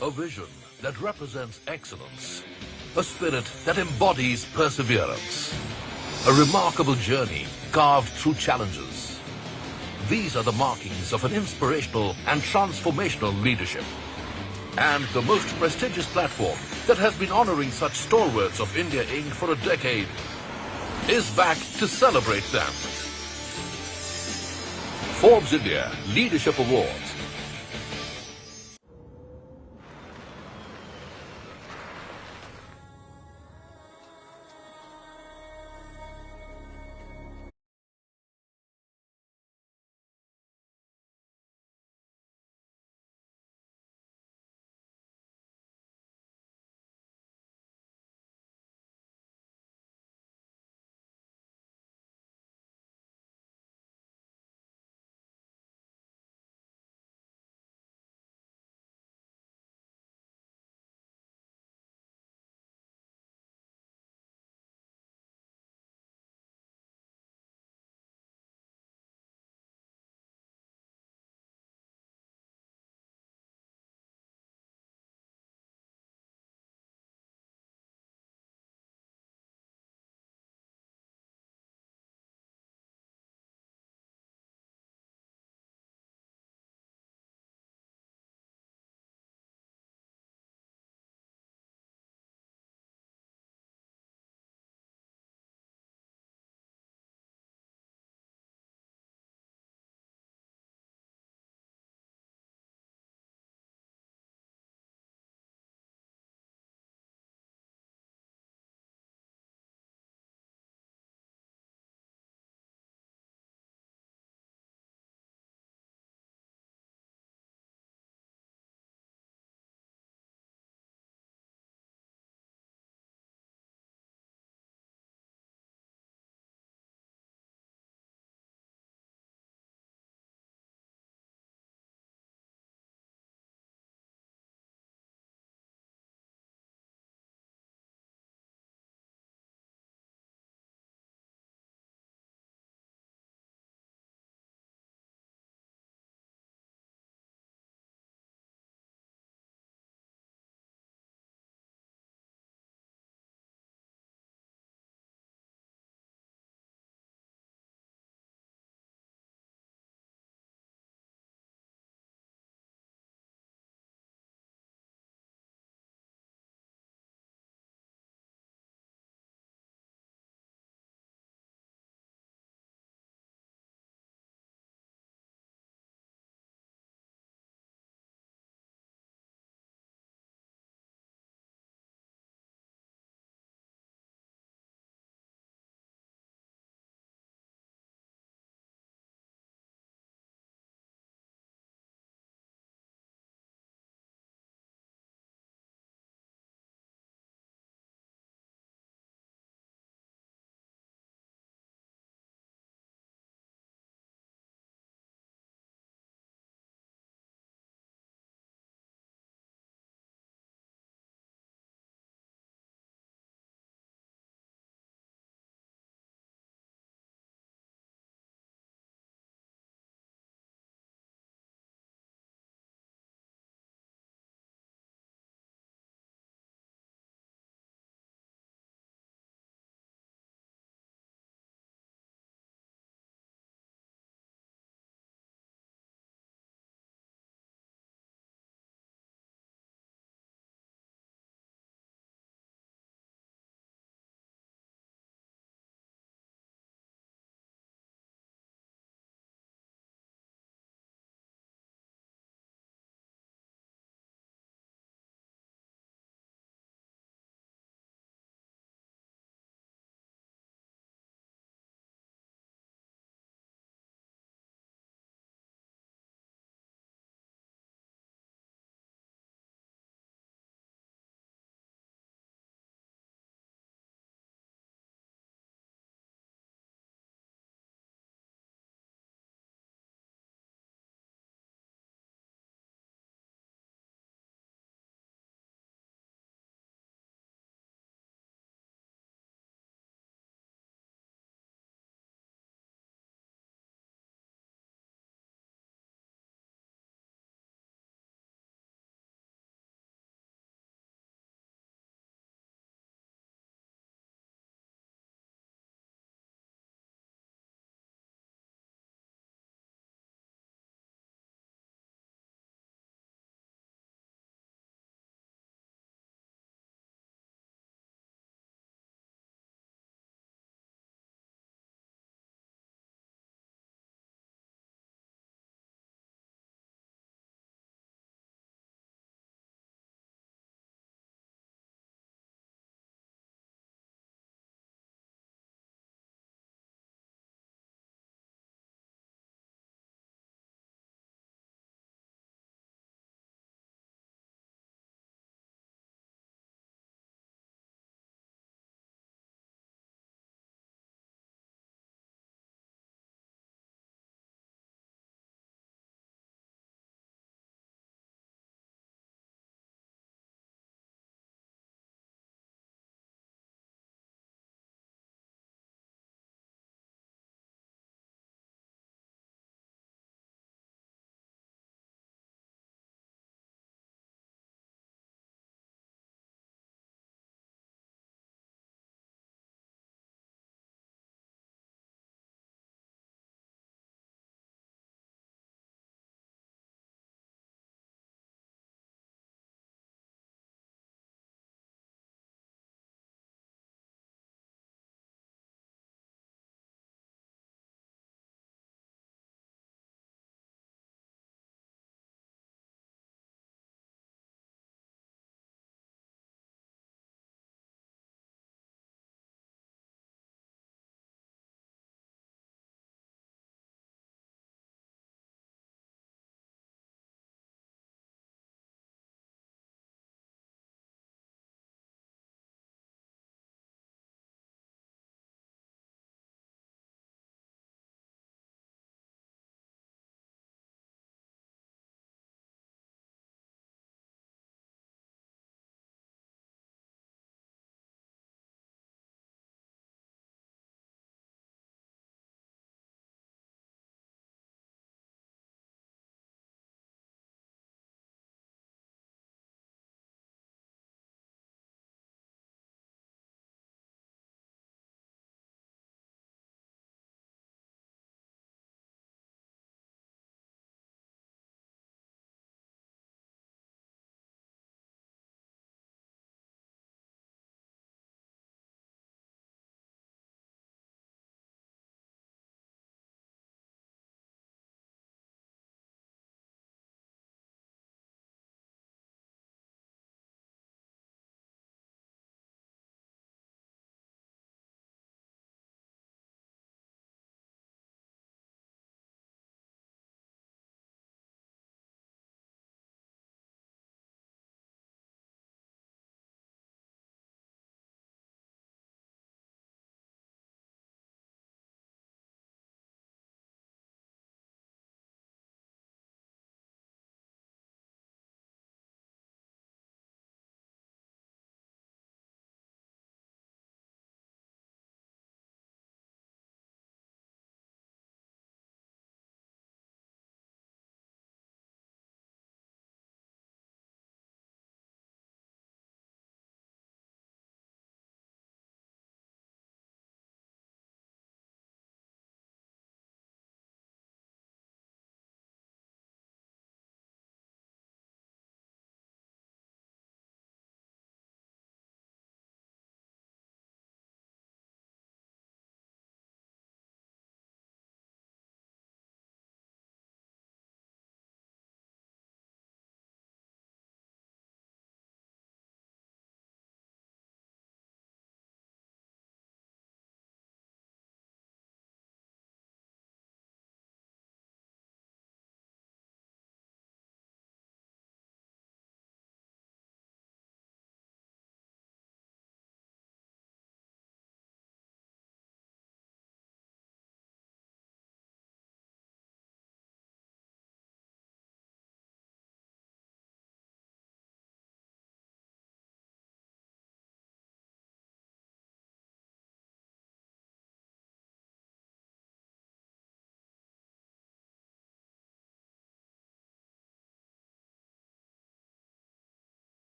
A vision that represents excellence. A spirit that embodies perseverance. A remarkable journey carved through challenges. These are the markings of an inspirational and transformational leadership. And the most prestigious platform that has been honoring such stalwarts of India Inc. for a decade is back to celebrate them. Forbes India Leadership Awards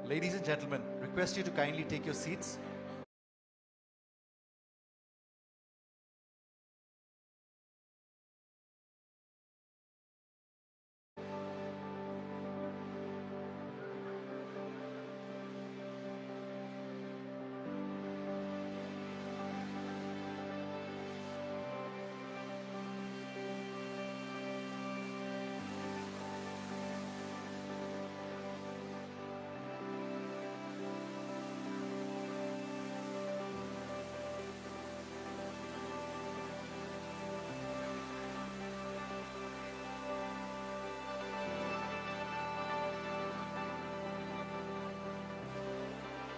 Ladies and gentlemen, request you to kindly take your seats.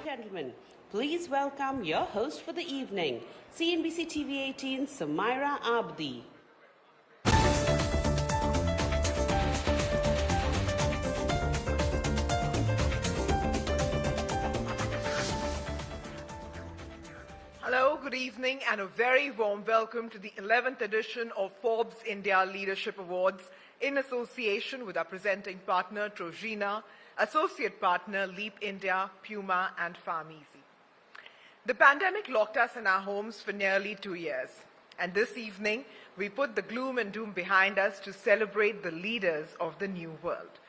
Gentlemen, please welcome your host for the evening, CNBC TV 18, Samaira Abdi. Hello, good evening, and a very warm welcome to the 11th edition of Forbes India Leadership Awards in association with our presenting partner, Trojena, Associate Partner, Leap India, Puma, and Farmeasy. The pandemic locked us in our homes for nearly 2 years, and this evening we put the gloom and doom behind us to celebrate the leaders of the new world.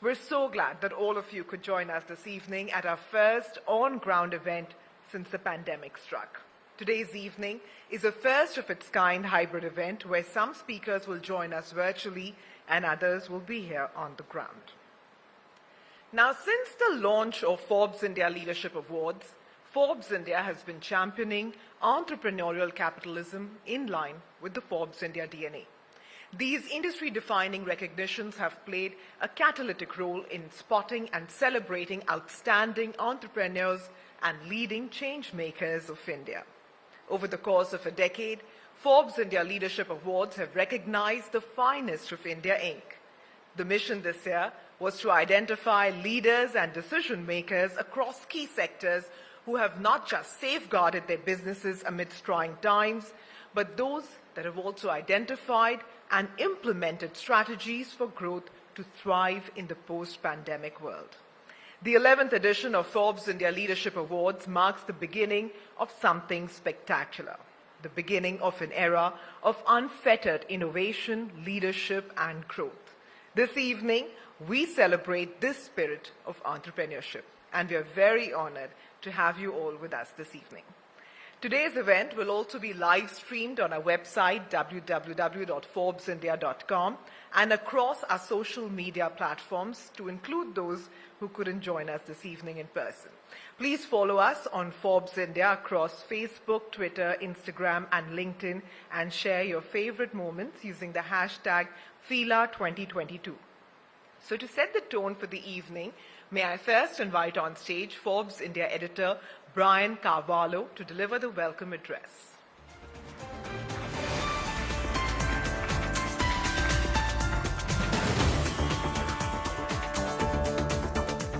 We're so glad that all of you could join us this evening at our first on-ground event since the pandemic struck. Today's evening is a first-of-its-kind hybrid event where some speakers will join us virtually and others will be here on the ground. Now, since the launch of Forbes India Leadership Awards, Forbes India has been championing entrepreneurial capitalism in line with the Forbes India DNA. These industry-defining recognitions have played a catalytic role in spotting and celebrating outstanding entrepreneurs and leading change makers of India. Over the course of a decade, Forbes India Leadership Awards have recognized the finest of India Inc. The mission this year was to identify leaders and decision makers across key sectors who have not just safeguarded their businesses amidst trying times, but those that have also identified and implemented strategies for growth to thrive in the post-pandemic world. The 11th edition of Forbes India Leadership Awards marks the beginning of something spectacular, the beginning of an era of unfettered innovation, leadership, and growth. This evening, we celebrate this spirit of entrepreneurship, and we are very honored to have you all with us this evening. Today's event will also be live streamed on our website, www.forbesindia.com, and across our social media platforms, to include those who couldn't join us this evening in person. Please follow us on Forbes India across Facebook, Twitter, Instagram, and LinkedIn, and share your favorite moments using the hashtag FILA 2022. So to set the tone for the evening, may I first invite on stage Forbes India editor Brian Carvalho to deliver the welcome address.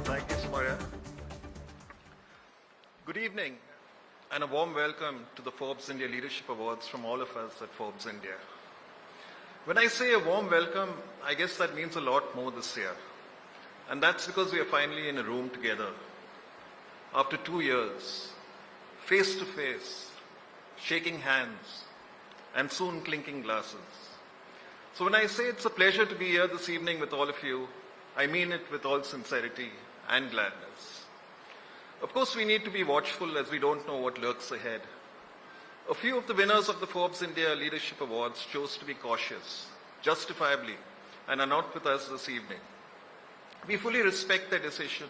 Thank you, Samaria. Good evening and a warm welcome to the Forbes India Leadership Awards from all of us at Forbes India. When I say a warm welcome, I guess that means a lot more this year. And that's because we are finally in a room together. After 2 years, face to face, shaking hands, and soon clinking glasses. So when I say it's a pleasure to be here this evening with all of you, I mean it with all sincerity and gladness. Of course, we need to be watchful as we don't know what lurks ahead. A few of the winners of the Forbes India Leadership Awards chose to be cautious, justifiably, and are not with us this evening. We fully respect their decision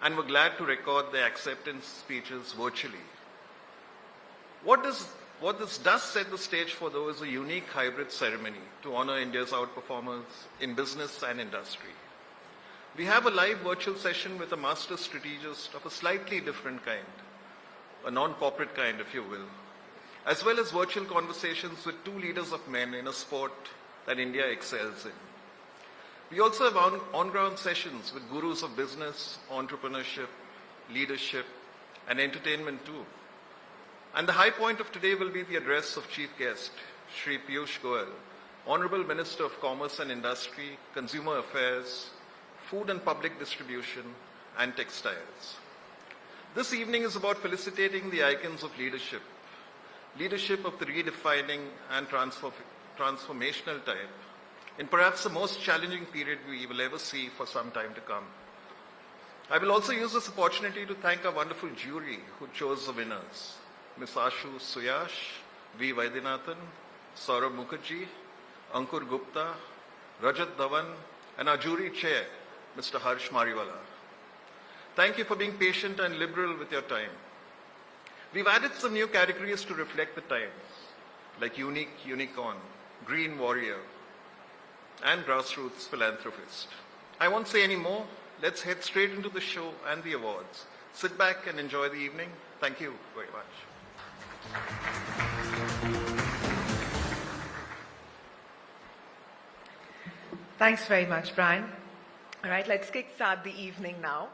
and were glad to record their acceptance speeches virtually. What this does set the stage for, though, is a unique hybrid ceremony to honor India's outperformers in business and industry. We have a live virtual session with a master strategist of a slightly different kind, a non-corporate kind, if you will, as well as virtual conversations with two leaders of men in a sport that India excels in. We also have on-ground sessions with gurus of business, entrepreneurship, leadership, and entertainment too. And the high point of today will be the address of Chief Guest, Shri Piyush Goyal, Honorable Minister of Commerce and Industry, Consumer Affairs, Food and Public Distribution, and textiles. This evening is about felicitating the icons of leadership, leadership of the redefining and transformational type, in perhaps the most challenging period we will ever see for some time to come. I will also use this opportunity to thank our wonderful jury who chose the winners, Ms. Ashu Suyash, V. Vaidyanathan, Saurabh Mukherjee, Ankur Gupta, Rajat Dhawan, and our jury chair, Mr. Harsh Mariwala. Thank you for being patient and liberal with your time. We've added some new categories to reflect the times, like unique unicorn, green warrior, and grassroots philanthropist. I won't say any more. Let's head straight into the show and the awards. Sit back and enjoy the evening. Thank you very much. Thanks very much, Brian. All right, let's kickstart the evening now.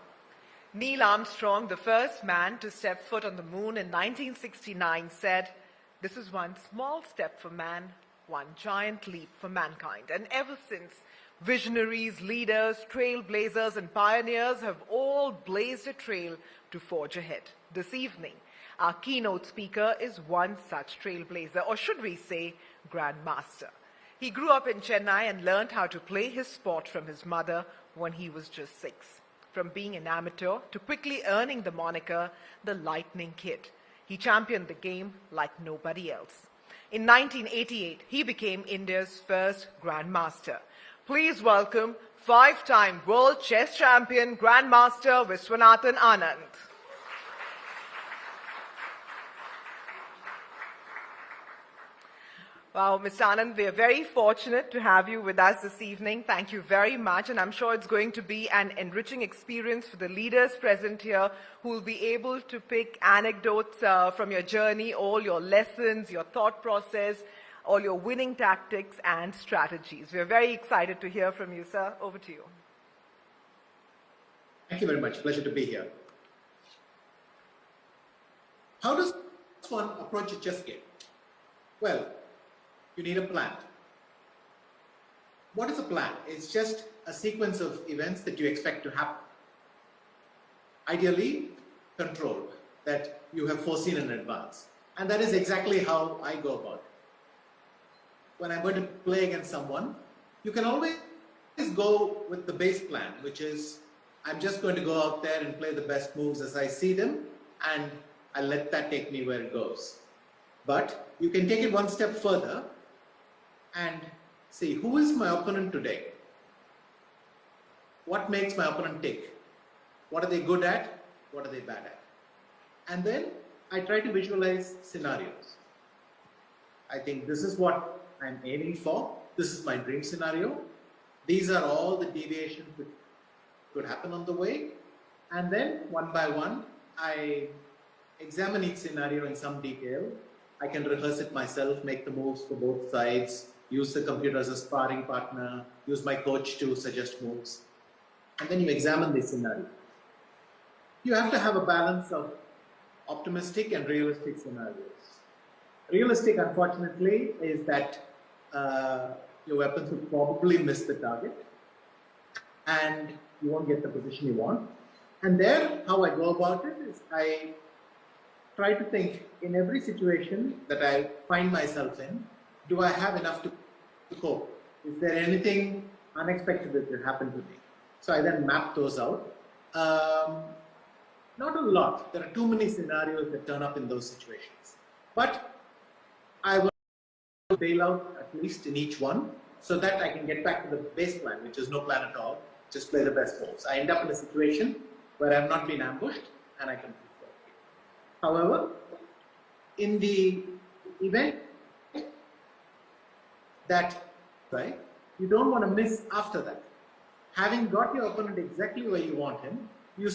Neil Armstrong, the first man to step foot on the moon in 1969, said, "This is one small step for man, one giant leap for mankind." And ever since, visionaries, leaders, trailblazers, and pioneers have all blazed a trail to forge ahead. This evening, our keynote speaker is one such trailblazer, or should we say, grandmaster. He grew up in Chennai and learned how to play his sport from his mother when he was just 6. From being an amateur to quickly earning the moniker, the Lightning Kid. He championed the game like nobody else. In 1988, he became India's first Grandmaster. Please welcome 5-time World Chess Champion Grandmaster Viswanathan Anand. Wow, Mr. Anand, we are very fortunate to have you with us this evening. Thank you very much, and I'm sure it's going to be an enriching experience for the leaders present here who will be able to pick anecdotes from your journey, all your lessons, your thought process, all your winning tactics and strategies. We're very excited to hear from you, sir. Over to you. Thank you very much. Pleasure to be here. How does one approach a chess game? Well, you need a plan. What is a plan? It's just a sequence of events that you expect to happen. Ideally, controlled, that you have foreseen in advance. And that is exactly how I go about it. When I'm going to play against someone, you can always go with the base plan, which is, I'm just going to go out there and play the best moves as I see them, and I'll let that take me where it goes. But you can take it one step further and see, who is my opponent today? What makes my opponent tick? What are they good at? What are they bad at? And then I try to visualize scenarios. I think this is what I'm aiming for. This is my dream scenario. These are all the deviations that could happen on the way. And then one by one, I examine each scenario in some detail. I can rehearse it myself, make the moves for both sides, use the computer as a sparring partner, use my coach to suggest moves. And then you examine the scenario. You have to have a balance of optimistic and realistic scenarios. Realistic, unfortunately, is that your weapons will probably miss the target and you won't get the position you want. And there, how I go about it is I try to think, in every situation that I find myself in, do I have enough to cope? Is there anything unexpected that could happen to me? So I then map those out. Not a lot. There are too many scenarios that turn up in those situations. But I will bail out at least in each one so that I can get back to the base plan, which is no plan at all. Just play the best moves. I end up in a situation where I've not been ambushed and I can. However, in the event that, right, you don't want to miss after that. Having got your opponent exactly where you want him, you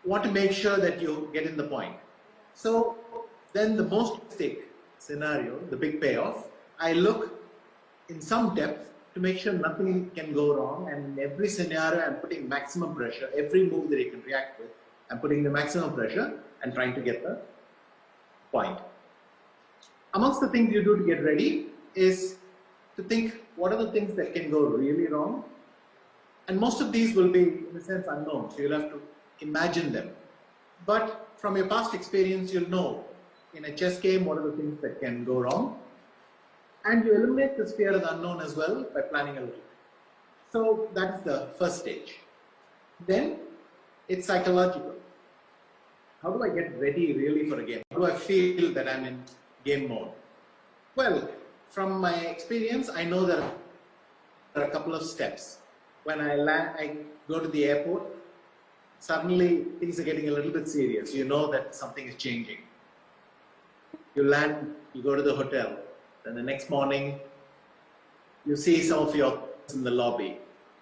want to make sure that you get in the point. So then the most stake scenario, the big payoff, I look in some depth to make sure nothing can go wrong, and in every scenario I'm putting maximum pressure. Every move that he can react with, I'm putting the maximum pressure and trying to get the point. Amongst the things you do to get ready is to think, what are the things that can go really wrong? And most of these will be, in a sense, unknown. So you'll have to imagine them. But from your past experience, you'll know in a chess game what are the things that can go wrong. And you eliminate this fear of the unknown as well by planning a little. So that's the first stage. Then it's psychological. How do I get ready really for a game? How do I feel that I'm in game mode? Well, from my experience, I know there are a couple of steps. When I go to the airport, suddenly things are getting a little bit serious. You know that something is changing. You land, you go to the hotel. Then the next morning, you see some of your friends in the lobby.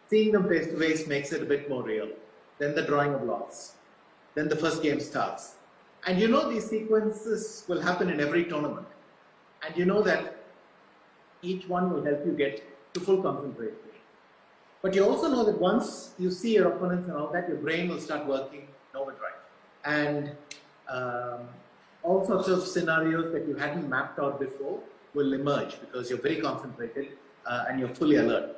Seeing them face to face makes it a bit more real. Then the drawing of lots. Then the first game starts. And you know these sequences will happen in every tournament. And you know that each one will help you get to full concentration. But you also know that once you see your opponents and all that, your brain will start working in overdrive. And all sorts of scenarios that you hadn't mapped out before will emerge because you're very concentrated and you're fully alert.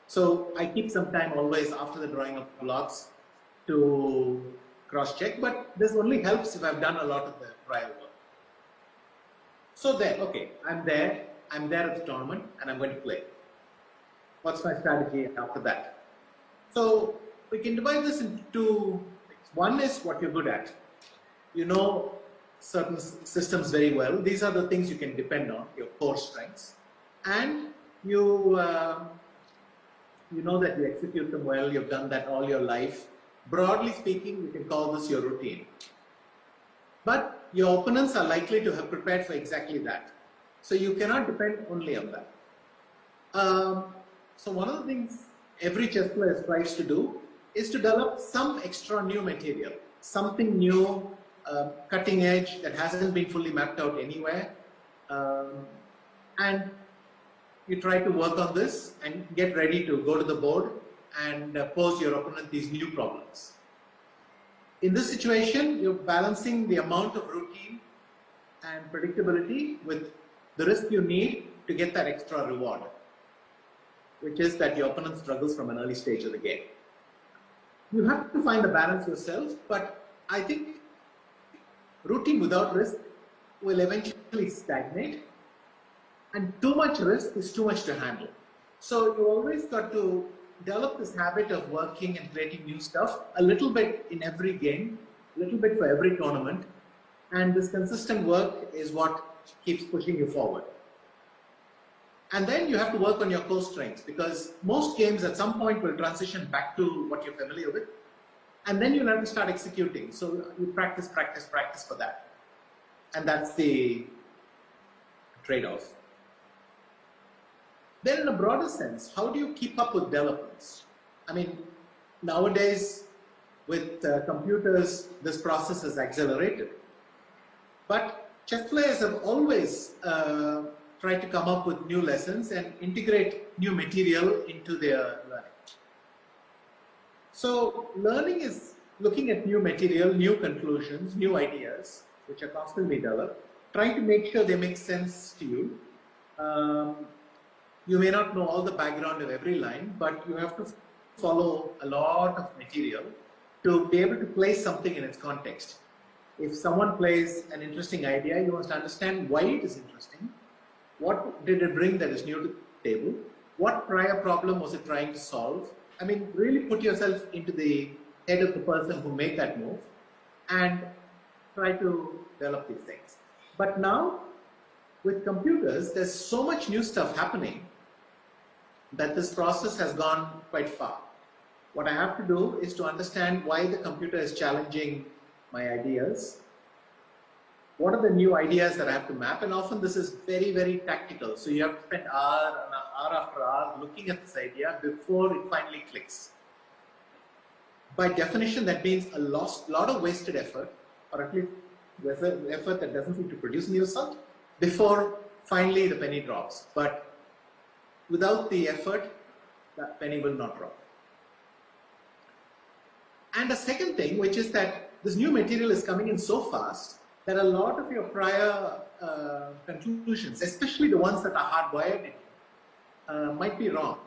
So I keep some time always after the drawing of lots to cross-check, but this only helps if I've done a lot of the prior work. So then, okay, I'm there at the tournament and I'm going to play. What's my strategy after that? So we can divide this into two things. One is what you're good at. You know certain systems very well. These are the things you can depend on, your core strengths. And you know that you execute them well, you've done that all your life. Broadly speaking, you can call this your routine. But your opponents are likely to have prepared for exactly that. So you cannot depend only on that. So one of the things every chess player strives to do is to develop some extra new material, something new, cutting edge that hasn't been fully mapped out anywhere. And you try to work on this and get ready to go to the board and pose your opponent these new problems. In this situation, you're balancing the amount of routine and predictability with the risk you need to get that extra reward, which is that your opponent struggles from an early stage of the game. You have to find the balance yourself, but I think routine without risk will eventually stagnate, and too much risk is too much to handle. So you always got to develop this habit of working and creating new stuff, a little bit in every game, a little bit for every tournament, and this consistent work is what keeps pushing you forward. And then you have to work on your core strengths, because most games at some point will transition back to what you're familiar with, and then you'll have to start executing. So you practice for that. And that's the trade-off. Then in a broader sense, how do you keep up with developments? I mean, nowadays with computers, this process is accelerated. But chess players have always tried to come up with new lessons and integrate new material into their learning. So learning is looking at new material, new conclusions, new ideas, which are constantly developed, trying to make sure they make sense to you. You may not know all the background of every line, but you have to follow a lot of material to be able to place something in its context. If someone plays an interesting idea, you must understand why it is interesting. What did it bring that is new to the table? What prior problem was it trying to solve? I mean, really put yourself into the head of the person who made that move and try to develop these things. But now, with computers, there's so much new stuff happening that this process has gone quite far. What I have to do is to understand why the computer is challenging my ideas. What are the new ideas that I have to map? And often this is very, very tactical. So you have to spend hour after hour looking at this idea before it finally clicks. By definition, that means a lot of wasted effort, or at least effort that doesn't seem to produce any result, before finally the penny drops. But without the effort, that penny will not drop. And the second thing, which is that this new material is coming in so fast that a lot of your prior conclusions, especially the ones that are hardwired in, might be wrong.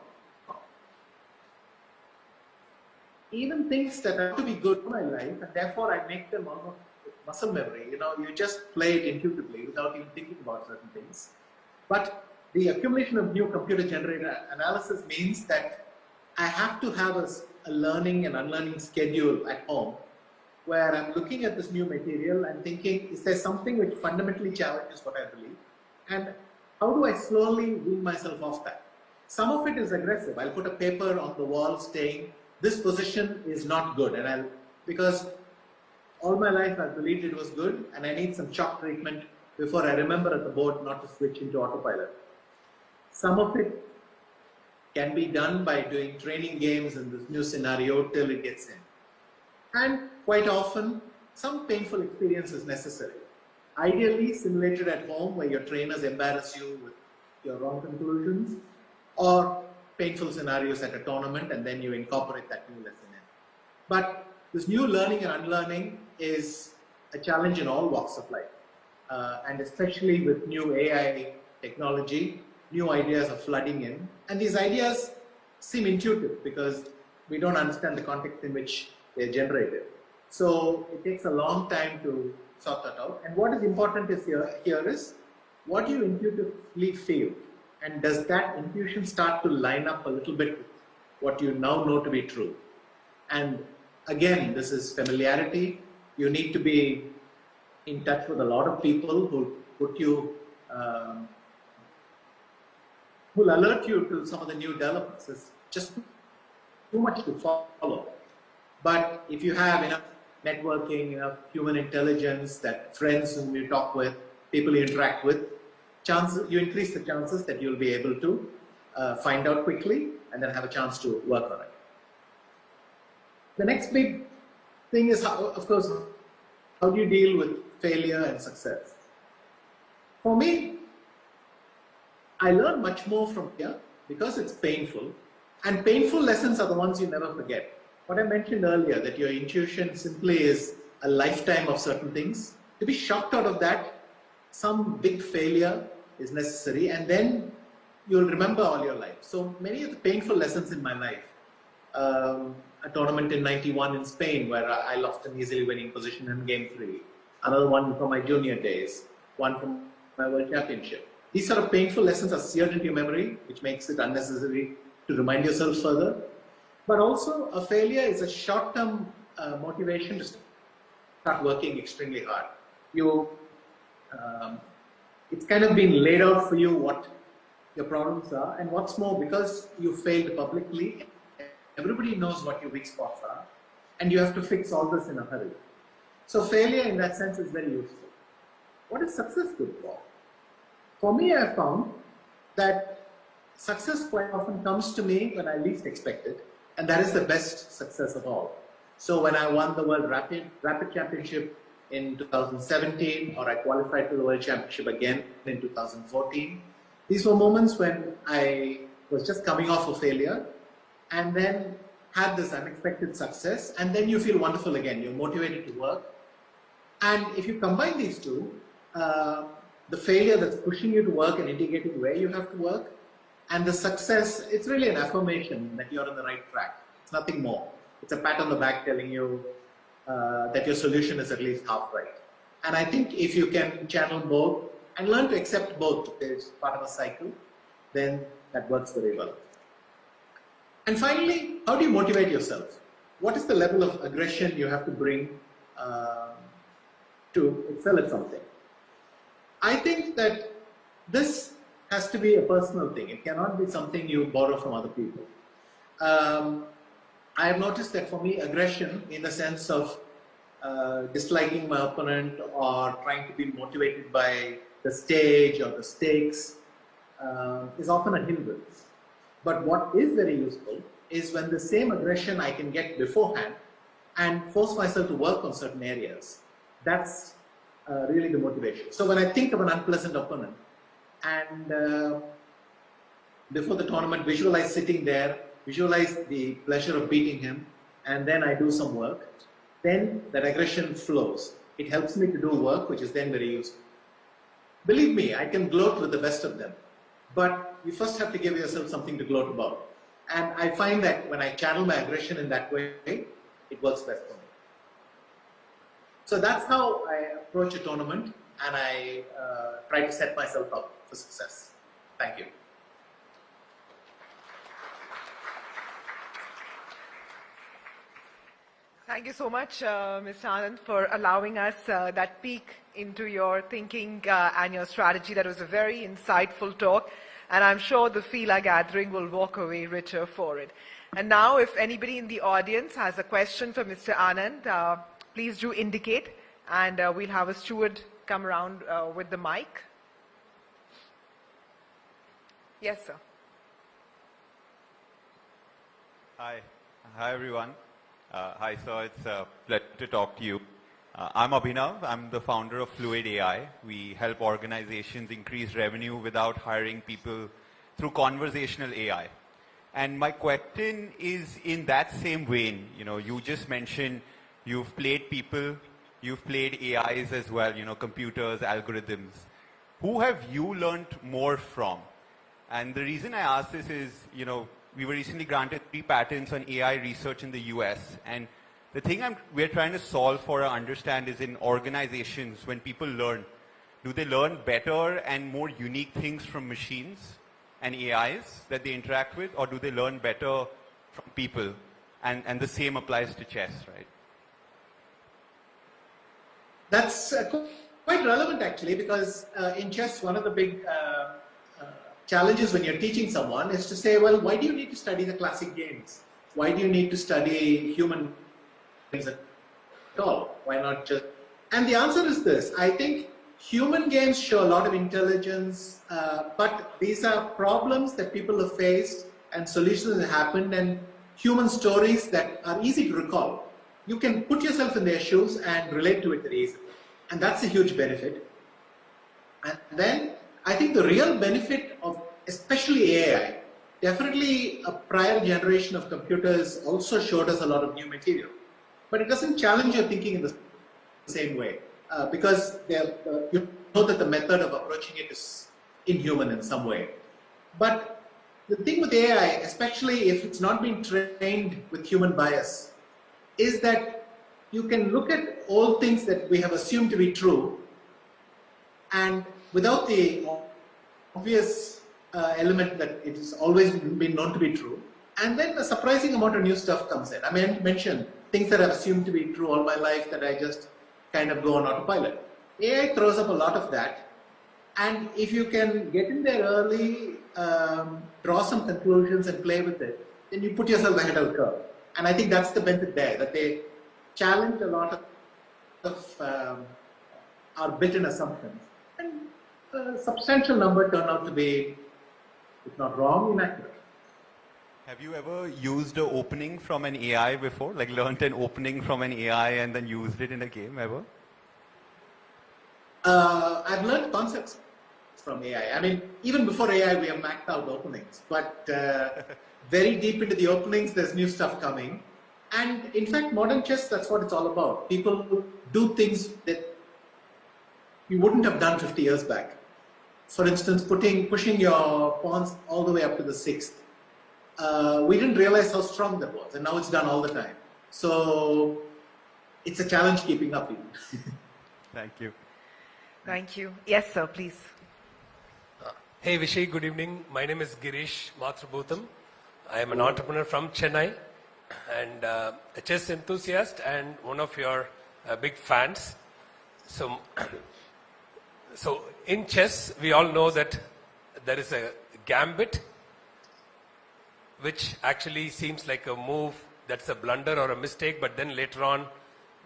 even things that have to be good in my life, and therefore I make them almost muscle memory. You know, you just play it intuitively without even thinking about certain things. But the accumulation of new computer-generated analysis means that I have to have a learning and unlearning schedule at home where I'm looking at this new material and thinking, is there something which fundamentally challenges what I believe? And how do I slowly wean myself off that? Some of it is aggressive. I'll put a paper on the wall saying, this position is not good. And because all my life I've believed it was good and I need some shock treatment before I remember at the board not to switch into autopilot. Some of it can be done by doing training games in this new scenario till it gets in. And quite often, some painful experience is necessary. Ideally simulated at home where your trainers embarrass you with your wrong conclusions, or painful scenarios at a tournament and then you incorporate that new lesson in. But this new learning and unlearning is a challenge in all walks of life. And especially with new AI technology, new ideas are flooding in. And these ideas seem intuitive because we don't understand the context in which they're generated. So it takes a long time to sort that out. And what is important is here is, what do you intuitively feel? And does that intuition start to line up a little bit with what you now know to be true? And again, this is familiarity. You need to be in touch with a lot of people who put you, who'll alert you to some of the new developments. It's just too much to follow. But if you have enough networking, enough human intelligence, that friends whom you talk with, people you interact with, you increase the chances that you'll be able to find out quickly and then have a chance to work on it. The next big thing is, of course, how do you deal with failure and success? For me, I learn much more from here because it's painful, and painful lessons are the ones you never forget. What I mentioned earlier, that your intuition simply is a lifetime of certain things. To be shocked out of that, some big failure is necessary, and then you'll remember all your life. So many of the painful lessons in my life, a tournament in '91 in Spain where I lost an easily winning position in game 3, another one from my junior days, one from my world championship. These sort of painful lessons are seared into your memory, which makes it unnecessary to remind yourself further. But also, a failure is a short-term motivation to start working extremely hard. It's kind of been laid out for you what your problems are, and what's more, because you failed publicly, everybody knows what your weak spots are, and you have to fix all this in a hurry. So failure in that sense is very useful. What is success good for? For me, I have found that success quite often comes to me when I least expect it, and that is the best success of all. So when I won the World Rapid Championship in 2017, or I qualified for the World Championship again in 2014, these were moments when I was just coming off a failure and then had this unexpected success, and then you feel wonderful again. You're motivated to work. And if you combine these two, the failure that's pushing you to work and indicating where you have to work, and the success, it's really an affirmation that you're on the right track. It's nothing more. It's a pat on the back telling you that your solution is at least half right. And I think if you can channel both and learn to accept both as part of a cycle, then that works very well. And finally, how do you motivate yourself? What is the level of aggression you have to bring to excel at something? I think that this has to be a personal thing. It cannot be something you borrow from other people. I have noticed that for me, aggression in the sense of disliking my opponent or trying to be motivated by the stage or the stakes is often a hindrance. But what is very useful is when the same aggression I can get beforehand and force myself to work on certain areas. That's really the motivation. So when I think of an unpleasant opponent and before the tournament, visualize sitting there, visualize the pleasure of beating him, and then I do some work, then that aggression flows. It helps me to do work, which is then very useful. Believe me, I can gloat with the best of them, but you first have to give yourself something to gloat about. And I find that when I channel my aggression in that way, it works best for me. So that's how I approach a tournament, and I try to set myself up for success. Thank you. Thank you so much, Mr. Anand, for allowing us that peek into your thinking and your strategy. That was a very insightful talk, and I'm sure the FILA gathering will walk away richer for it. And now, if anybody in the audience has a question for Mr. Anand, please do indicate, and we'll have a steward come around with the mic. Yes, sir. Hi everyone. Hi, sir. It's a pleasure to talk to you. I'm Abhinav. I'm the founder of Fluid AI. We help organizations increase revenue without hiring people through conversational AI. And my question is in that same vein. You know, you just mentioned you've played people, you've played AIs as well, you know, computers, algorithms. Who have you learned more from? And the reason I ask this is, you know, we were recently granted 3 patents on AI research in the US. And the thing we're trying to solve for or understand is in organizations, when people learn, do they learn better and more unique things from machines and AIs that they interact with, or do they learn better from people? And the same applies to chess, right? That's quite relevant actually, because in chess, one of the big challenges when you're teaching someone is to say, well, why do you need to study the classic games? Why do you need to study human games at all? Why not just... And the answer is this. I think human games show a lot of intelligence, but these are problems that people have faced and solutions that happened, and human stories that are easy to recall. You can put yourself in their shoes and relate to it very easily. And that's a huge benefit. And then I think the real benefit of especially AI, definitely a prior generation of computers also showed us a lot of new material. But it doesn't challenge your thinking in the same way, because you know that the method of approaching it is inhuman in some way. But the thing with AI, especially if it's not been trained with human bias, is that you can look at all things that we have assumed to be true, and without the obvious element that it has always been known to be true, and then a surprising amount of new stuff comes in. I mentioned things that I've assumed to be true all my life that I just kind of go on autopilot. AI throws up a lot of that, and if you can get in there early, draw some conclusions and play with it, then you put yourself ahead of the curve. And I think that's the benefit there, that they challenge a lot of our built-in assumptions. And a substantial number turn out to be, if not wrong, inaccurate. Have you ever used an opening from an AI before? Like learned an opening from an AI and then used it in a game ever? I've learned concepts from AI. I mean, even before AI, we have mapped out openings. But very deep into the openings, there's new stuff coming. And in fact, modern chess, that's what it's all about. People do things that you wouldn't have done 50 years back. For instance, pushing your pawns all the way up to the 6th. We didn't realize how strong that was, and now it's done all the time. So it's a challenge keeping up even. Thank you. Thank you. Yes, sir, please. Hey Vishay, good evening. My name is Girish Mathrubootham. I am an entrepreneur from Chennai and a chess enthusiast and one of your big fans. So in chess, we all know that there is a gambit which actually seems like a move that's a blunder or a mistake, but then later on,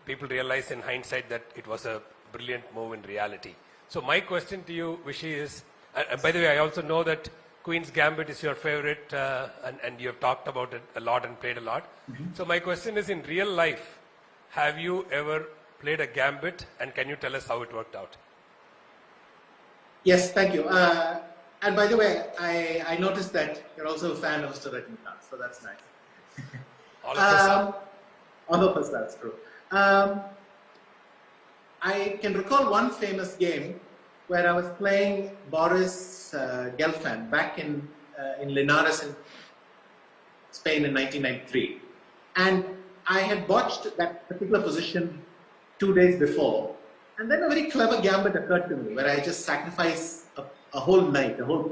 people realize in hindsight that it was a brilliant move in reality. So my question to you, Vishay, is, and by the way, I also know that Queen's Gambit is your favorite, and you have talked about it a lot and played a lot. Mm-hmm. So my question is, in real life, have you ever played a gambit, and can you tell us how it worked out? Yes, thank you. And by the way, I noticed that you're also a fan of Mr. Rajnikant, so that's nice. All of us are. All of us, that's true. I can recall one famous game where I was playing Boris Gelfand back in Linares. Spain in 1993. And I had botched that particular position 2 days before. And then a very clever gambit occurred to me where I just sacrificed a whole night, a whole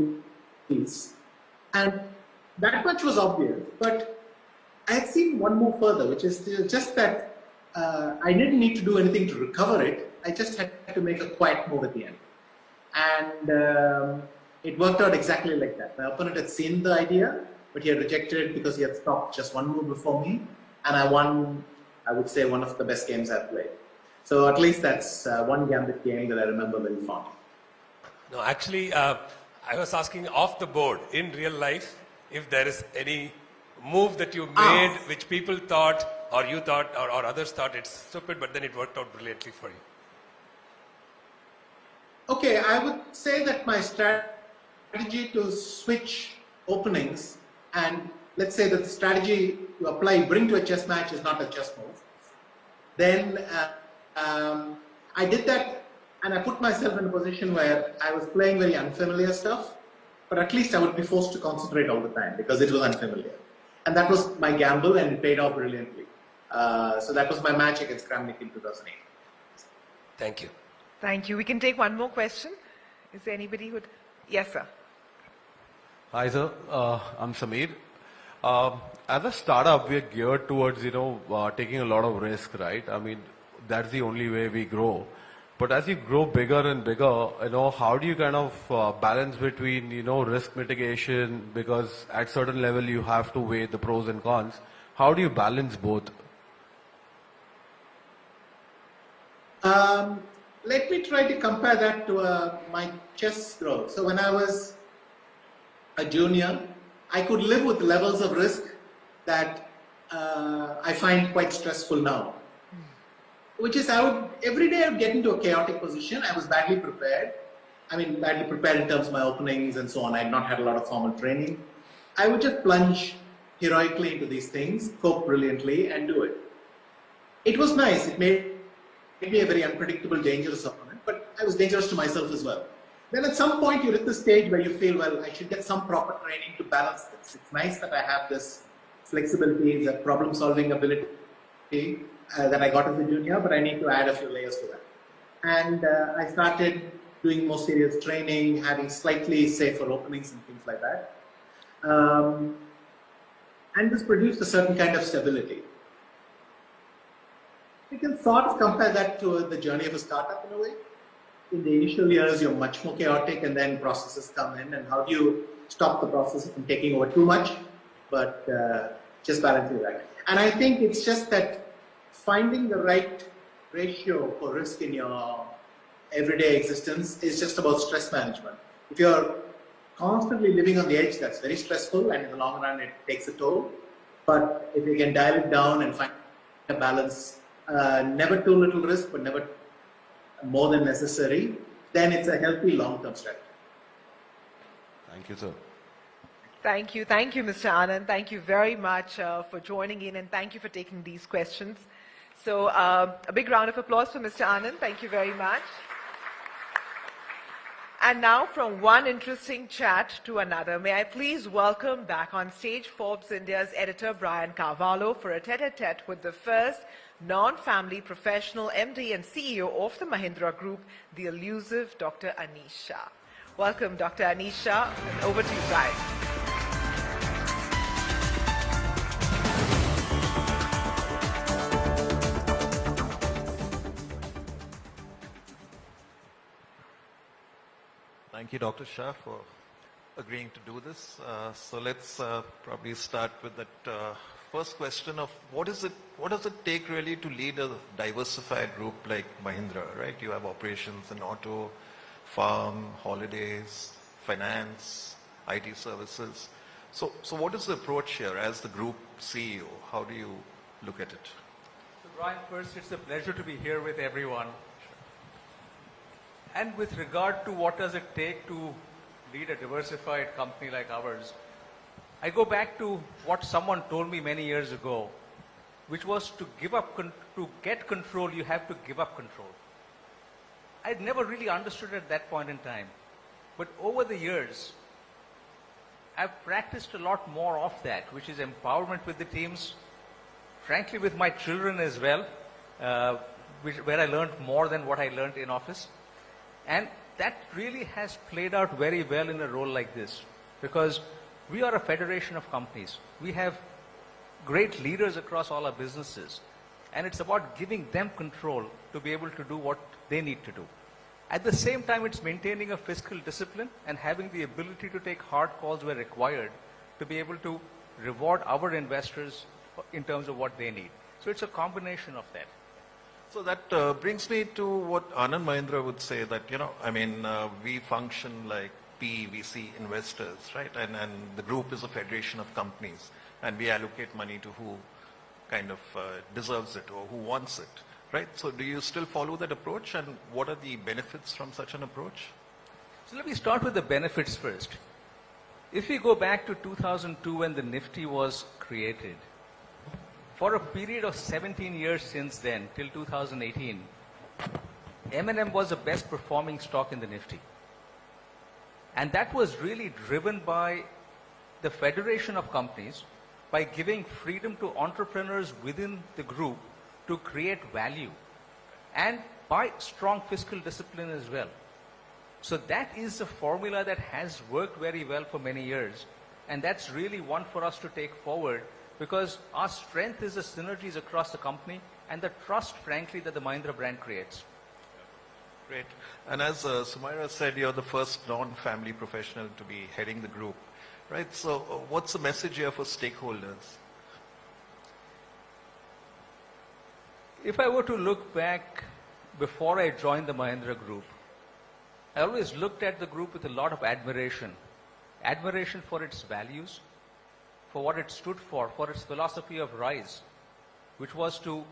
piece. And that much was obvious. But I had seen one more further, which is just that I didn't need to do anything to recover it. I just had to make a quiet move at the end. And it worked out exactly like that. My opponent had seen the idea, but he had rejected it because he had stopped just one move before me. And I won, I would say, one of the best games I've played. So at least that's one gambit game that I remember very fondly. No, actually, I was asking off the board, in real life, if there is any move that you made which people thought, or you thought, or others thought it's stupid, but then it worked out brilliantly for you. Okay, I would say that my strategy to switch openings, and let's say that the strategy to apply, bring to a chess match is not a chess move. Then I did that, and I put myself in a position where I was playing very unfamiliar stuff, but at least I would be forced to concentrate all the time because it was unfamiliar. And that was my gamble, and it paid off brilliantly. So that was my match against Kramnik in 2008. Thank you. Thank you. We can take one more question. Is there anybody who would? Yes, sir. Hi, sir. I'm Sameer. As a startup, we are geared towards, taking a lot of risk, right? I mean, that's the only way we grow. But as you grow bigger and bigger, how do you kind of balance between, risk mitigation? Because at certain level, you have to weigh the pros and cons. How do you balance both? Let me try to compare that to my chess growth. So when I was a junior, I could live with levels of risk that I find quite stressful now. Which is, every day I would get into a chaotic position. I was badly prepared. I mean, badly prepared in terms of my openings and so on. I had not had a lot of formal training. I would just plunge heroically into these things, cope brilliantly, and do it. It was nice. It made me a very unpredictable, dangerous opponent, but I was dangerous to myself as well. Then at some point you're at the stage where you feel, well, I should get some proper training to balance this. It's nice that I have this flexibility, the problem-solving ability that I got as a junior, but I need to add a few layers to that. And I started doing more serious training, having slightly safer openings and things like that. And this produced a certain kind of stability. You can sort of compare that to the journey of a startup in a way. In the initial years, you're much more chaotic, and then processes come in, and how do you stop the process from taking over too much, but just balancing that. And I think it's just that finding the right ratio for risk in your everyday existence is just about stress management. If you're constantly living on the edge, that's very stressful, and in the long run, it takes a toll. But if you can dial it down and find a balance, never too little risk, but never more than necessary, then it's a healthy long-term strategy. Thank you, sir. Thank you. Thank you, Mr. Anand. Thank you very much for joining in, and thank you for taking these questions. So a big round of applause for Mr. Anand. Thank you very much. And now from one interesting chat to another, may I please welcome back on stage Forbes India's editor Brian Carvalho for a tete-a-tete with the first non-family professional MD and CEO of the Mahindra Group, the elusive Dr. Anish Shah. Welcome, Dr. Anish Shah, and over to you, Brian. Thank you, Dr. Shah, for agreeing to do this. So let's probably start with that first question of what does it take really to lead a diversified group like Mahindra, right? You have operations in auto, farm, holidays, finance, IT services. So what is the approach here as the group CEO? How do you look at it? So Brian, first, it's a pleasure to be here with everyone. And with regard to what does it take to lead a diversified company like ours, I go back to what someone told me many years ago, which was to get control, you have to give up control. I'd never really understood at that point in time. But over the years, I've practiced a lot more of that, which is empowerment with the teams, frankly with my children as well, where I learned more than what I learned in office. And that really has played out very well in a role like this, because we are a federation of companies. We have great leaders across all our businesses, and it's about giving them control to be able to do what they need to do. At the same time, it's maintaining a fiscal discipline and having the ability to take hard calls where required to be able to reward our investors in terms of what they need. So it's a combination of that. So that brings me to what Anand Mahindra would say, that, we function like PVC investors, right? And the group is a federation of companies, and we allocate money to who kind of deserves it or who wants it, right? So do you still follow that approach, and what are the benefits from such an approach? So let me start with the benefits first. If we go back to 2002 when the Nifty was created, for a period of 17 years since then, till 2018, M&M was the best performing stock in the Nifty. And that was really driven by the federation of companies, by giving freedom to entrepreneurs within the group to create value, and by strong fiscal discipline as well. So that is a formula that has worked very well for many years, and that's really one for us to take forward, because our strength is the synergies across the company and the trust, frankly, that the Mahindra brand creates. Great. And as Sumaira said, you're the first non-family professional to be heading the group, right? So what's the message here for stakeholders? If I were to look back before I joined the Mahindra group, I always looked at the group with a lot of admiration. Admiration for its values, for what it stood for its philosophy of RISE, which was to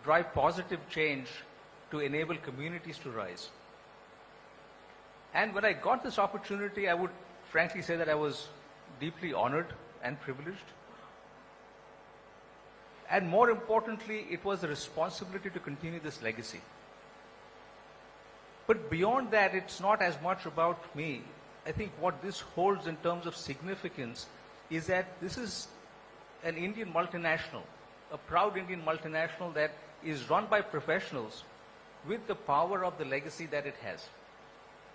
drive positive change to enable communities to rise. And when I got this opportunity, I would frankly say that I was deeply honored and privileged. And more importantly, it was a responsibility to continue this legacy. But beyond that, it's not as much about me. I think what this holds in terms of significance is that this is an Indian multinational, a proud Indian multinational that is run by professionals with the power of the legacy that it has.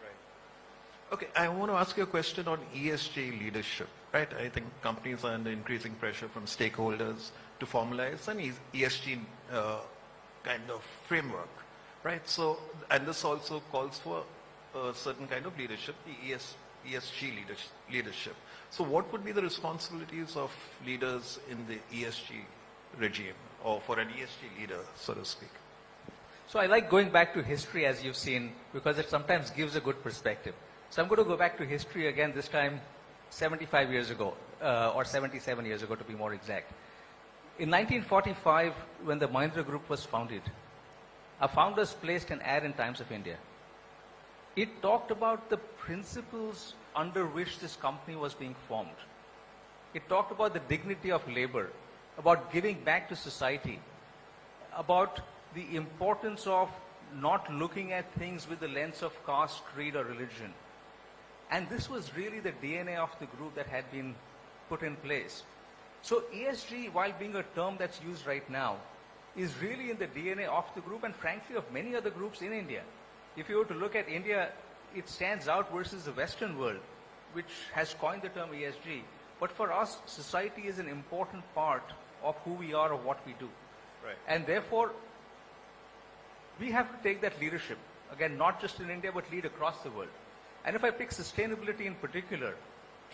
Right. Okay, I want to ask you a question on ESG leadership, right? I think companies are under increasing pressure from stakeholders to formalize an ESG kind of framework, right? So, and this also calls for a certain kind of leadership, the ESG leadership. So what would be the responsibilities of leaders in the ESG regime, or for an ESG leader, so to speak? So I like going back to history, as you've seen, because it sometimes gives a good perspective. So I'm going to go back to history again, this time 75 years ago, or 77 years ago to be more exact. In 1945, when the Mahindra Group was founded, our founders placed an ad in Times of India. It talked about the principles under which this company was being formed. It talked about the dignity of labor, about giving back to society, about the importance of not looking at things with the lens of caste, creed, or religion. And this was really the DNA of the group that had been put in place. So ESG, while being a term that's used right now, is really in the DNA of the group and frankly of many other groups in India. If you were to look at India, it stands out versus the Western world, which has coined the term ESG. But for us, society is an important part of who we are or what we do. Right. And therefore, we have to take that leadership, again, not just in India, but lead across the world. And if I pick sustainability in particular,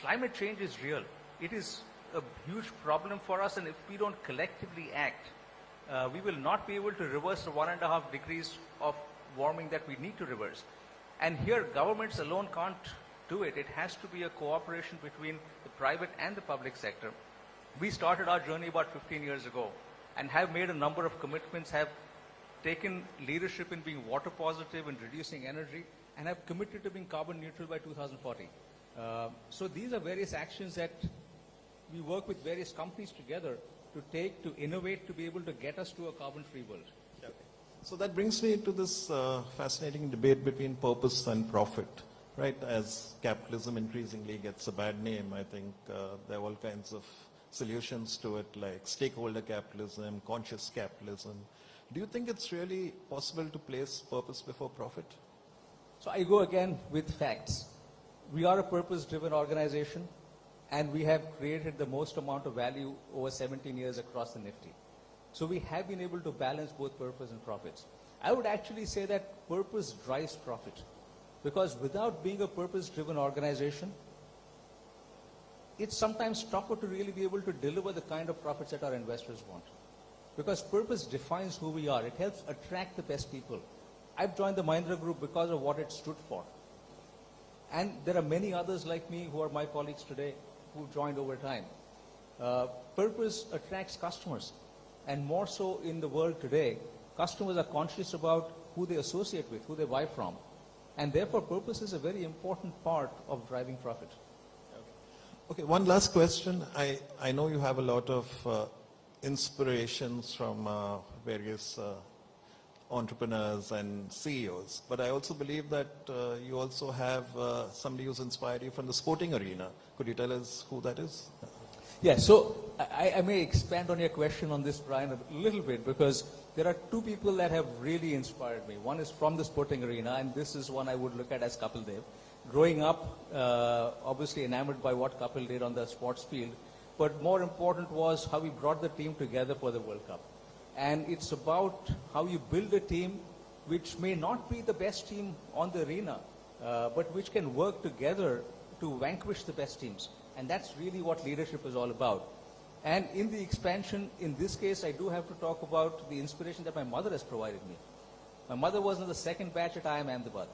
climate change is real. It is a huge problem for us, and if we don't collectively act, we will not be able to reverse the 1.5 degrees of warming that we need to reverse. And here, governments alone can't do it. It has to be a cooperation between the private and the public sector. We started our journey about 15 years ago and have made a number of commitments, have taken leadership in being water positive and reducing energy, and have committed to being carbon neutral by 2040. So these are various actions that we work with various companies together to take, to innovate, to be able to get us to a carbon-free world. Okay. So that brings me to this fascinating debate between purpose and profit, Right, as capitalism increasingly gets a bad name, I think there are all kinds of solutions to it, like stakeholder capitalism, conscious capitalism. Do you think it's really possible to place purpose before profit? So I go again with facts. We are a purpose-driven organization, and we have created the most amount of value over 17 years across the Nifty. So we have been able to balance both purpose and profits. I would actually say that purpose drives profit. Because without being a purpose-driven organization, it's sometimes tougher to really be able to deliver the kind of profits that our investors want. Because purpose defines who we are. It helps attract the best people. I've joined the Mahindra Group because of what it stood for. And there are many others like me who are my colleagues today who joined over time. Purpose attracts customers. And more so in the world today, customers are conscious about who they associate with, who they buy from. And therefore, purpose is a very important part of driving profit. Okay, one last question. I know you have a lot of inspirations from various entrepreneurs and CEOs, but I also believe that you also have somebody who's inspired you from the sporting arena. Could you tell us who that is? Yeah, so I may expand on your question on this, Brian, a little bit, because there are two people that have really inspired me. One is from the sporting arena, and this is one I would look at as Kapil Dev. Growing up, obviously enamored by what Kapil did on the sports field, but more important was how he brought the team together for the World Cup. And it's about how you build a team which may not be the best team on the arena, but which can work together to vanquish the best teams. And that's really what leadership is all about. And in the expansion, in this case, I do have to talk about the inspiration that my mother has provided me. My mother was in the second batch at IIM Ahmedabad,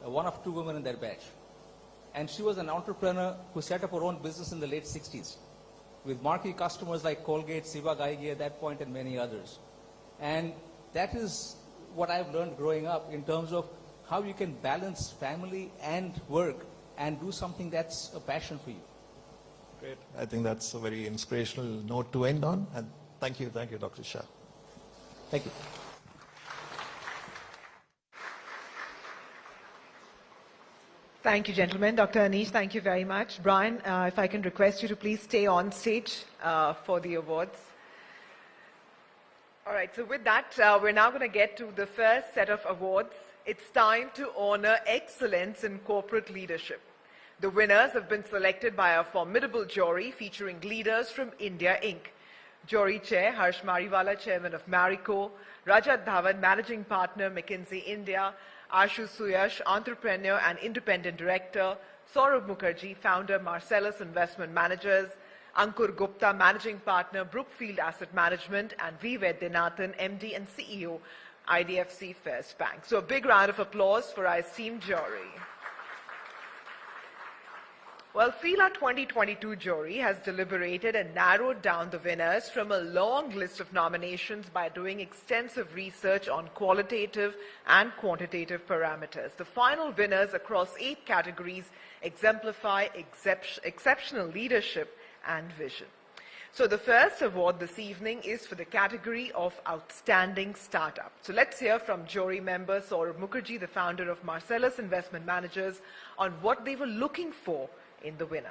one of two women in that batch. And she was an entrepreneur who set up her own business in the late 60s with marquee customers like Colgate, Siva Gaigi at that point, and many others. And that is what I've learned growing up in terms of how you can balance family and work and do something that's a passion for you. Great. I think that's a very inspirational note to end on. And thank you, Dr. Shah. Thank you. Thank you, gentlemen. Dr. Anish, thank you very much. Brian, if I can request you to please stay on stage for the awards. All right, so with that, we're now going to get to the first set of awards. It's time to honor excellence in corporate leadership. The winners have been selected by a formidable jury featuring leaders from India Inc. Jury Chair Harsh Mariwala, Chairman of Marico, Rajat Dhawan, Managing Partner, McKinsey India, Ashu Suyash, Entrepreneur and Independent Director, Saurabh Mukherjee, Founder, Marcellus Investment Managers, Ankur Gupta, Managing Partner, Brookfield Asset Management, and V. Vaidyanathan, MD and CEO, IDFC First Bank. So a big round of applause for our esteemed jury. Well, FILA 2022 jury has deliberated and narrowed down the winners from a long list of nominations by doing extensive research on qualitative and quantitative parameters. The final winners across 8 categories exemplify exceptional leadership and vision. So the first award this evening is for the category of Outstanding Startup. So let's hear from jury member Saurabh Mukherjee, the founder of Marcellus Investment Managers, on what they were looking for in the winner.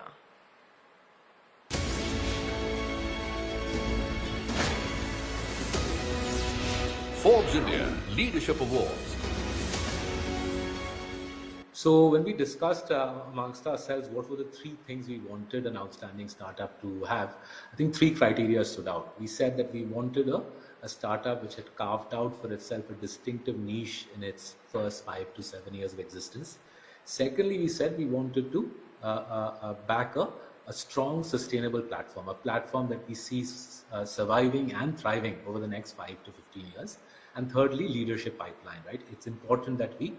Forbes India Leadership Awards. So when we discussed amongst ourselves what were the 3 things we wanted an outstanding startup to have, I think 3 criteria stood out. We said that we wanted a startup which had carved out for itself a distinctive niche in its first 5 to 7 years of existence. Secondly, we said we wanted to back a strong, sustainable platform, a platform that we see surviving and thriving over the next 5 to 15 years. And thirdly, leadership pipeline, right? It's important that we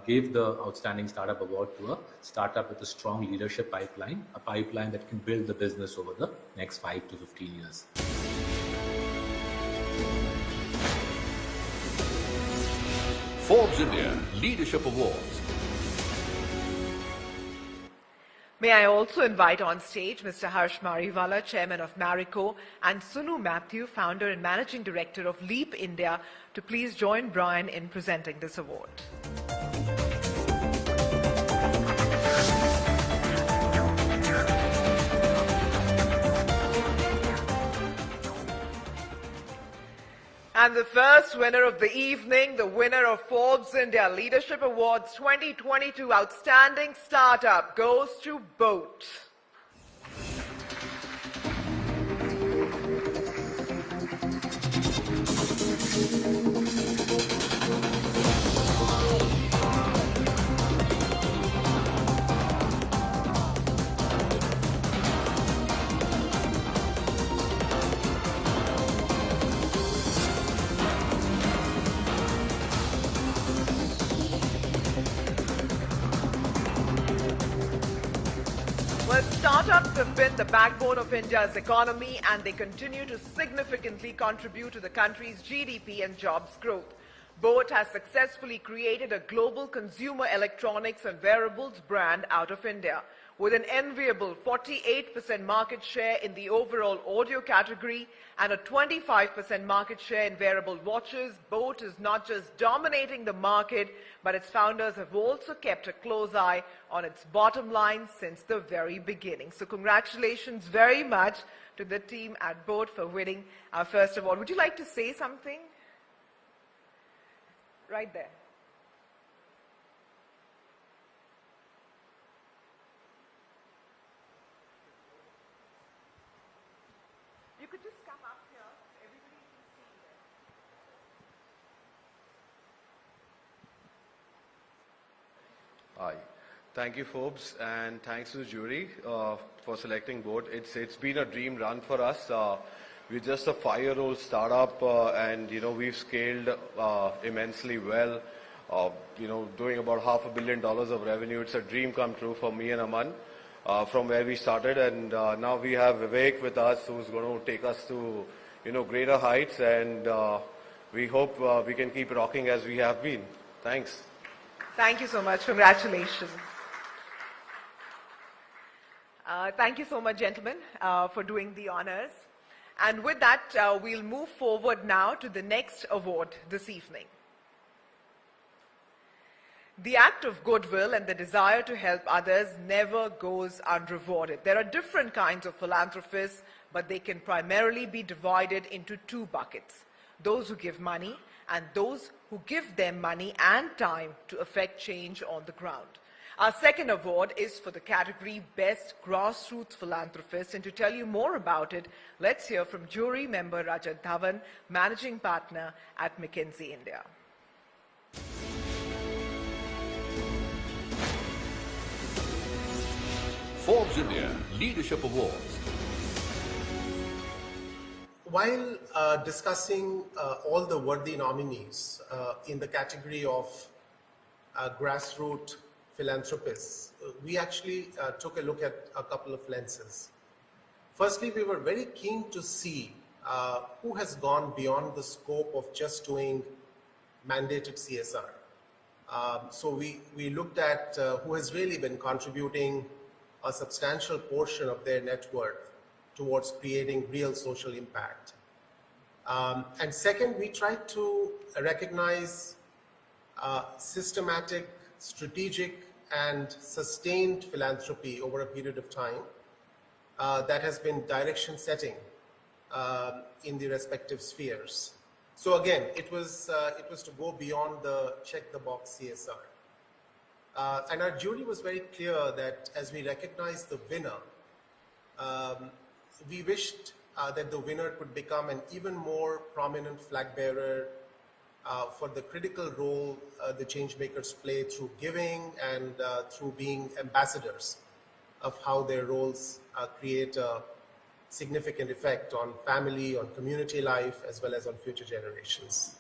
gave the Outstanding Startup Award to a startup with a strong leadership pipeline, a pipeline that can build the business over the next 5 to 15 years. Forbes India Leadership Awards. May I also invite on stage Mr. Harsh Mariwala, Chairman of Marico, and Sunu Matthew, Founder and Managing Director of Leap India, to please join Brian in presenting this award. And the first winner of the evening, the winner of Forbes India Leadership Awards 2022 Outstanding Startup, goes to Boat. Well, startups have been the backbone of India's economy, and they continue to significantly contribute to the country's GDP and jobs growth. Boat has successfully created a global consumer electronics and wearables brand out of India. With an enviable 48% market share in the overall audio category and a 25% market share in wearable watches, Boat is not just dominating the market, but its founders have also kept a close eye on its bottom line since the very beginning. So congratulations very much to the team at Boat for winning our first award. Would you like to say something? Right there. You could just come up here, everybody can see you. Hi. Thank you, Forbes, and thanks to the jury for selecting Boat. It's been a dream run for us. We're just a 5-year-old startup, and we've scaled immensely well. Doing about $500 million of revenue. It's a dream come true for me and Aman from where we started, and now we have Vivek with us, who's going to take us to greater heights, and we hope we can keep rocking as we have been. Thanks. Thank you so much. Congratulations. Thank you so much, gentlemen, for doing the honors. And with that, we'll move forward now to the next award this evening. The act of goodwill and the desire to help others never goes unrewarded. There are different kinds of philanthropists, but they can primarily be divided into two buckets: those who give money and those who give their money and time to affect change on the ground. Our second award is for the category Best Grassroots Philanthropist, and to tell you more about it, let's hear from jury member Rajat Dhawan, Managing Partner at McKinsey India. Forbes India Leadership Awards. While discussing all the worthy nominees in the category of grassroots philanthropists, we actually took a look at a couple of lenses. Firstly, we were very keen to see who has gone beyond the scope of just doing mandated CSR. So we looked at who has really been contributing a substantial portion of their net worth towards creating real social impact. And second, we tried to recognize systematic, strategic, and sustained philanthropy over a period of time that has been direction setting in the respective spheres. So again, it was to go beyond the check the box CSR. And our jury was very clear that as we recognized the winner, we wished that the winner could become an even more prominent flag bearer for the critical role the change makers play through giving and through being ambassadors of how their roles create a significant effect on family, on community life, as well as on future generations.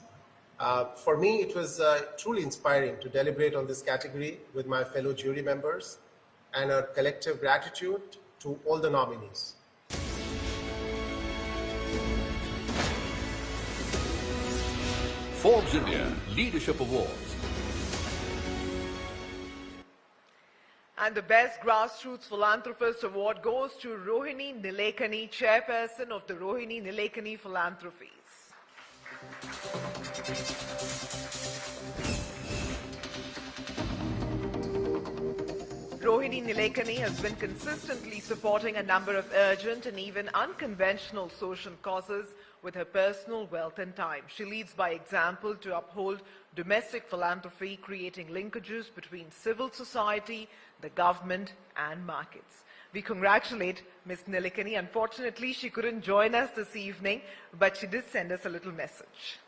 For me, it was truly inspiring to deliberate on this category with my fellow jury members, and our collective gratitude to all the nominees. Forbes India Leadership Awards. And the Best Grassroots Philanthropist Award goes to Rohini Nilekani, Chairperson of the Rohini Nilekani Philanthropies. Rohini Nilekani has been consistently supporting a number of urgent and even unconventional social causes with her personal wealth and time. She leads by example to uphold domestic philanthropy, creating linkages between civil society, the government, and markets. We congratulate Ms. Nilikani. Unfortunately, she couldn't join us this evening, but she did send us a little message.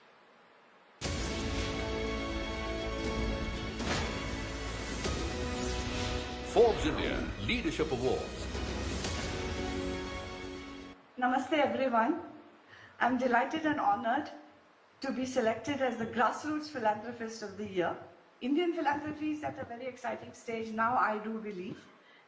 Forbes India Leadership Awards. Namaste everyone. I'm delighted and honored to be selected as the Grassroots Philanthropist of the Year. Indian philanthropy is at a very exciting stage now, I do believe.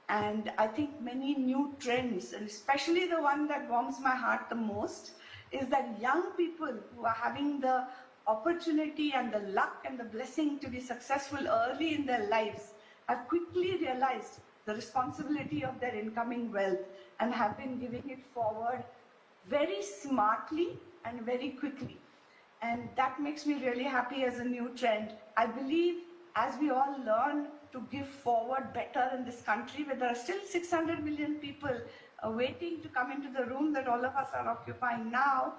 And I think many new trends, and especially the one that warms my heart the most, is that young people who are having the opportunity and the luck and the blessing to be successful early in their lives have quickly realized the responsibility of their incoming wealth and have been giving it forward very smartly and very quickly. And that makes me really happy as a new trend. I believe as we all learn to give forward better in this country, where there are still 600 million people waiting to come into the room that all of us are occupying now,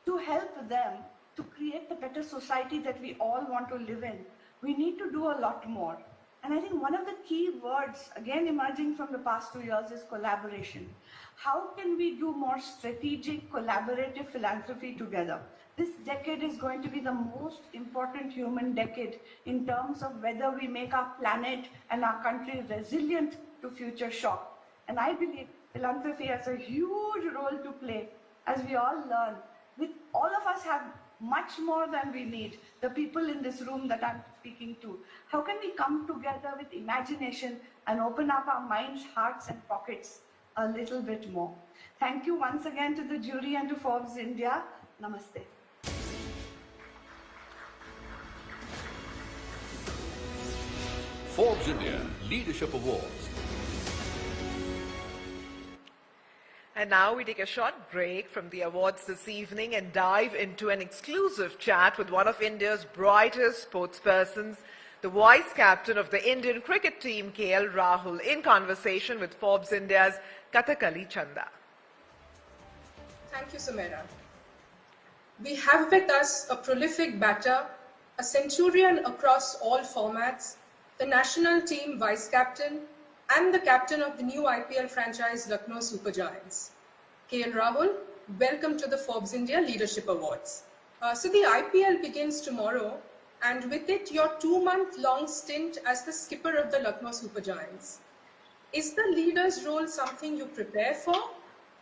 to help them to create the better society that we all want to live in, we need to do a lot more. And I think one of the key words, again emerging from the past 2 years, is collaboration. How can we do more strategic, collaborative philanthropy together? This decade is going to be the most important human decade in terms of whether we make our planet and our country resilient to future shock. And I believe philanthropy has a huge role to play as we all learn. With all of us have much more than we need, the people in this room that I'm speaking to. How can we come together with imagination and open up our minds, hearts and pockets a little bit more? Thank you once again to the jury and to Forbes India. Namaste. Forbes India Leadership Awards. And now we take a short break from the awards this evening and dive into an exclusive chat with one of India's brightest sportspersons, the vice captain of the Indian cricket team, KL Rahul, in conversation with Forbes India's Kathakali Chanda. Thank you, Sumaira. We have with us a prolific batter, a centurion across all formats, the national team vice captain, and the captain of the new IPL franchise Lucknow Super Giants. KL Rahul, welcome to the Forbes India Leadership Awards. So the IPL begins tomorrow, and with it your 2-month-long stint as the skipper of the Lucknow Super Giants. Is the leader's role something you prepare for,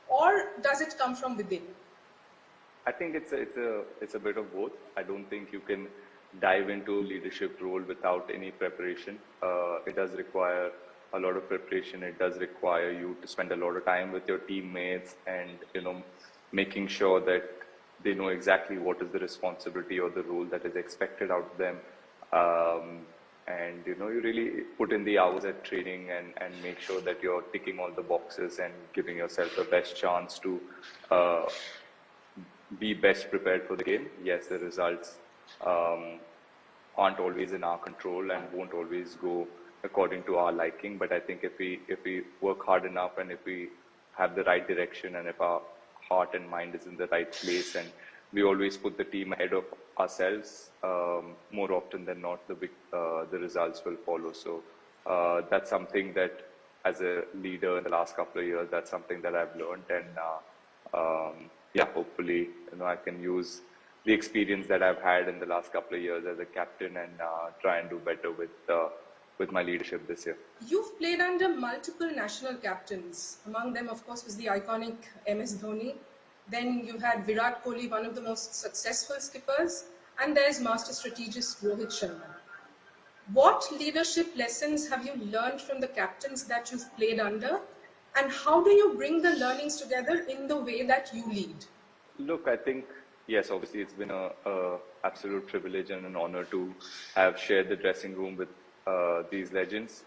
or does it come from within? I think it's a bit of both. I don't think you can dive into a leadership role without any preparation. It does require a lot of preparation. It does require you to spend a lot of time with your teammates and, making sure that they know exactly what is the responsibility or the role that is expected out of them. And, you really put in the hours at training and make sure that you're ticking all the boxes and giving yourself the best chance to be best prepared for the game. Yes, the results aren't always in our control and won't always go according to our liking, but I think if we work hard enough and if we have the right direction and if our heart and mind is in the right place and we always put the team ahead of ourselves, more often than not the results will follow. So that's something that as a leader in the last couple of years, that's something that I've learned, and yeah, hopefully I can use the experience that I've had in the last couple of years as a captain and try and do better with my leadership this year. You've played under multiple national captains. Among them, of course, was the iconic MS Dhoni. Then you had Virat Kohli, one of the most successful skippers. And there's master strategist Rohit Sharma. What leadership lessons have you learned from the captains that you've played under? And how do you bring the learnings together in the way that you lead? Look, I think, yes, obviously it's been a absolute privilege and an honor to have shared the dressing room with these legends,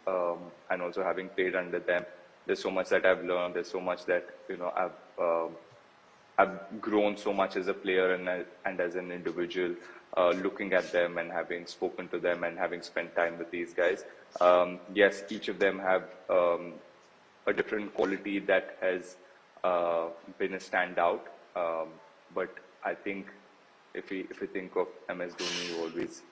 and also having played under them. There's so much that I've learned. There's so much that I've grown so much as a player and as an individual, looking at them and having spoken to them and having spent time with these guys. Yes, each of them have a different quality that has been a standout. But I think if we think of MS Dhoni, you always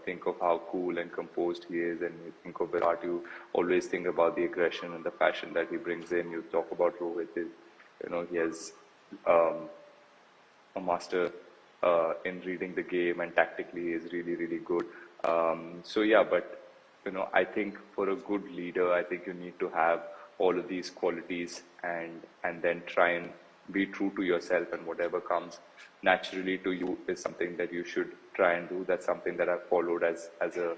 think of how cool and composed he is, and you think of Virat, you always think about the aggression and the passion that he brings in. You talk about Rohit, he has a master in reading the game, and tactically he is really, really good. But I think for a good leader, I think you need to have all of these qualities, and then try and be true to yourself, and whatever comes naturally to you is something that you should try and do. That's something that I've followed as an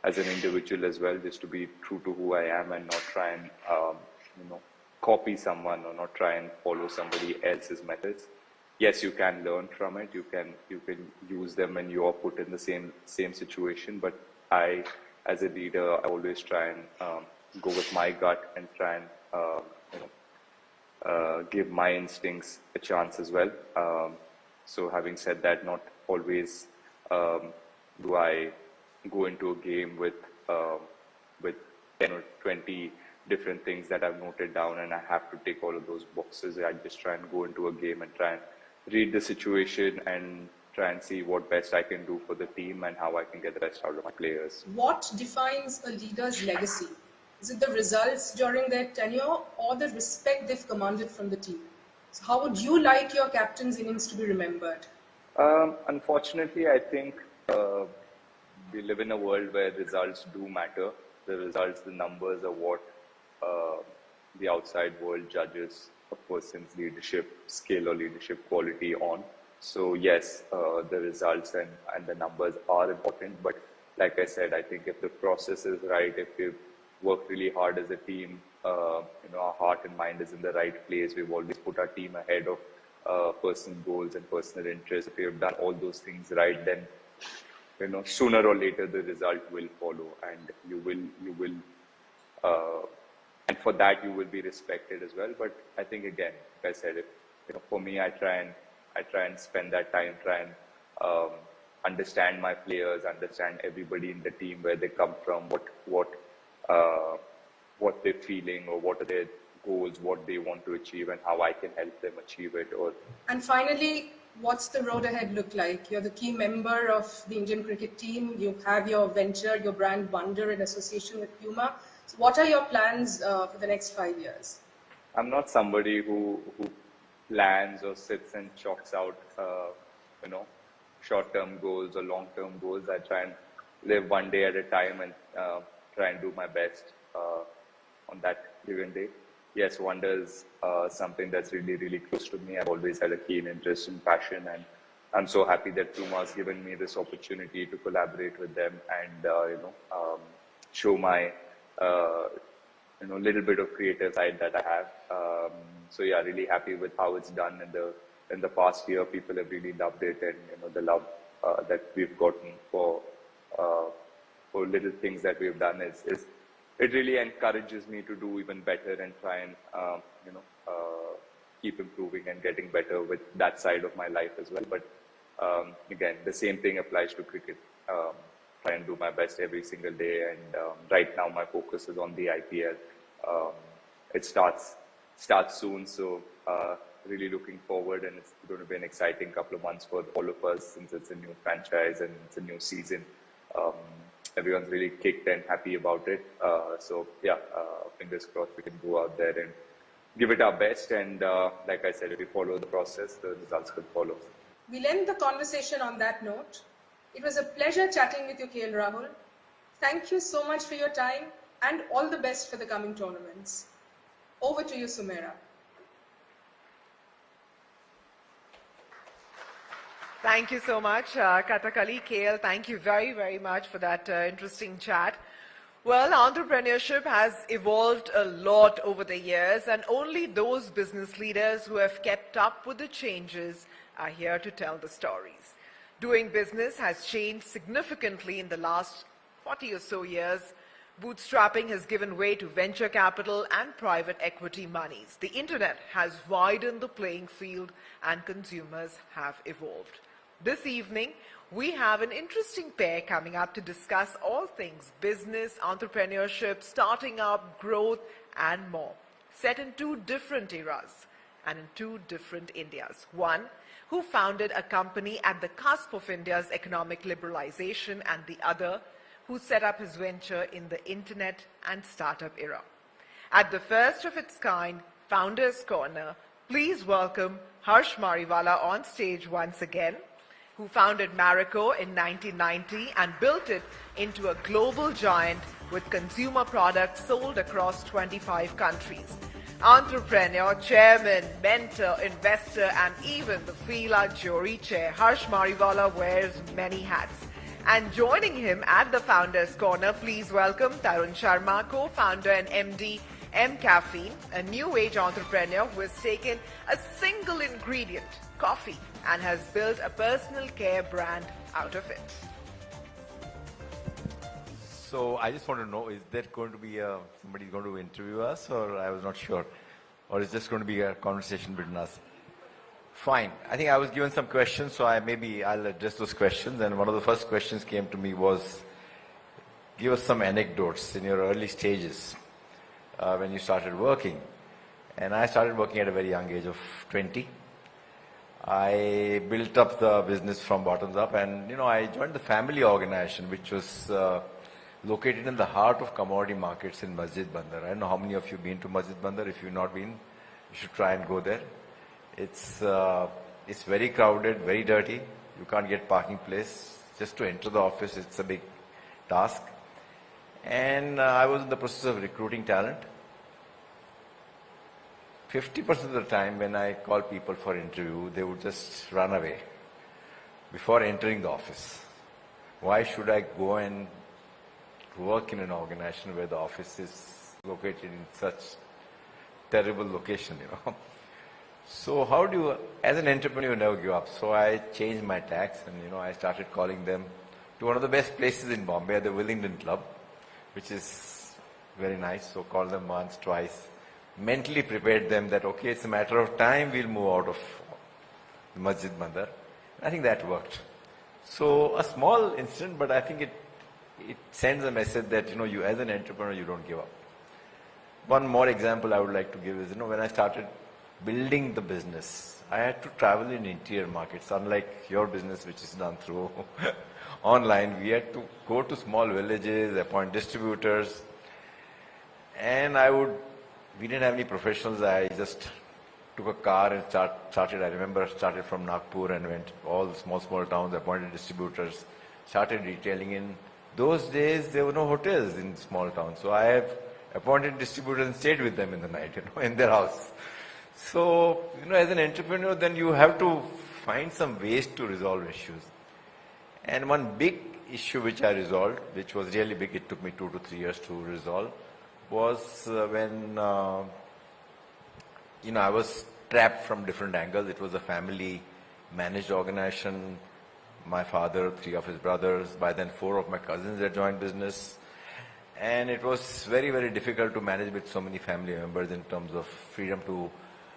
individual as well, just to be true to who I am and not try and copy someone or not try and follow somebody else's methods. Yes, you can learn from it. You can use them when you are put in the same situation. But I, as a leader, I always try and go with my gut and try and give my instincts a chance as well. So having said that, not always do I go into a game with 10 or 20 different things that I've noted down, and I have to tick all of those boxes. I just try and go into a game and try and read the situation and try and see what best I can do for the team and how I can get the best out of my players. What defines a leader's legacy? Is it the results during their tenure or the respect they've commanded from the team? So how would you like your captain's innings to be remembered? Unfortunately, I think we live in a world where results do matter. The results, the numbers are what the outside world judges a person's leadership skill or leadership quality on. So yes, the results and the numbers are important. But like I said, I think if the process is right, if we've worked really hard as a team, our heart and mind is in the right place. We've always put our team ahead of personal goals and personal interests. If we have done all those things right, then sooner or later the result will follow, and you will, and for that you will be respected as well. But I think, again, like I said, for me, I try and spend that time, try and understand my players, understand everybody in the team, where they come from, what they're feeling, or what are their goals, what they want to achieve, and how I can help them achieve it. And finally, what's the road ahead look like? You're the key member of the Indian cricket team. You have your venture, your brand Wonder, in association with Puma. So what are your plans for the next 5 years? I'm not somebody who plans or sits and chalks out, short-term goals or long-term goals. I try and live one day at a time and try and do my best on that given day. Yes, Wonder is something that's really, really close to me. I've always had a keen interest and passion, and I'm so happy that Puma has given me this opportunity to collaborate with them and show my little bit of creative side that I have. So yeah, really happy with how it's done in the past year. People have really loved it, and the love that we've gotten for little things that we've done is it really encourages me to do even better and try and keep improving and getting better with that side of my life as well. But again, the same thing applies to cricket. Try and do my best every single day, and right now my focus is on the IPL. It starts soon, so really looking forward, and it's going to be an exciting couple of months for all of us, since it's a new franchise and it's a new season. Everyone's really kicked and happy about it. So yeah, fingers crossed we can go out there and give it our best. And like I said, if we follow the process, the results will follow. We'll end the conversation on that note. It was a pleasure chatting with you, KL Rahul. Thank you so much for your time, and all the best for the coming tournaments. Over to you, Sumaira. Thank you so much, Kathakali. KL, thank you very, very much for that interesting chat. Well, entrepreneurship has evolved a lot over the years, and only those business leaders who have kept up with the changes are here to tell the stories. Doing business has changed significantly in the last 40 or so years. Bootstrapping has given way to venture capital and private equity monies. The internet has widened the playing field, and consumers have evolved. This evening, we have an interesting pair coming up to discuss all things business, entrepreneurship, starting up, growth, and more, set in two different eras and in two different Indias. One who founded a company at the cusp of India's economic liberalization, and the other, who set up his venture in the internet and startup era. At the first of its kind, Founders Corner, please welcome Harsh Mariwala on stage once again, who founded Marico in 1990 and built it into a global giant with consumer products sold across 25 countries. Entrepreneur, chairman, mentor, investor, and even the FILA jury chair, Harsh Mariwala wears many hats. And joining him at the Founders Corner, please welcome Tarun Sharma, co-founder and MD, M Caffeine, a new age entrepreneur who has taken a single ingredient, coffee, and has built a personal care brand out of it. So I just want to know, is that going to be somebody going to interview us, or I was not sure, or is this going to be a conversation between us? Fine. I think I was given some questions, so I'll address those questions. And one of the first questions came to me was, give us some anecdotes in your early stages when you started working. And I started working at a very young age of 20. I built up the business from bottoms up, and I joined the family organization, which was located in the heart of commodity markets in Masjid Bandar. I don't know how many of you have been to Masjid Bandar. If you've not been, you should try and go there. It's very crowded, very dirty. You can't get parking place. Just to enter the office, it's a big task. And I was in the process of recruiting talent. 50% of the time when I call people for interview, they would just run away before entering the office. Why should I go and work in an organization where the office is located in such terrible location, So how do you, as an entrepreneur, never give up? So I changed my tax, and I started calling them to one of the best places in Bombay, the Willingdon Club, which is very nice. So called them once, twice, mentally prepared them that, okay, it's a matter of time, we'll move out of the Masjid Bandar. I think that worked. So a small incident, but I think it sends a message that, you as an entrepreneur, you don't give up. One more example I would like to give is, when I started building the business, I had to travel in interior markets. Unlike your business, which is done through online, we had to go to small villages, appoint distributors, and we didn't have any professionals. I just took a car and started. I remember started from Nagpur and went all the small towns, appointed distributors, started retailing. In those days, there were no hotels in small towns, so I have appointed distributors and stayed with them in the night, in their house. So, as an entrepreneur, then you have to find some ways to resolve issues. And one big issue which I resolved, which was really big, it took me 2 to 3 years to resolve, was when, I was trapped from different angles. It was a family managed organization. My father, 3 of his brothers, by then 4 of my cousins had joined business. And it was very, very difficult to manage with so many family members in terms of freedom to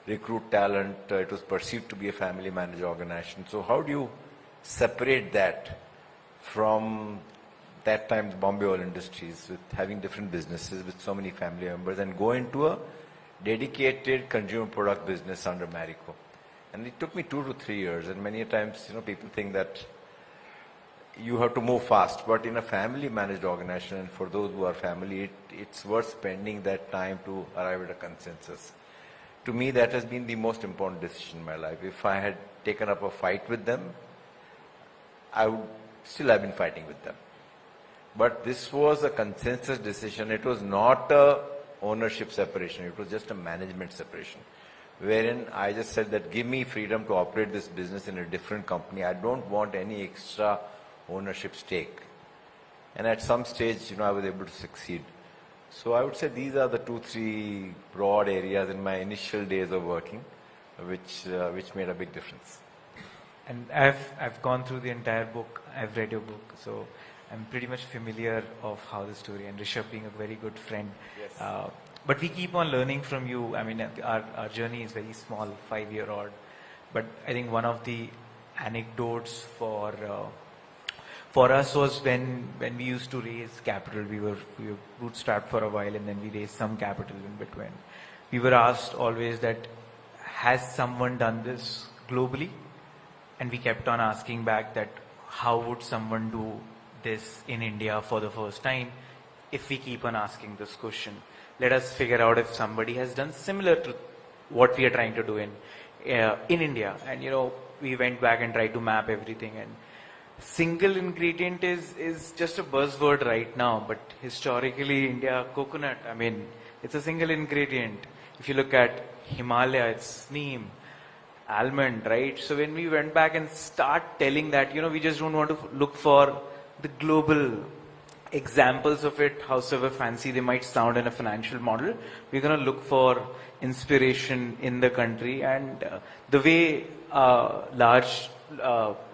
recruit talent. It was perceived to be a family managed organization. So how do you separate that from that time the Bombay Oil Industries, with having different businesses with so many family members, and go into a dedicated consumer product business under Marico? And it took me 2 to 3 years, and many times, people think that you have to move fast, but in a family managed organization, and for those who are family, it's worth spending that time to arrive at a consensus. To me, that has been the most important decision in my life. If I had taken up a fight with them, I would still have been fighting with them. But this was a consensus decision. It was not a ownership separation. It was just a management separation, wherein I just said that give me freedom to operate this business in a different company. I don't want any extra ownership stake. And at some stage, I was able to succeed. So I would say these are the 2-3 broad areas in my initial days of working, which made a big difference. And I've gone through the entire book. I've read your book, so I'm pretty much familiar of how the story, and Rishabh being a very good friend. Yes. But we keep on learning from you. I mean, our journey is very small, 5-year-old. But I think one of the anecdotes for us was when we used to raise capital. We were bootstrapped for a while, and then we raised some capital in between. We were asked always that, has someone done this globally? and we kept on asking back that how would someone do this in India for the first time if we keep on asking this question. Let us figure out if somebody has done similar to what we are trying to do in India. And we went back and tried to map everything, and single ingredient is just a buzzword right now, but historically India, coconut, I mean, it's a single ingredient. If you look at Himalaya, it's neem, almond, right? So when we went back and start telling that, we just don't want to look for the global examples of it, however fancy they might sound in a financial model. We're going to look for inspiration in the country, and the way large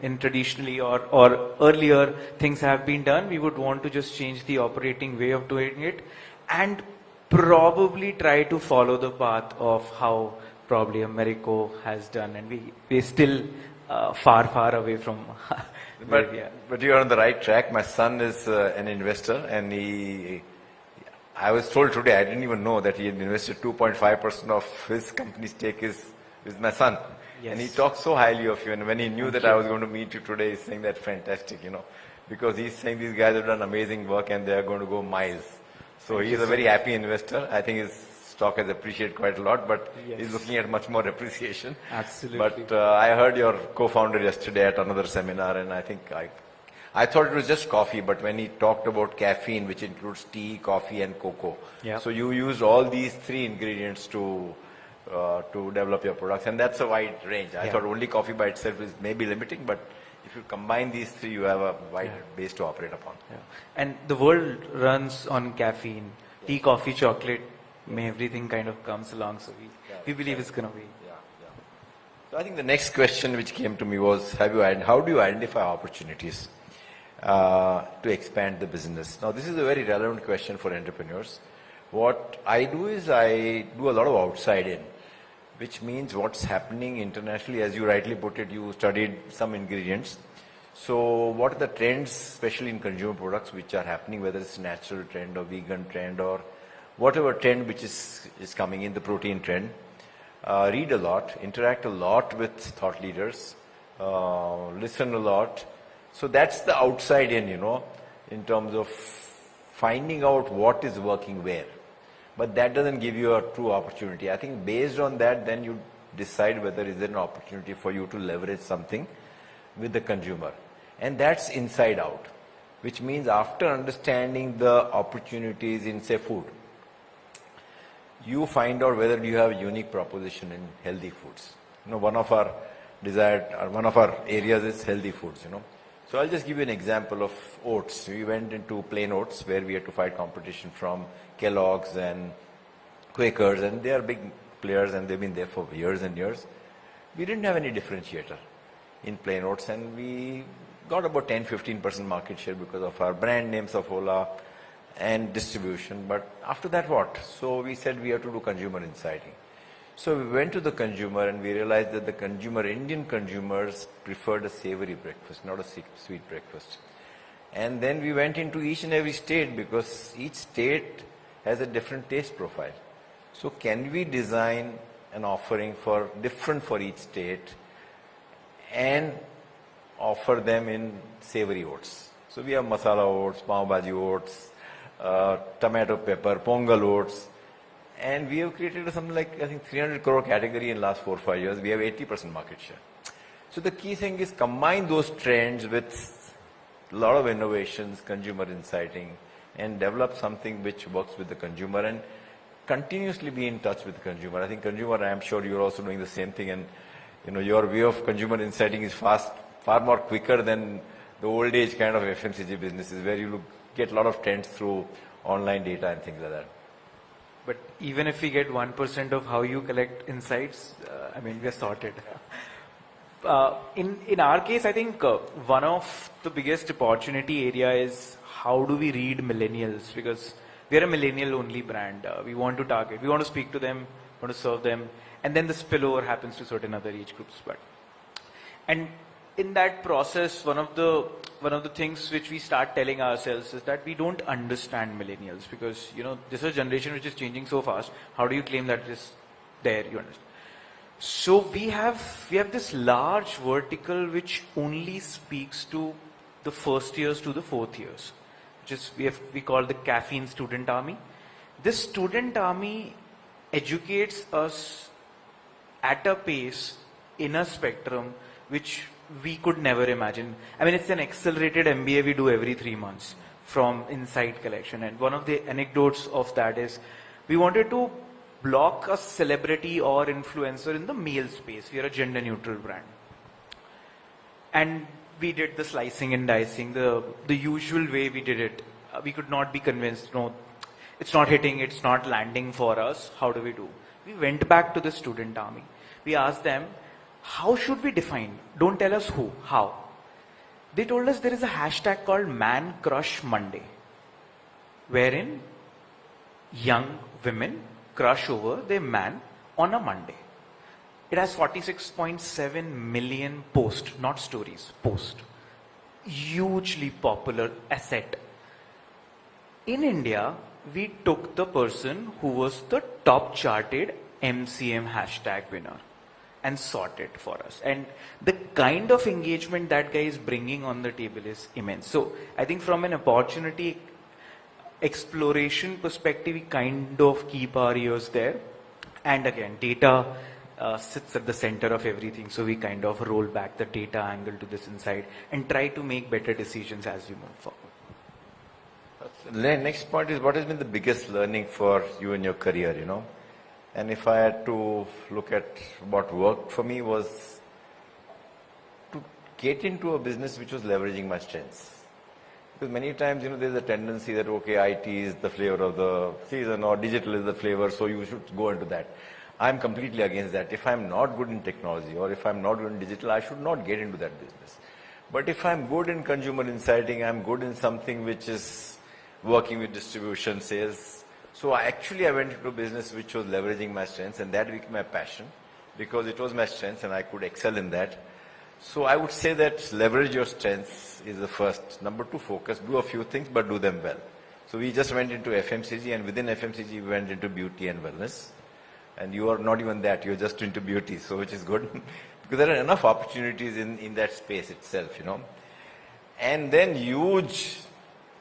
in traditionally or earlier things have been done, we would want to just change the operating way of doing it and probably try to follow the path of how probably America has done, and we're still far away from but you're on the right track. My son is an investor, and I was told today, I didn't even know that he had invested 2.5% of his company stake is my son. Yes. And he talks so highly of you, and when he knew that I was going to meet you today, he's saying that fantastic, because he's saying these guys have done amazing work and they're going to go miles. So he's a very happy investor. I think his stock has appreciated quite a lot, but he's looking at much more appreciation. Absolutely. But I heard your co-founder yesterday at another seminar, and I think I thought it was just coffee, but when he talked about caffeine, which includes tea, coffee and cocoa. Yeah. So you used all these three ingredients to develop your products, and that's a wide range. I thought only coffee by itself is maybe limiting, but if you combine these three, you have a wide base to operate upon. Yeah. And the world runs on caffeine, tea, coffee, chocolate, everything kind of comes along, so we believe it's going to be. So I think the next question which came to me was, how do you identify opportunities to expand the business? Now this is a very relevant question for entrepreneurs. What I do is I do a lot of outside in, which means what's happening internationally. As you rightly put it, you studied some ingredients. So what are the trends, especially in consumer products, which are happening, whether it's a natural trend or vegan trend or whatever trend which is coming in, the protein trend. Read a lot, interact a lot with thought leaders, listen a lot. So that's the outside in, in terms of finding out what is working where. But that doesn't give you a true opportunity. I think based on that, then you decide whether is there an opportunity for you to leverage something with the consumer. And that's inside out, which means after understanding the opportunities in, say, food, you find out whether you have a unique proposition in healthy foods. One of our areas is healthy foods, So I'll just give you an example of oats. We went into plain oats where we had to fight competition from Kellogg's and Quakers, and they are big players and they've been there for years and years. We didn't have any differentiator in plain oats, and we got about 10-15% market share because of our brand name, Saffola, and distribution. But after that, what? So we said we have to do consumer insighting. So we went to the consumer and we realized that the Indian consumers preferred a savory breakfast, not a sweet breakfast. And then we went into each and every state because each state has a different taste profile. So can we design an offering different for each state and offer them in savory oats? So we have masala oats, pav bhaji oats, tomato pepper, pongal oats. And we have created something like, I think, 300 crore category in the last 4 or 5 years. We have 80% market share. So the key thing is combine those trends with a lot of innovations, consumer insighting, and develop something which works with the consumer and continuously be in touch with the consumer. I think consumer, I am sure you're also doing the same thing, and your way of consumer inciting is far more quicker than the old age kind of FMCG businesses where you get a lot of trends through online data and things like that. But even if we get 1% of how you collect insights, we're sorted. In our case, I think one of the biggest opportunity area is how do we read millennials, because we are a millennial only brand. We want to target, we want to speak to them, want to serve them, and then the spillover happens to certain other age groups. And in that process, one of the things which we start telling ourselves is that we don't understand millennials, because this is a generation which is changing so fast. How do you claim that it is there? You understand? So we have this large vertical which only speaks to the first years to the fourth years. We call the caffeine student army. This student army educates us at a pace in a spectrum which we could never imagine. I mean, it's an accelerated MBA we do every 3 months from Insight Collection. And one of the anecdotes of that is we wanted to block a celebrity or influencer in the male space. We are a gender neutral brand. And we did the slicing and dicing, the usual way we did it. We could not be convinced, no, it's not hitting, it's not landing for us. How do we do? We went back to the student army. We asked them, how should we define? Don't tell us who, how. They told us there is a hashtag called Man Crush Monday, wherein young women crush over their man on a Monday. It has 46.7 million posts, not stories, posts. Hugely popular asset. In India, we took the person who was the top charted MCM hashtag winner and sorted for us. And the kind of engagement that guy is bringing on the table is immense. So I think from an opportunity exploration perspective, we kind of keep our ears there. And again, data sits at the center of everything. So we kind of roll back the data angle to this inside and try to make better decisions as we move forward. The next point is, what has been the biggest learning for you in your career, you know? And if I had to look at what worked for me was to get into a business which was leveraging my strengths. Because many times, you know, there's a tendency that, okay, IT is the flavor of the season or digital is the flavor, so you should go into that. I'm completely against that. If I'm not good in technology or if I'm not good in digital, I should not get into that business. But if I'm good in consumer insighting, I'm good in something which is working with distribution, sales. So I went into a business which was leveraging my strengths, and that became my passion because it was my strengths and I could excel in that. So I would say that leverage your strengths is the first. Number two, focus. Do a few things, but do them well. So we just went into FMCG, and within FMCG, we went into beauty and wellness. And you are not even that, you're just into beauty, so which is good. Because there are enough opportunities in that space itself, you know. And then huge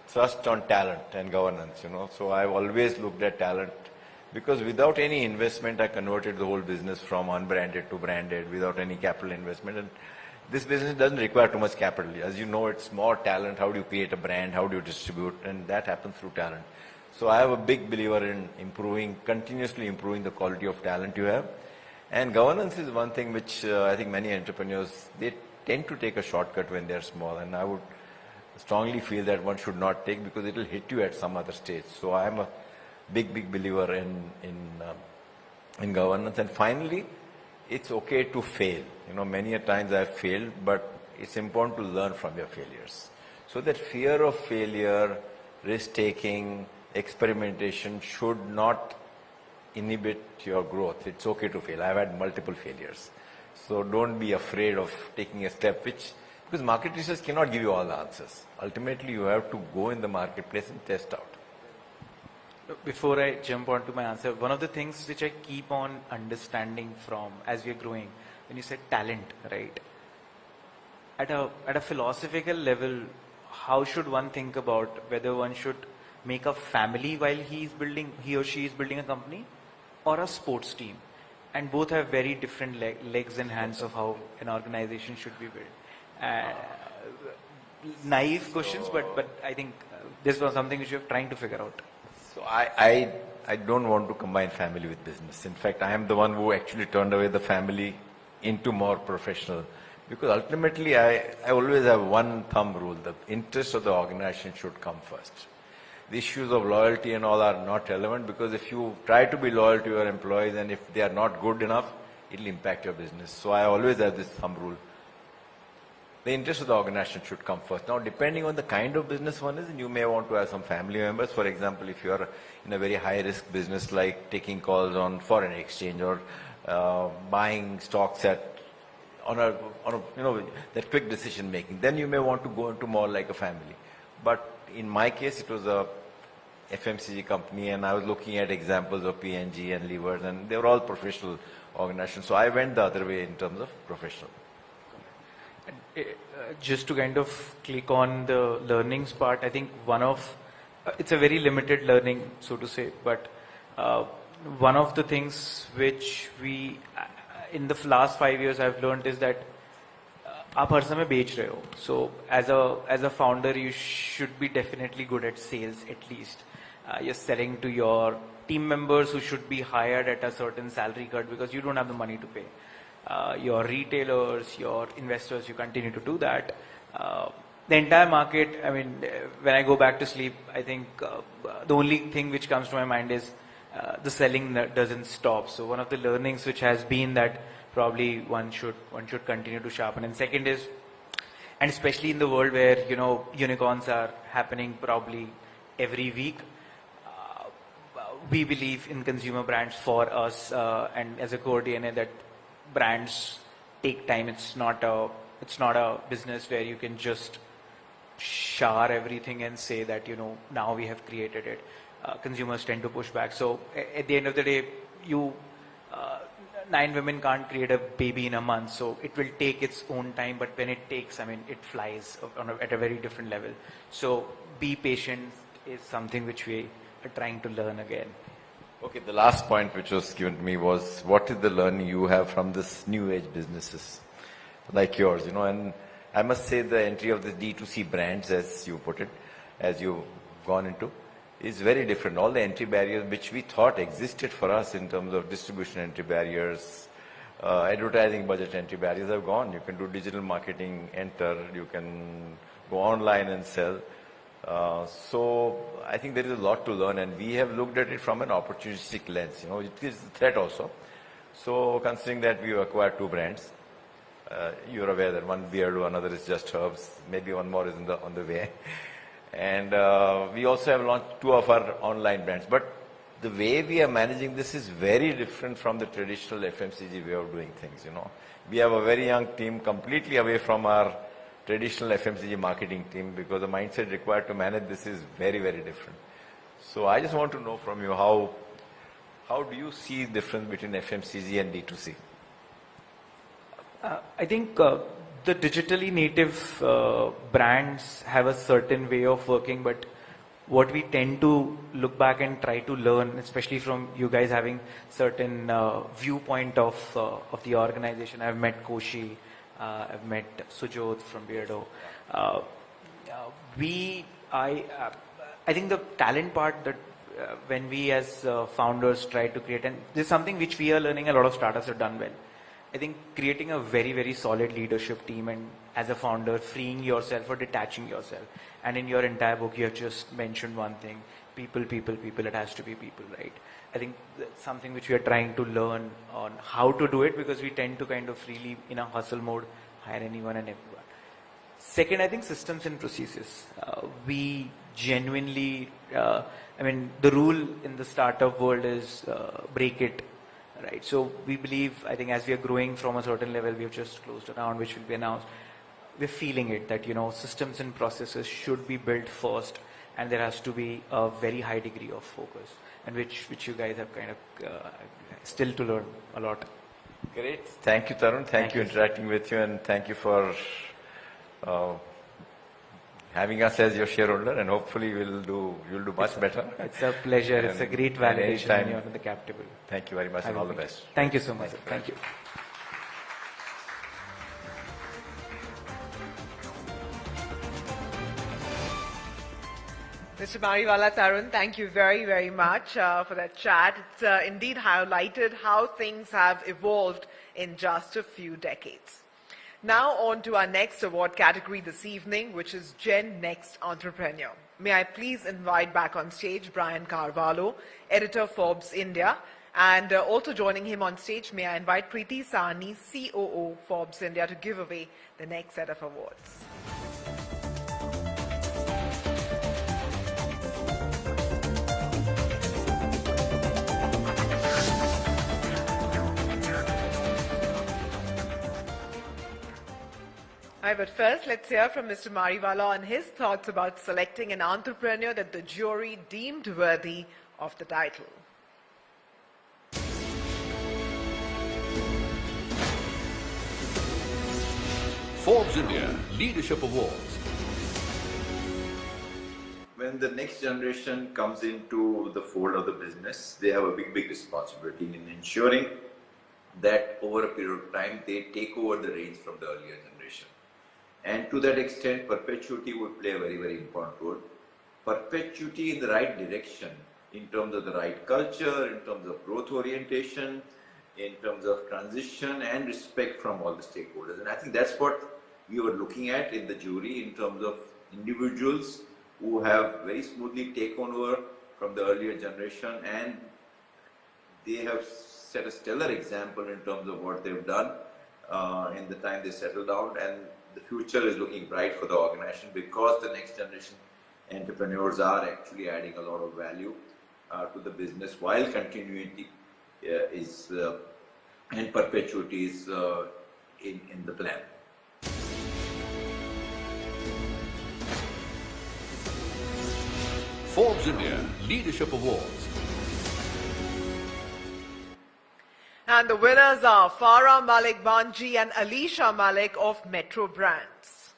thrust on talent and governance, you know. So I've always looked at talent because without any investment, I converted the whole business from unbranded to branded without any capital investment. And this business doesn't require too much capital. As you know, it's more talent. How do you create a brand? How do you distribute? And that happens through talent. So I am a big believer in continuously improving the quality of talent you have. And governance is one thing which I think many entrepreneurs, they tend to take a shortcut when they're small. And I would strongly feel that one should not take because it will hit you at some other stage. So I am a big believer in governance. And finally, it's okay to fail. You know, many a times I've failed, but it's important to learn from your failures. So that fear of failure, risk-taking, experimentation should not inhibit your growth. It's okay to fail. I've had multiple failures. So don't be afraid of taking a step because market research cannot give you all the answers. Ultimately, you have to go in the marketplace and test out. Before I jump on to my answer, one of the things which I keep on understanding from as we are growing, when you said talent, right? At a philosophical level, how should one think about whether one should make a family while he or she is building a company, or a sports team? And both have very different legs and hands of how an organization should be built. Naive questions, but I think this was something which you're trying to figure out. So I don't want to combine family with business. In fact, I am the one who actually turned away the family into more professional. Because ultimately, I always have one thumb rule. The interest of the organization should come first. The issues of loyalty and all are not relevant because if you try to be loyal to your employees and if they are not good enough, it will impact your business. So I always have this thumb rule. The interest of the organization should come first. Now, depending on the kind of business one is, you may want to have some family members. For example, if you are in a very high-risk business like taking calls on foreign exchange or buying stocks that quick decision making, then you may want to go into more like a family. But in my case, it was a FMCG company, and I was looking at examples of P&G and Levers, and they were all professional organizations. So I went the other way in terms of professional. Just to kind of click on the learnings part, I think it's a very limited learning, so to say, but one of the things which in the last 5 years I've learned is that आप हर समय बेच रहे हो. So as a founder, you should be definitely good at sales at least. You're selling to your team members who should be hired at a certain salary cut because you don't have the money to pay. Your retailers, your investors, you continue to do that. The entire market, I mean, when I go back to sleep, I think the only thing which comes to my mind is the selling doesn't stop. So one of the learnings which has been that probably one should continue to sharpen. And second is, and especially in the world where, you know, unicorns are happening probably every week, we believe in consumer brands for us and as a core DNA that brands take time. It's not a business where you can just shower everything and say that, you know, now we have created it. Consumers tend to push back. So at the end of the day, 9 women can't create a baby in a month. So it will take its own time, but when it takes, I mean, it flies at a very different level. So be patient is something which we are trying to learn again. Okay, the last point which was given to me was, what is the learning you have from this new age businesses like yours, you know? And I must say the entry of the D2C brands, as you put it, as you've gone into, is very different. All the entry barriers which we thought existed for us in terms of distribution entry barriers, advertising budget entry barriers have gone. You can do digital marketing, enter, you can go online and sell. So I think there is a lot to learn, and we have looked at it from an opportunistic lens. You know, it is a threat also. So considering that we acquired 2 brands, you're aware that one Beardo, another is Just Herbs, maybe one more is on the way. And we also have launched 2 of our online brands. But the way we are managing this is very different from the traditional FMCG way of doing things, you know. We have a very young team, completely away from our traditional FMCG marketing team, because the mindset required to manage this is very, very different. So I just want to know from you, how do you see the difference between FMCG and D2C? I think the digitally native brands have a certain way of working, but what we tend to look back and try to learn, especially from you guys having certain viewpoint of the organization. I've met Koshi, I've met Sujot from Beardo. I think the talent part that when we as founders try to create, and this is something which we are learning, a lot of startups have done well. I think creating a very, very solid leadership team, and as a founder, freeing yourself or detaching yourself. And in your entire book, you have just mentioned one thing: people. It has to be people, right? I think that's something which we are trying to learn on how to do it, because we tend to kind of really, in a hustle mode, hire anyone and everyone. Second, I think systems and processes. We genuinely, I mean, the rule in the startup world is break it. Right. So we believe, I think as we are growing from a certain level, we have just closed a round which will be announced. We're feeling it that, you know, systems and processes should be built first, and there has to be a very high degree of focus, and which you guys have kind of still to learn a lot. Great. Thank you, Tarun. Thank you interacting with you, and thank you for having us as your shareholder, and hopefully you'll do much better. It's a pleasure. It's a great validation when you're on the cap table. Thank you very much, and all the best. Thank you so much. Thank you. Mr. Mariwala Tarun, thank you very, very much for that chat. It's indeed highlighted how things have evolved in just a few decades. Now on to our next award category this evening, which is Gen Next Entrepreneur. May I please invite back on stage Brian Carvalho, editor Forbes India, and also joining him on stage, may I invite Preeti Sahni, COO Forbes India, to give away the next set of awards. Hi, but first, let's hear from Mr. Mariwala on his thoughts about selecting an entrepreneur that the jury deemed worthy of the title. Forbes India Leadership Awards. When the next generation comes into the fold of the business, they have a big responsibility in ensuring that over a period of time, they take over the reins from the earlier generation. And to that extent, perpetuity would play a very important role. Perpetuity in the right direction, in terms of the right culture, in terms of growth orientation, in terms of transition and respect from all the stakeholders. And I think that's what we were looking at in the jury in terms of individuals who have very smoothly taken over from the earlier generation, and they have set a stellar example in terms of what they've done in the time they settled down, and the future is looking bright for the organization because the next generation entrepreneurs are actually adding a lot of value to the business while continuity and perpetuity is in the plan. Forbes India Leadership Awards. And the winners are Farah Malik Banji and Alisha Malik of Metro Brands.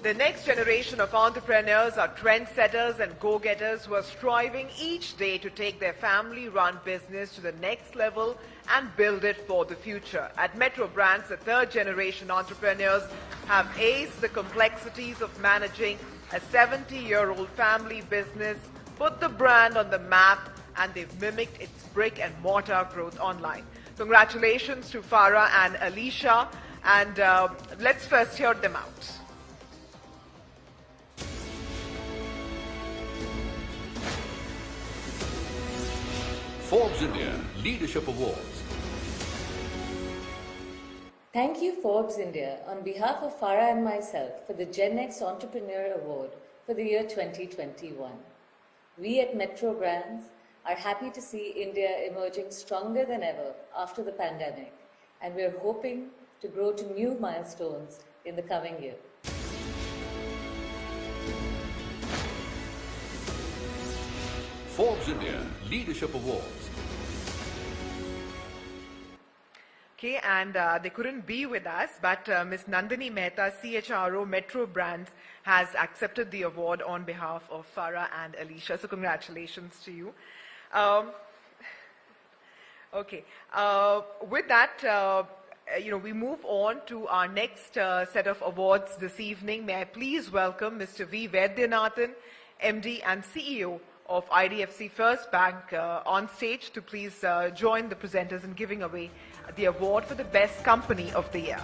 The next generation of entrepreneurs are trendsetters and go-getters who are striving each day to take their family-run business to the next level and build it for the future. At Metro Brands, the third-generation entrepreneurs have aced the complexities of managing a 70-year-old family business, put the brand on the map, and they've mimicked its brick-and-mortar growth online. Congratulations to Farah and Alisha, and let's first hear them out. Forbes India Leadership Awards. Thank you, Forbes India, on behalf of Farah and myself for the Gen X Entrepreneur Award for the year 2021. We at Metro Brands are happy to see India emerging stronger than ever after the pandemic, and we are hoping to grow to new milestones in the coming year. Forbes India Leadership Awards. Okay, and they couldn't be with us, but Ms. Nandini Mehta, CHRO, Metro Brands, has accepted the award on behalf of Farah and Alisha. So congratulations to you. Okay, with that, we move on to our next set of awards this evening. May I please welcome Mr. V. Viswanathan, MD and CEO of IDFC First Bank on stage to please join the presenters in giving away the award for the Best Company of the Year.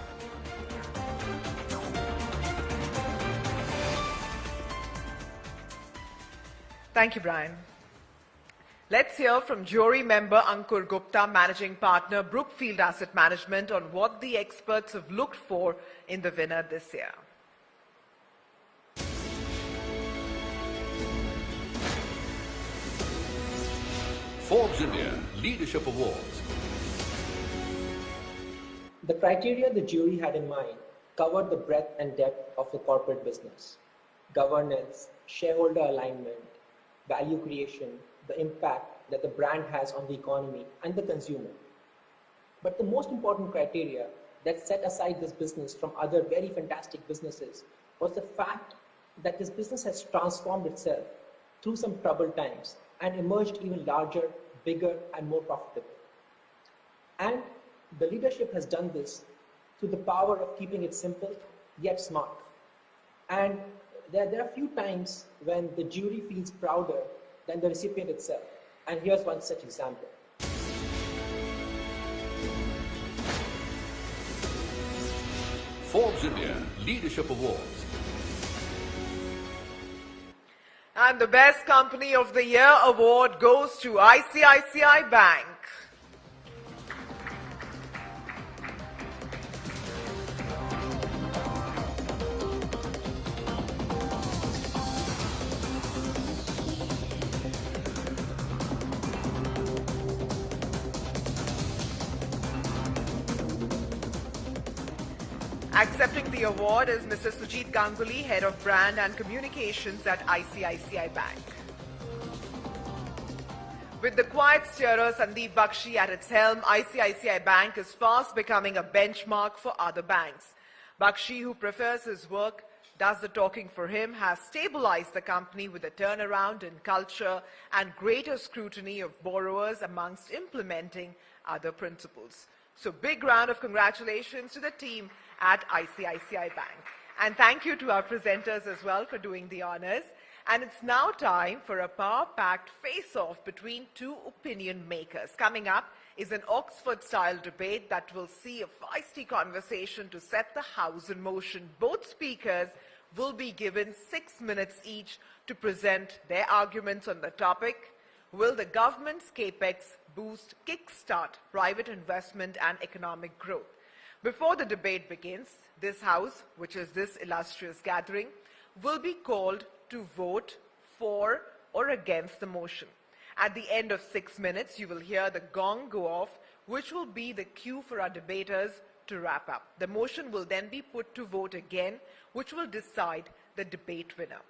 Thank you, Brian. Let's hear from jury member Ankur Gupta, Managing Partner, Brookfield Asset Management, on what the experts have looked for in the winner this year. Forbes India Leadership Awards. The criteria the jury had in mind covered the breadth and depth of the corporate business: governance, shareholder alignment, value creation, the impact that the brand has on the economy and the consumer. But the most important criteria that set aside this business from other very fantastic businesses was the fact that this business has transformed itself through some troubled times and emerged even larger, bigger, and more profitable. And the leadership has done this through the power of keeping it simple, yet smart. And there are few times when the jury feels prouder than the recipient itself. And here's one such example. Forbes India Leadership Awards. And the Best Company of the Year award goes to ICICI Bank. Accepting the award is Mr. Sujit Ganguly, Head of Brand and Communications at ICICI Bank. With the quiet steerer Sandeep Bakshi at its helm, ICICI Bank is fast becoming a benchmark for other banks. Bakshi, who prefers his work, does the talking for him, has stabilized the company with a turnaround in culture and greater scrutiny of borrowers amongst implementing other principles. So big round of congratulations to the team at ICICI Bank. And thank you to our presenters as well for doing the honors. And it's now time for a power-packed face-off between two opinion makers. Coming up is an Oxford-style debate that will see a feisty conversation to set the house in motion. Both speakers will be given 6 minutes each to present their arguments on the topic. Will the government's capex boost kickstart private investment and economic growth? Before the debate begins, this house, which is this illustrious gathering, will be called to vote for or against the motion. At the end of 6 minutes, you will hear the gong go off, which will be the cue for our debaters to wrap up. The motion will then be put to vote again, which will decide the debate winner.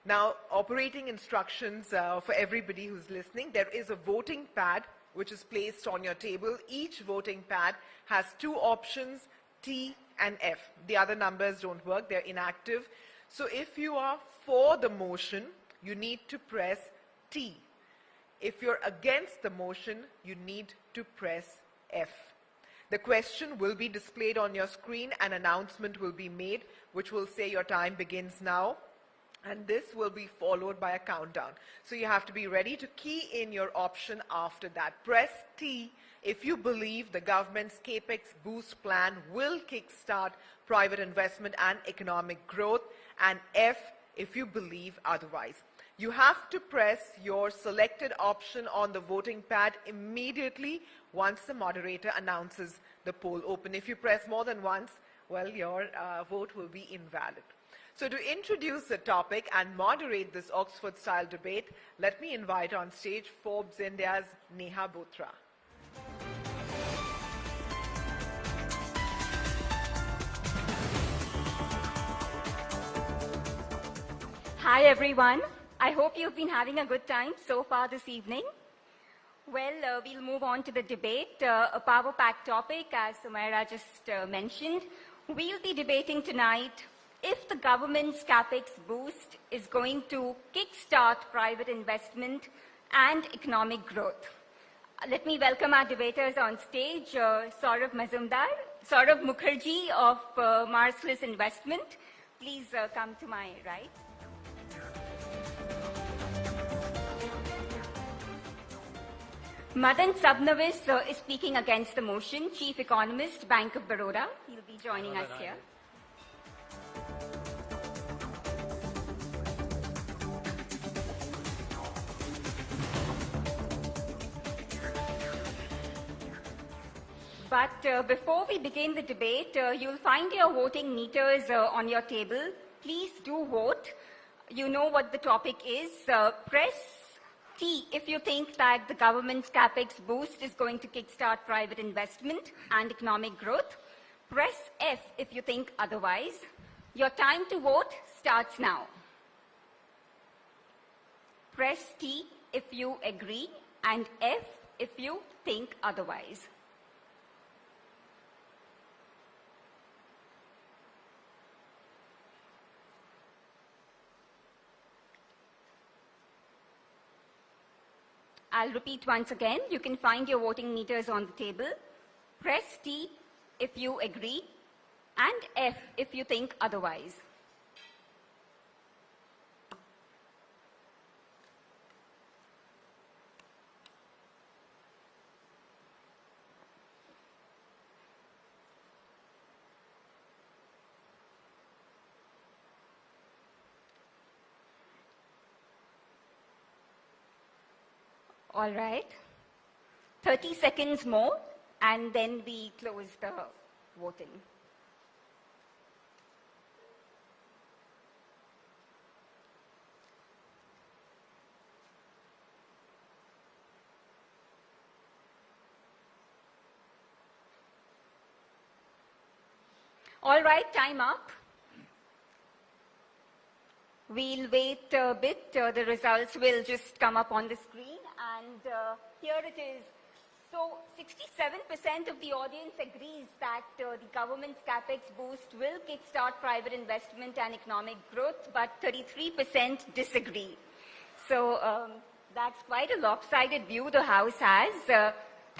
Now, operating instructions for everybody who's listening. There is a voting pad which is placed on your table. Each voting pad has two options, T and F. The other numbers don't work, they're inactive. So if you are for the motion, you need to press T. If you're against the motion, you need to press F. The question will be displayed on your screen. An announcement will be made, which will say your time begins now. And this will be followed by a countdown. So you have to be ready to key in your option after that. Press T if you believe the government's capex boost plan will kickstart private investment and economic growth, and F if you believe otherwise. You have to press your selected option on the voting pad immediately once the moderator announces the poll open. If you press more than once, well, your vote will be invalid. So to introduce the topic and moderate this Oxford-style debate, let me invite on stage Forbes India's Neha Bothra. Hi everyone. I hope you've been having a good time so far this evening. Well, we'll move on to the debate, a power-packed topic as Sumaira just mentioned. We'll be debating tonight if the government's capex boost is going to kickstart private investment and economic growth. Let me welcome our debaters on stage, Saurav Mukherjee of Marcellus Investment. Please come to my right. Madan Sabnavis is speaking against the motion, Chief Economist, Bank of Baroda. He'll be joining us here. But before we begin the debate, you'll find your voting meters on your table. Please do vote. You know what the topic is. Press T if you think that the government's capex boost is going to kickstart private investment and economic growth. Press F if you think otherwise. Your time to vote starts now. Press T if you agree and F if you think otherwise. I'll repeat once again. You can find your voting meters on the table. Press T if you agree and F if you think otherwise. All right. 30 seconds more, and then we close the voting. All right, time up. We'll wait a bit. The results will just come up on the screen. And here it is. So 67% of the audience agrees that the government's capex boost will kickstart private investment and economic growth, but 33% disagree. So that's quite a lopsided view the House has.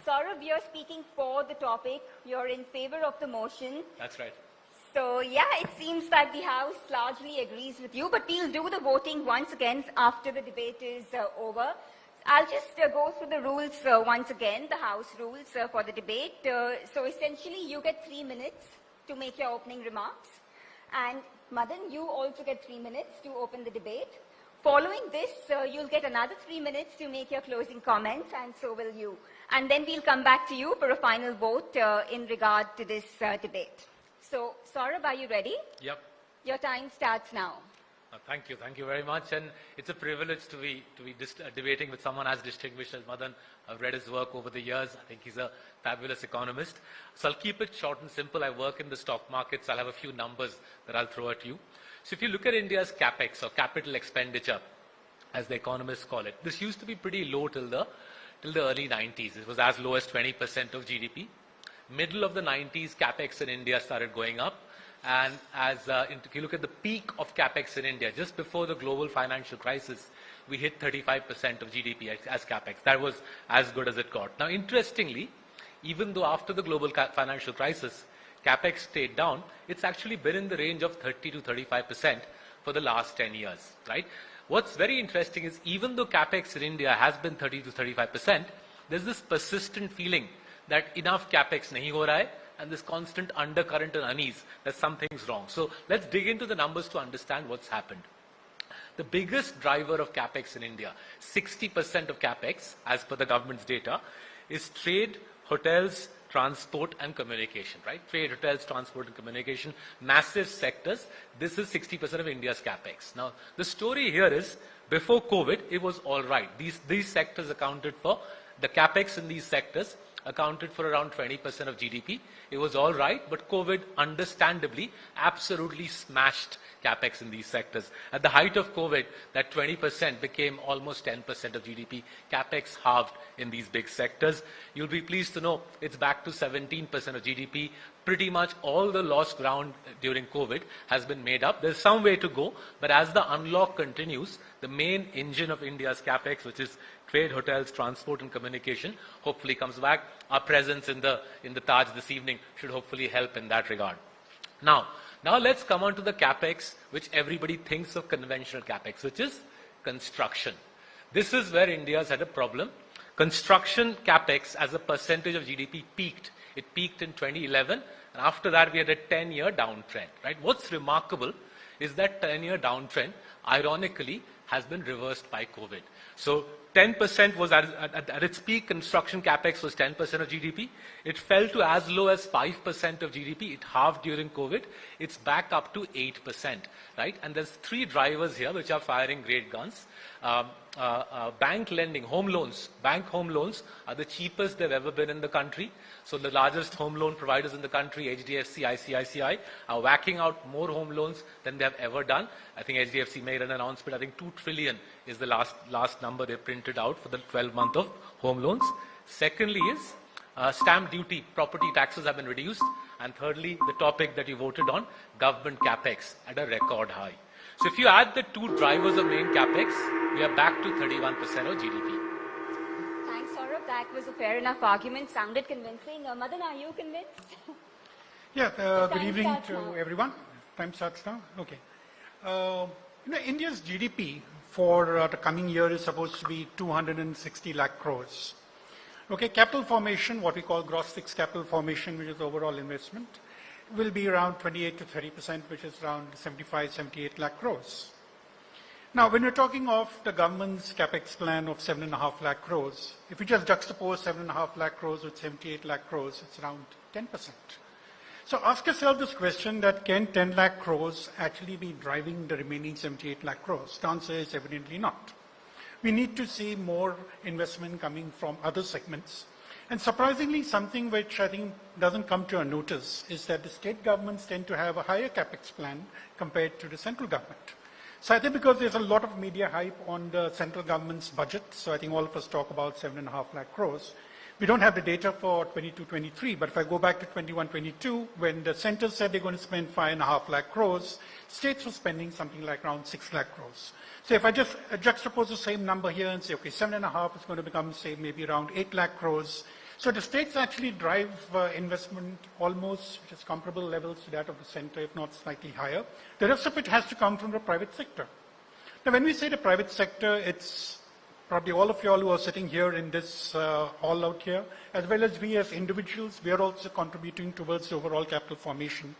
Saurabh, you're speaking for the topic. You're in favor of the motion. That's right. So yeah, it seems that the House largely agrees with you, but we'll do the voting once again after the debate is over. I'll just go through the rules once again, the House rules for the debate. So essentially, you get 3 minutes to make your opening remarks. And Madan, you also get 3 minutes to open the debate. Following this, you'll get another 3 minutes to make your closing comments, and so will you. And then we'll come back to you for a final vote in regard to this debate. So, Saurabh, are you ready? Yep. Your time starts now. Thank you very much, and it's a privilege to be debating with someone as distinguished as Madan. I've read his work over the years. I think he's a fabulous economist. So I'll keep it short and simple. I work in the stock markets. I'll have a few numbers that I'll throw at you. So if you look at India's capex, or capital expenditure, as the economists call it, this used to be pretty low till the early 90s. It was as low as 20% of GDP. Middle of the 90s, capex in India started going up. And if you look at the peak of capex in India, just before the global financial crisis, we hit 35% of GDP as capex. That was as good as it got. Now, interestingly, even though after the global financial crisis, capex stayed down, it's actually been in the range of 30 to 35% for the last 10 years, right? What's very interesting is even though capex in India has been 30 to 35%, there's this persistent feeling that enough capex nahi ho raha hai, and this constant undercurrent and unease that something's wrong. So let's dig into the numbers to understand what's happened. The biggest driver of capex in India, 60% of capex, as per the government's data, is trade, hotels, transport and communication, right? Trade, hotels, transport and communication, massive sectors. This is 60% of India's capex. Now, the story here is, before COVID, it was all right. These sectors accounted for, the capex in these sectors accounted for around 20% of GDP. It was all right, but COVID understandably absolutely smashed capex in these sectors. At the height of COVID, that 20% became almost 10% of GDP. Capex halved in these big sectors. You'll be pleased to know it's back to 17% of GDP. Pretty much all the lost ground during COVID has been made up. There's some way to go, but as the unlock continues, the main engine of India's capex, which is trade, hotels, transport and communication, hopefully comes back. Our presence in the Taj this evening should hopefully help in that regard. Now let's come on to the capex, which everybody thinks of conventional capex, which is construction. This is where India's had a problem. Construction capex as a percentage of GDP peaked. It peaked in 2011, and after that we had a 10-year downtrend, right? What's remarkable is that 10-year downtrend, ironically, has been reversed by COVID. So 10% was at its peak, construction capex was 10% of GDP. It fell to as low as 5% of GDP. It halved during COVID. It's back up to 8%, right? And there's three drivers here which are firing great guns. Bank lending, home loans. Bank home loans are the cheapest they've ever been in the country. So the largest home loan providers in the country, HDFC, ICICI, are whacking out more home loans than they have ever done. I think HDFC made an announcement. I think 2 trillion is the last number they printed out for the 12-month of home loans. Secondly is stamp duty, property taxes have been reduced. And thirdly, the topic that you voted on, government capex at a record high. So if you add the two drivers of main capex, we are back to 31% of GDP. Thanks, Saurabh. That was a fair enough argument. Sounded convincing. Madan, are you convinced? Yeah, good evening to everyone. Time starts now? Okay. India's GDP for the coming year is supposed to be 260 lakh crores. Okay, capital formation, what we call gross fixed capital formation, which is overall investment, will be around 28 to 30%, which is around 75, 78 lakh crores. Now, when we're talking of the government's capex plan of 7.5 lakh crores, if we just juxtapose 7.5 lakh crores with 78 lakh crores, it's around 10%. So ask yourself this question, that can 10 lakh crores actually be driving the remaining 78 lakh crores? The answer is evidently not. We need to see more investment coming from other segments. And surprisingly, something which I think doesn't come to our notice is that the state governments tend to have a higher capex plan compared to the central government. So I think because there's a lot of media hype on the central government's budget, so I think all of us talk about 7.5 lakh crores. We don't have the data for 22-23, but if I go back to 21-22, when the center said they're going to spend 5.5 lakh crores, states were spending something like around 6 lakh crores. So if I just juxtapose the same number here and say, okay, 7.5 is going to become, say, maybe around 8 lakh crores. So the states actually drive investment almost, which is comparable levels to that of the center, if not slightly higher. The rest of it has to come from the private sector. Now, when we say the private sector, it's probably all of you all who are sitting here in this hall out here, as well as we as individuals, we are also contributing towards the overall capital formation.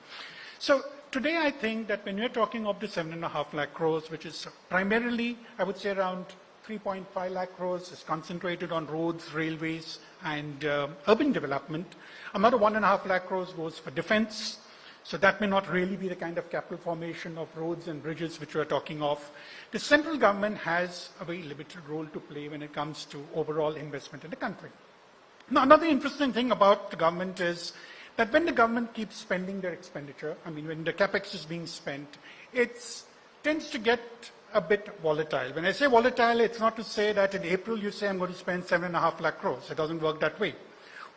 So today I think that when we're talking of the 7.5 lakh crores, which is primarily, I would say around 3.5 lakh crores is concentrated on roads, railways, and urban development. Another 1.5 lakh crores goes for defense. So that may not really be the kind of capital formation of roads and bridges which we are talking of. The central government has a very limited role to play when it comes to overall investment in the country. Now, another interesting thing about the government is that when the government keeps spending their expenditure, I mean, when the capex is being spent, it tends to get a bit volatile. When I say volatile, it's not to say that in April you say I'm going to spend 7.5 lakh crores. It doesn't work that way.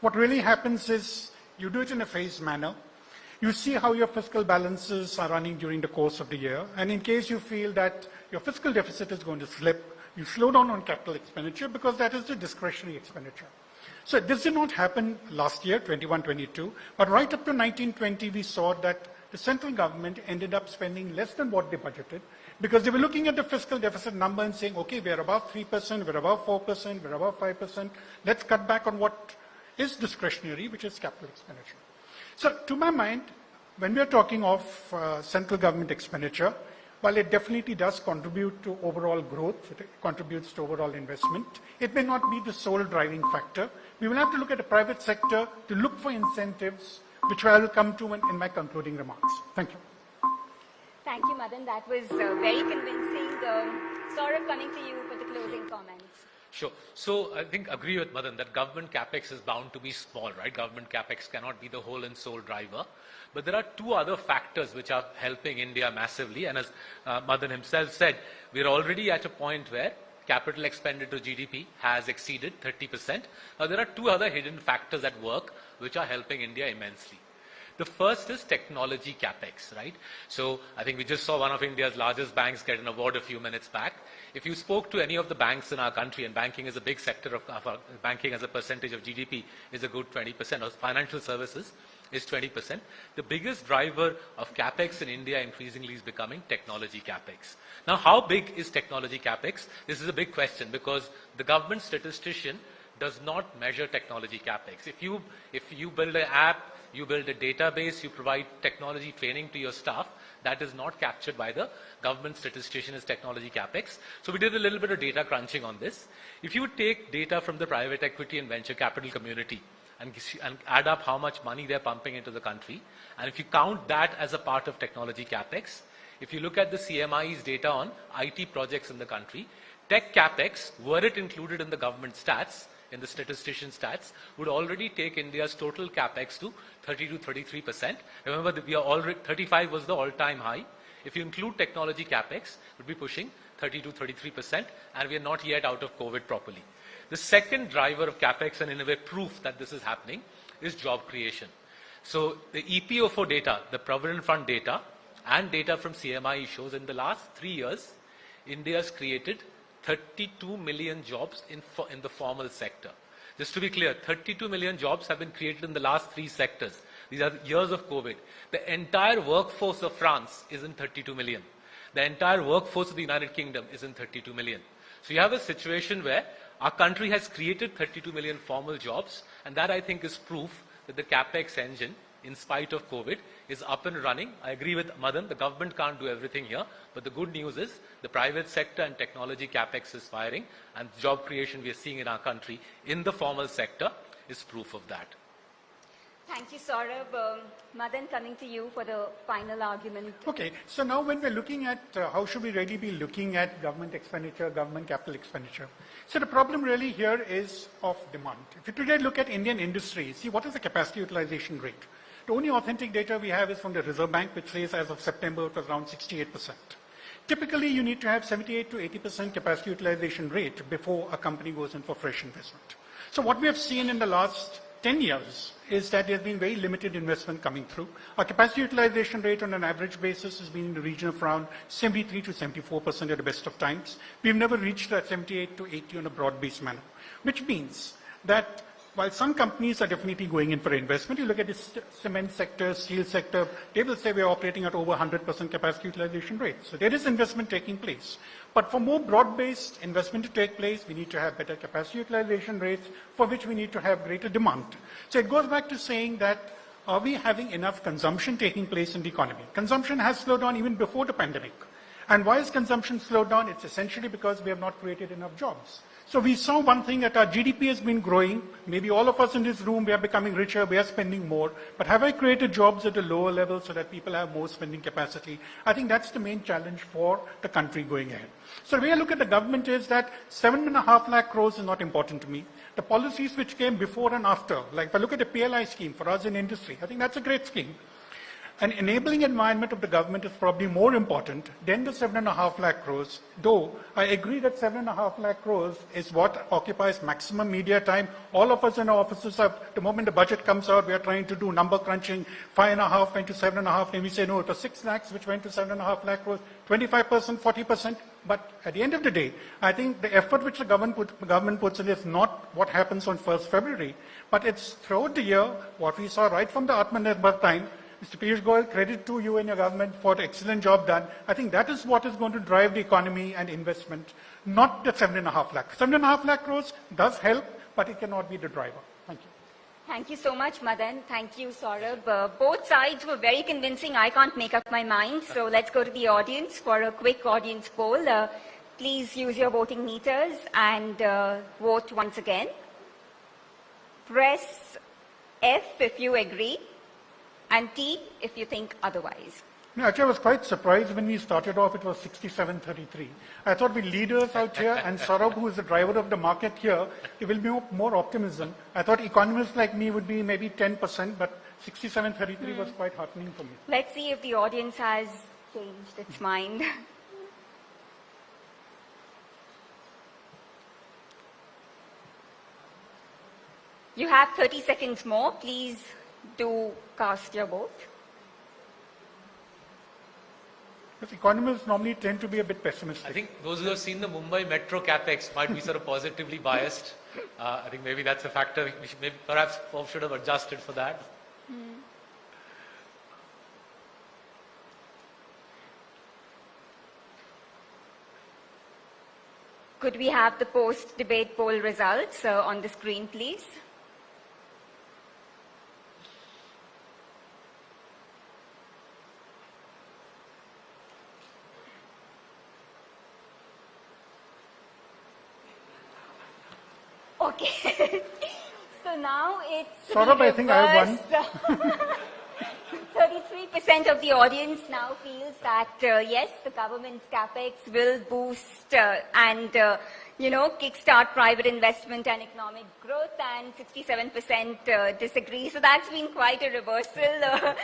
What really happens is you do it in a phased manner. You see how your fiscal balances are running during the course of the year. And in case you feel that your fiscal deficit is going to slip, you slow down on capital expenditure because that is the discretionary expenditure. So this did not happen last year, 21-22, but right up to 19-20, we saw that the central government ended up spending less than what they budgeted because they were looking at the fiscal deficit number and saying, okay, we're above 3%, we're above 4%, we're above 5%. Let's cut back on what is discretionary, which is capital expenditure. So to my mind, when we are talking of central government expenditure, while it definitely does contribute to overall growth, it contributes to overall investment, it may not be the sole driving factor. We will have to look at the private sector to look for incentives, which I will come to in my concluding remarks. Thank you. Thank you, Madan. That was very convincing. Saurabh, coming to you for the closing comments. Sure. So I think agree with Madan that government capex is bound to be small, right? Government capex cannot be the whole and sole driver. But there are two other factors which are helping India massively. And as Madan himself said, we're already at a point where capital expenditure to GDP has exceeded 30%. Now there are two other hidden factors at work which are helping India immensely. The first is technology capex, right? So I think we just saw one of India's largest banks get an award a few minutes back. If you spoke to any of the banks in our country, and banking is a big sector of banking as a percentage of GDP is a good 20%, or financial services is 20%. The biggest driver of capex in India increasingly is becoming technology capex. Now, how big is technology capex? This is a big question because the government statistician does not measure technology capex. If you build an app, you build a database, you provide technology training to your staff, that is not captured by the government statistician as technology capex. So we did a little bit of data crunching on this. If you take data from the private equity and venture capital community and add up how much money they're pumping into the country, and if you count that as a part of technology capex, if you look at the CMI's data on IT projects in the country, tech capex, were it included in the government stats, in the statistician stats, would already take India's total capex to 30 to 33%. Remember that we are already, 35 was the all-time high. If you include technology capex, we'd be pushing 30 to 33%, and we are not yet out of COVID properly. The second driver of capex, and in a way proof that this is happening, is job creation. So the EPO4 data, the Provident Fund data, and data from CMI shows in the last 3 years, India has created 32 million jobs in the formal sector. Just to be clear, 32 million jobs have been created in the last 3 sectors. These are years of COVID. The entire workforce of France is in 32 million. The entire workforce of the United Kingdom is in 32 million. So you have a situation where our country has created 32 million formal jobs, and that I think is proof that the capex engine, in spite of COVID, is up and running. I agree with Madan, the government can't do everything here, but the good news is the private sector and technology capex is firing, and job creation we are seeing in our country in the formal sector is proof of that. Thank you, Saurabh. Madan, coming to you for the final argument. Okay, so now when we're looking at how should we really be looking at government expenditure, government capital expenditure. So the problem really here is of demand. If you today look at Indian industry, see what is the capacity utilization rate? The only authentic data we have is from the Reserve Bank, which says as of September it was around 68%. Typically, you need to have 78 to 80% capacity utilization rate before a company goes in for fresh investment. So what we have seen in the last 10 years is that there's been very limited investment coming through. Our capacity utilization rate on an average basis has been in the region of around 73 to 74% at the best of times. We've never reached that 78 to 80 on a broad-based manner, which means that while some companies are definitely going in for investment, you look at the cement sector, steel sector, they will say we're operating at over 100% capacity utilization rate. So there is investment taking place. But for more broad-based investment to take place, we need to have better capacity utilization rates, for which we need to have greater demand. So it goes back to saying that, are we having enough consumption taking place in the economy? Consumption has slowed down even before the pandemic. And why has consumption slowed down? It's essentially because we have not created enough jobs. So we saw one thing, that our GDP has been growing. Maybe all of us in this room, we are becoming richer, we are spending more. But have I created jobs at a lower level so that people have more spending capacity? I think that's the main challenge for the country going ahead. So the way I look at the government is that 7.5 lakh crores is not important to me. The policies which came before and after, like if I look at the PLI scheme for us in industry, I think that's a great scheme. An enabling environment of the government is probably more important than the 7.5 lakh crores, though I agree that 7.5 lakh crores is what occupies maximum media time. All of us in our offices have, the moment the budget comes out, we are trying to do number crunching, 5.5 went to 7.5, and we say, no, it was 6 lakhs, which went to 7.5 lakh crores, 25%, 40%. But at the end of the day, I think the effort which the government puts in is not what happens on 1st February, but it's throughout the year, what we saw right from the Atmanirbhar time. Mr. Piyush Goyal, credit to you and your government for the excellent job done. I think that is what is going to drive the economy and investment, not the 7.5 lakh. 7.5 lakh crores does help, but it cannot be the driver. Thank you. Thank you so much, Madan. Thank you, Saurabh. Both sides were very convincing. I can't make up my mind. So let's go to the audience for a quick audience poll. Please use your voting meters and vote once again. Press F if you agree, and T if you think otherwise. No, actually, I was quite surprised when we started off, it was 67-33. I thought with leaders out here and Saurabh, who is the driver of the market here, there will be more optimism. I thought economists like me would be maybe 10%, but 67-33 was quite heartening for me. Let's see if the audience has changed its mind. You have 30 seconds more. Please do cast your vote. Because economists normally tend to be a bit pessimistic. I think those who have seen the Mumbai Metro capex might be sort of positively biased. I think maybe that's a factor. We should, maybe perhaps Forbes should have adjusted for that. Could we have the post-debate poll results on the screen, please? Okay. So now it's Saurabh, I think I have won. 33% of the audience now feels that, yes, the government's capex will boost and, kickstart private investment and economic growth, and 67% disagree. So that's been quite a reversal.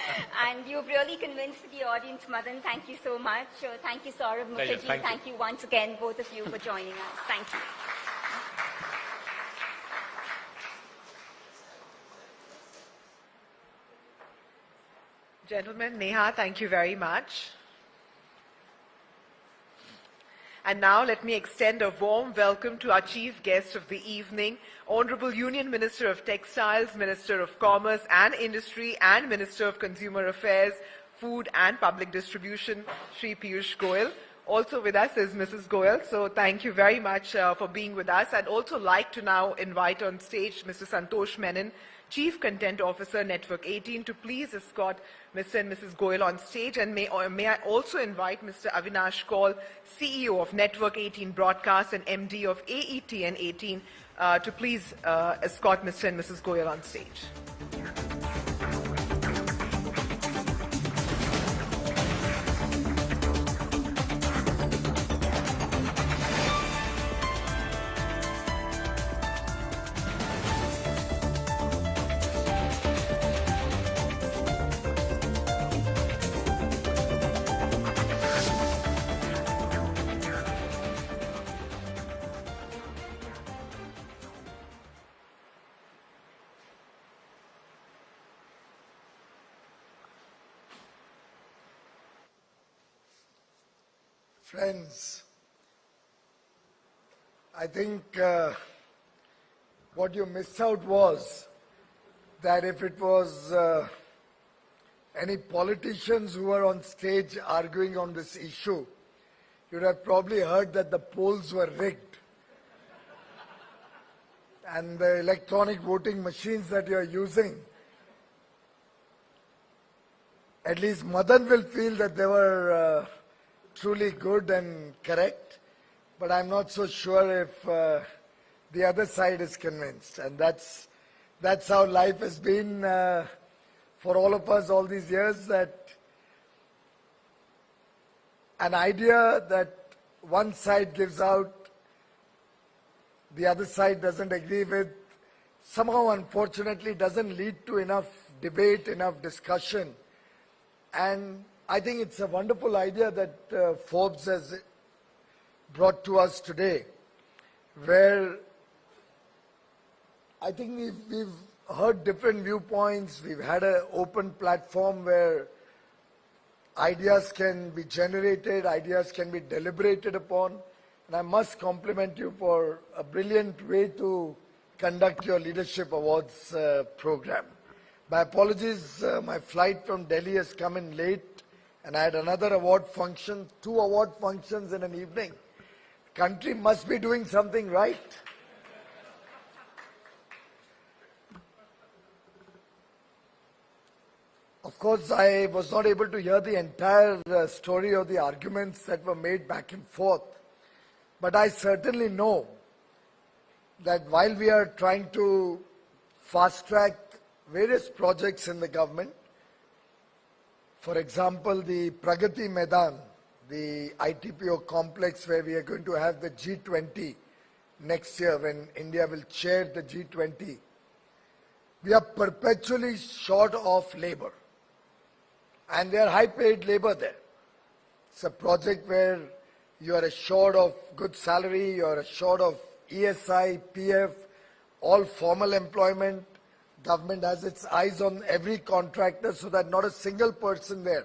And you've really convinced the audience, Madan. Thank you so much. Thank you, Saurabh Mukherjee. Thank you once again, both of you, for joining us. Thank you. Gentlemen, Neha, thank you very much. And now let me extend a warm welcome to our chief guest of the evening, Honorable Union Minister of Textiles, Minister of Commerce and Industry, and Minister of Consumer Affairs, Food and Public Distribution, Shri Piyush Goyal. Also with us is Mrs. Goyal, so thank you very much for being with us. I'd also like to now invite on stage Mr. Santosh Menon, Chief Content Officer, Network 18, to please escort Mr. and Mrs. Goyal on stage. And may I also invite Mr. Avinash Kaul, CEO of Network 18 Broadcast and MD of AETN 18, to please escort Mr. and Mrs. Goyal on stage. Friends, I think what you missed out was that if it was any politicians who were on stage arguing on this issue, you'd have probably heard that the polls were rigged. And the electronic voting machines that you're using, at least Madan will feel that they were truly good and correct, but I'm not so sure if the other side is convinced. And that's how life has been for all of us all these years, that an idea that one side gives out, the other side doesn't agree with, somehow unfortunately doesn't lead to enough debate, enough discussion. And I think it's a wonderful idea that Forbes has brought to us today, where I think we've heard different viewpoints, we've had an open platform where ideas can be generated, ideas can be deliberated upon. And I must compliment you for a brilliant way to conduct your Leadership Awards program. My apologies, my flight from Delhi has come in late, and I had another award function, 2 award functions in an evening. The country must be doing something right. Of course, I was not able to hear the entire story or the arguments that were made back and forth. But I certainly know that while we are trying to fast-track various projects in the government, for example, the Pragati Maidan, the ITPO complex where we are going to have the G20 next year when India will chair the G20, we are perpetually short of labor. And there are high-paid labor there. It's a project where you are assured of good salary, you are assured of ESI, PF, all formal employment. Government has its eyes on every contractor so that not a single person there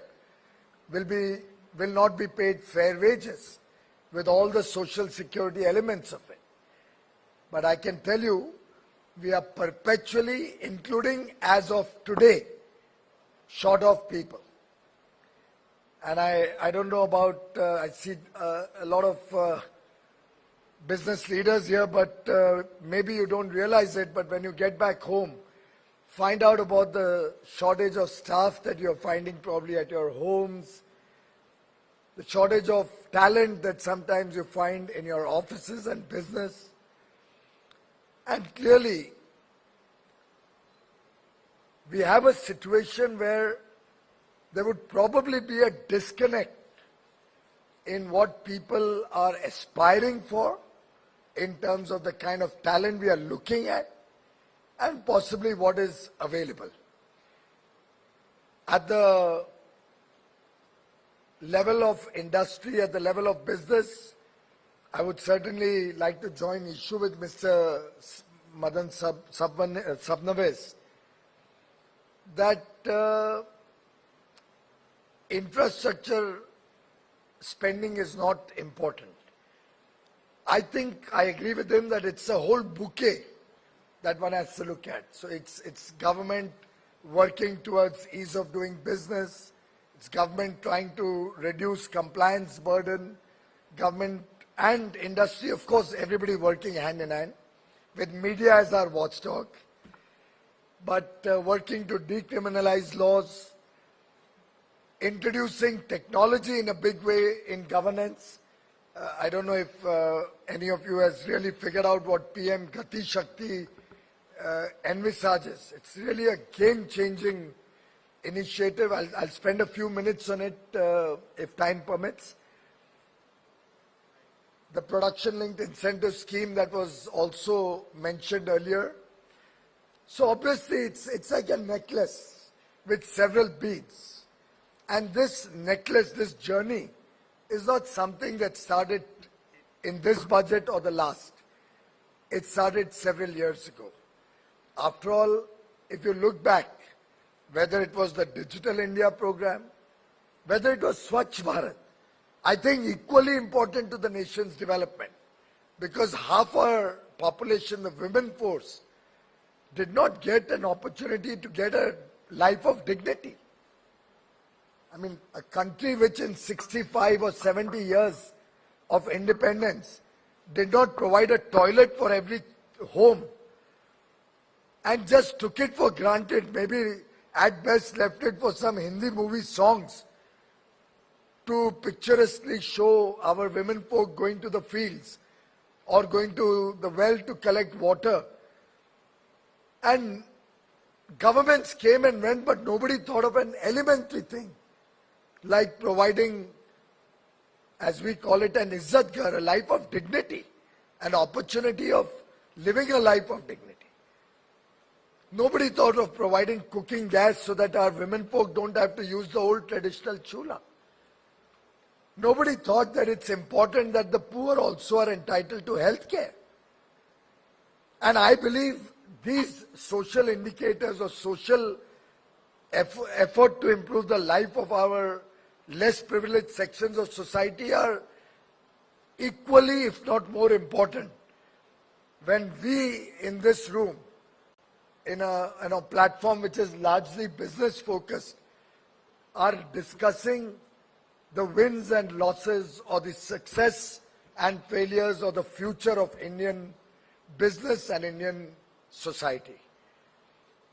will not be paid fair wages with all the social security elements of it. But I can tell you, we are perpetually, including as of today, short of people. And I don't know about, I see a lot of business leaders here, but maybe you don't realize it, but when you get back home, find out about the shortage of staff that you're finding probably at your homes, the shortage of talent that sometimes you find in your offices and business. And clearly, we have a situation where there would probably be a disconnect in what people are aspiring for in terms of the kind of talent we are looking at and possibly what is available. At the level of industry, at the level of business, I would certainly like to join issue with Mr. Madan Sabnavis that infrastructure spending is not important. I think I agree with him that it's a whole bouquet that one has to look at. So it's government working towards ease of doing business, it's government trying to reduce compliance burden, government and industry, of course, everybody working hand in hand, with media as our watchdog, but working to decriminalize laws, introducing technology in a big way in governance. I don't know if any of you has really figured out what PM Gati Shakti envisages. It's really a game-changing initiative. I'll spend a few minutes on it if time permits. The production-linked incentive scheme that was also mentioned earlier. So obviously it's like a necklace with several beads. And this necklace, this journey, is not something that started in this budget or the last. It started several years ago. After all, if you look back, whether it was the Digital India program, whether it was Swachh Bharat, I think equally important to the nation's development, because half our population, the women force, did not get an opportunity to get a life of dignity. I mean, a country which in 65 or 70 years of independence did not provide a toilet for every home and just took it for granted, maybe at best left it for some Hindi movie songs to picturesquely show our women folk going to the fields or going to the well to collect water. And governments came and went, but nobody thought of an elementary thing like providing, as we call it, an izzat ghar, a life of dignity, an opportunity of living a life of dignity. Nobody thought of providing cooking gas so that our women folk don't have to use the old traditional chula. Nobody thought that it's important that the poor also are entitled to health care. And I believe these social indicators or social effort to improve the life of our less privileged sections of society are equally, if not more important, when we in this room, in a platform which is largely business focused, are discussing the wins and losses or the success and failures or the future of Indian business and Indian society.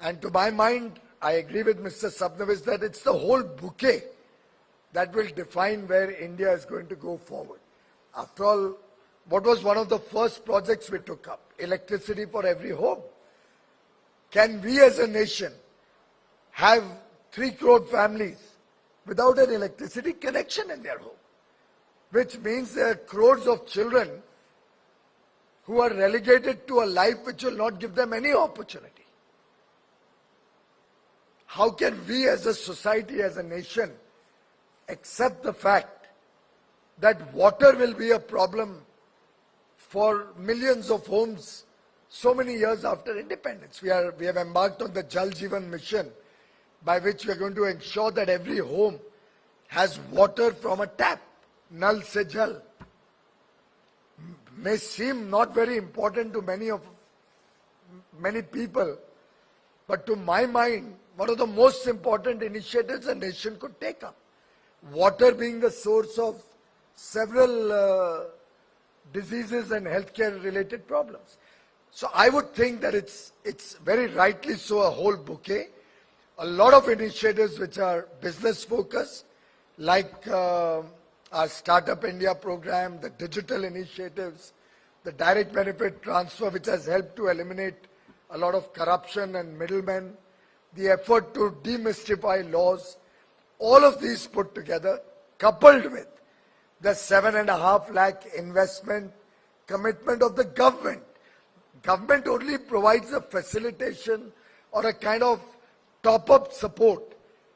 And to my mind, I agree with Mr. Sabnavis that it's the whole bouquet that will define where India is going to go forward. After all, what was one of the first projects we took up? Electricity for every home. Can we as a nation have 3 crore families without an electricity connection in their home? Which means there are crores of children who are relegated to a life which will not give them any opportunity. How can we as a society, as a nation, accept the fact that water will be a problem for millions of homes so many years after independence? We have embarked on the Jal Jeevan mission, by which we are going to ensure that every home has water from a tap, nal se jal. May seem not very important to many people, but to my mind, one of the most important initiatives a nation could take up. Water being the source of several diseases and healthcare related problems. So I would think that it's very rightly so a whole bouquet. A lot of initiatives which are business focused, like our Startup India program, the digital initiatives, the direct benefit transfer, which has helped to eliminate a lot of corruption and middlemen, the effort to demystify laws, all of these put together, coupled with the 7.5 lakh investment commitment of the government. Government only provides a facilitation or a kind of top-up support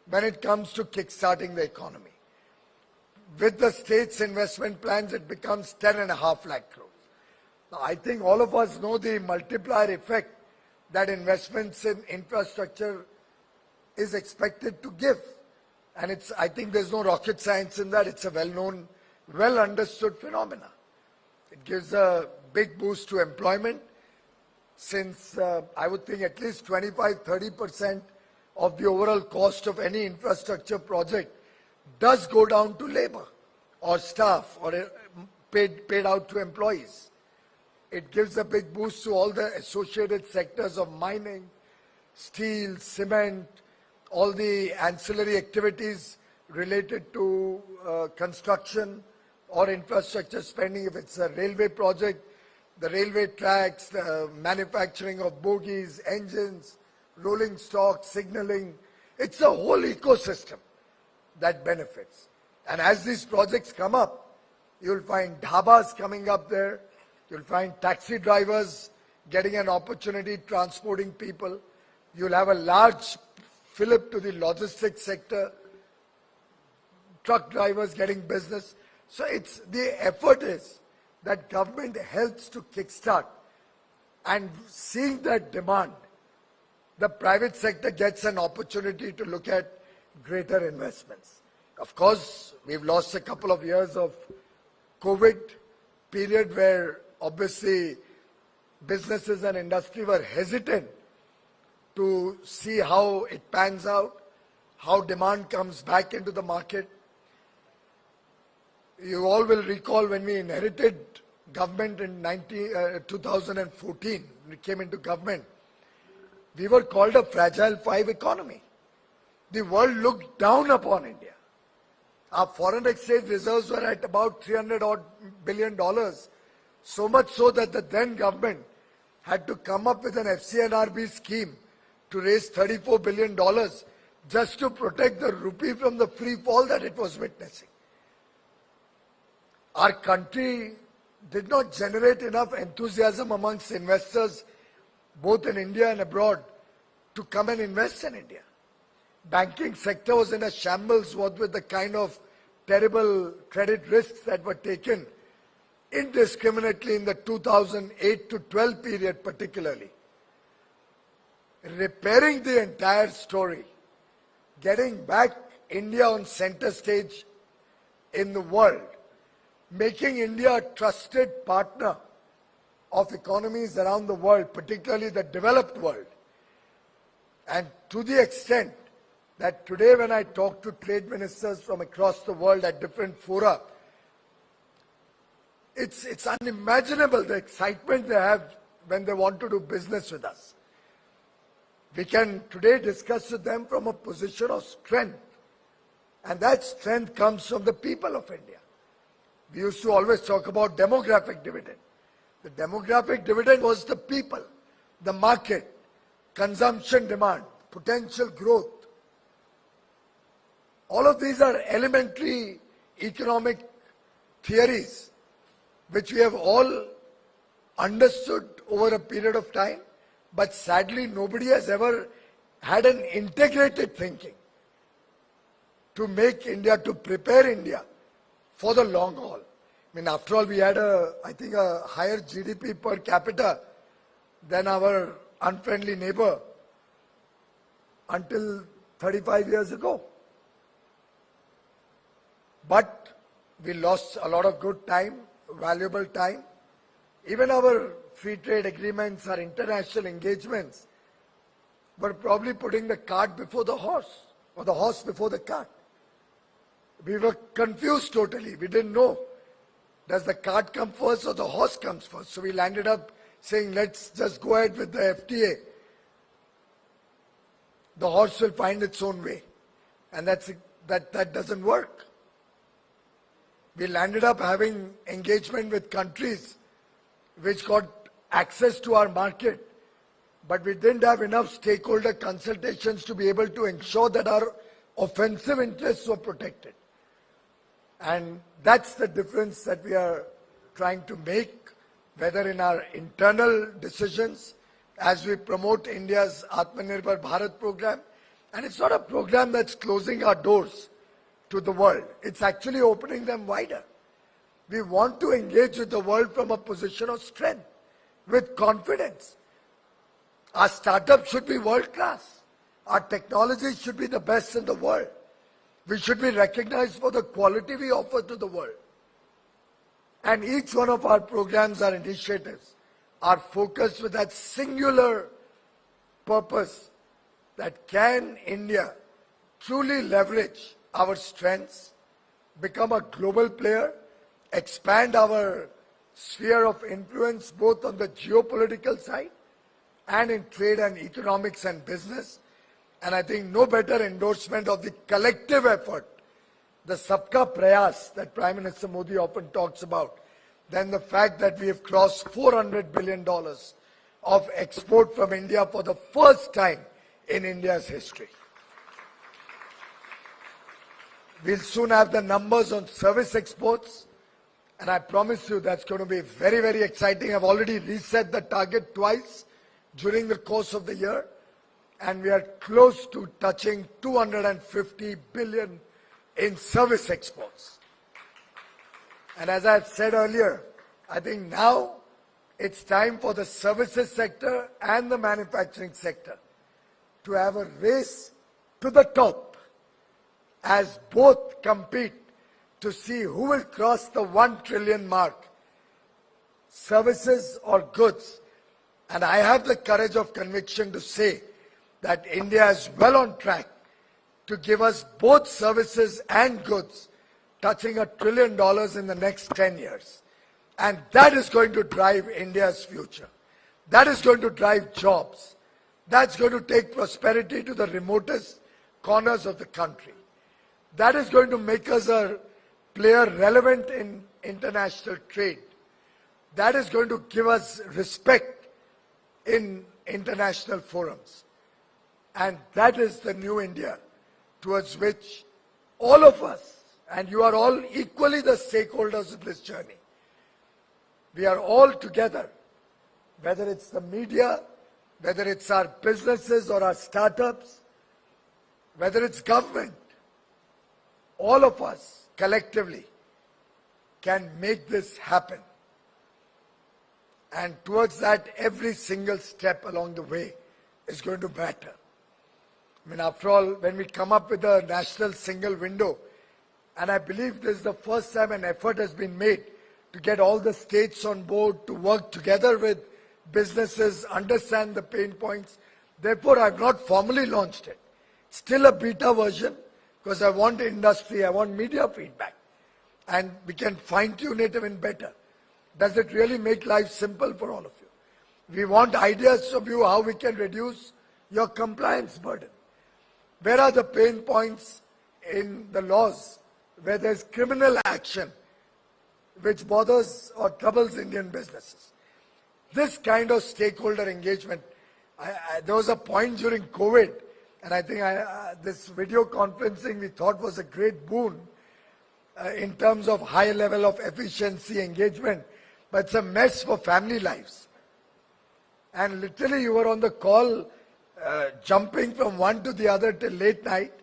when it comes to kickstarting the economy. With the state's investment plans, it becomes 10.5 lakh crores. Now, I think all of us know the multiplier effect that investments in infrastructure is expected to give. And I think there's no rocket science in that. It's a well-known, well-understood phenomena. It gives a big boost to employment, since I would think at least 25-30% of the overall cost of any infrastructure project does go down to labor or staff or paid out to employees. It gives a big boost to all the associated sectors of mining, steel, cement, all the ancillary activities related to construction or infrastructure spending. If it's a railway project, the railway tracks, the manufacturing of bogies, engines, rolling stock, signaling. It's a whole ecosystem that benefits. And as these projects come up, you'll find dhabas coming up there. You'll find taxi drivers getting an opportunity transporting people. You'll have a large fillip to the logistics sector, truck drivers getting business. So the effort is that government helps to kickstart, and seeing that demand, the private sector gets an opportunity to look at greater investments. Of course, we've lost a couple of years of COVID period where obviously businesses and industry were hesitant to see how it pans out, how demand comes back into the market. You all will recall when we inherited government in 2014, we came into government, we were called a fragile five economy. The world looked down upon India. Our foreign exchange reserves were at about $300 odd billion, so much so that the then government had to come up with an FCNRB scheme to raise $34 billion just to protect the rupee from the free fall that it was witnessing. Our country did not generate enough enthusiasm amongst investors, both in India and abroad, to come and invest in India. Banking sector was in a shambles, what with the kind of terrible credit risks that were taken indiscriminately in the 2008 to 12 period particularly. Repairing the entire story, getting back India on center stage in the world, making India a trusted partner of economies around the world, particularly the developed world. And to the extent that today when I talk to trade ministers from across the world at different fora, it's unimaginable the excitement they have when they want to do business with us. We can today discuss with them from a position of strength, and that strength comes from the people of India. We used to always talk about demographic dividend. The demographic dividend was the people, the market, consumption demand, potential growth. All of these are elementary economic theories which we have all understood over a period of time, but sadly nobody has ever had an integrated thinking to make India, to prepare India for the long haul. I mean, after all, we had I think a higher GDP per capita than our unfriendly neighbor until 35 years ago. But we lost a lot of good time, valuable time. Even our free trade agreements, our international engagements were probably putting the cart before the horse, or the horse before the cart. We were confused totally. We didn't know, does the cart come first or the horse comes first? So we landed up saying, let's just go ahead with the FTA. The horse will find its own way. And that doesn't work. We landed up having engagement with countries which got access to our market, but we didn't have enough stakeholder consultations to be able to ensure that our offensive interests were protected. And that's the difference that we are trying to make, whether in our internal decisions as we promote India's Atmanirbhar Bharat program. And it's not a program that's closing our doors to the world. It's actually opening them wider. We want to engage with the world from a position of strength, with confidence. Our startups should be world class. Our technology should be the best in the world. We should be recognized for the quality we offer to the world. And each one of our programs, our initiatives, are focused with that singular purpose that can India truly leverage our strengths, become a global player, expand our sphere of influence both on the geopolitical side and in trade and economics and business. And I think no better endorsement of the collective effort, the Sabka Prayas that Prime Minister Modi often talks about, than the fact that we have crossed $400 billion of export from India for the first time in India's history. We'll soon have the numbers on service exports, and I promise you that's going to be very, very exciting. I've already reset the target twice during the course of the year, and we are close to touching 250 billion in service exports. And as I've said earlier, I think now it's time for the services sector and the manufacturing sector to have a race to the top. as both compete to see who will cross the 1 trillion mark, services or goods. And I have the courage of conviction to say that India is well on track to give us both services and goods touching $1 trillion in the next 10 years. And that is going to drive India's future. That is going to drive jobs. That's going to take prosperity to the remotest corners of the country. That is going to make us a player relevant in international trade. That is going to give us respect in international forums. And that is the new India towards which all of us, and you are all equally the stakeholders of this journey. We are all together, whether it's the media, whether it's our businesses or our startups, whether it's government, all of us collectively can make this happen. And towards that, every single step along the way is going to matter. I mean, after all, when we come up with a national single window, and I believe this is the first time an effort has been made to get all the states on board, to work together with businesses, understand the pain points. Therefore, I have not formally launched it. Still a beta version, because I want industry, I want media feedback. And we can fine-tune it even better. Does it really make life simple for all of you? We want ideas from you how we can reduce your compliance burden. Where are the pain points in the laws where there's criminal action which bothers or troubles Indian businesses? This kind of stakeholder engagement, there was a point during COVID, and I think this video conferencing we thought was a great boon in terms of high level of efficiency, engagement, but it's a mess for family lives. And literally you were on the call jumping from one to the other till late night.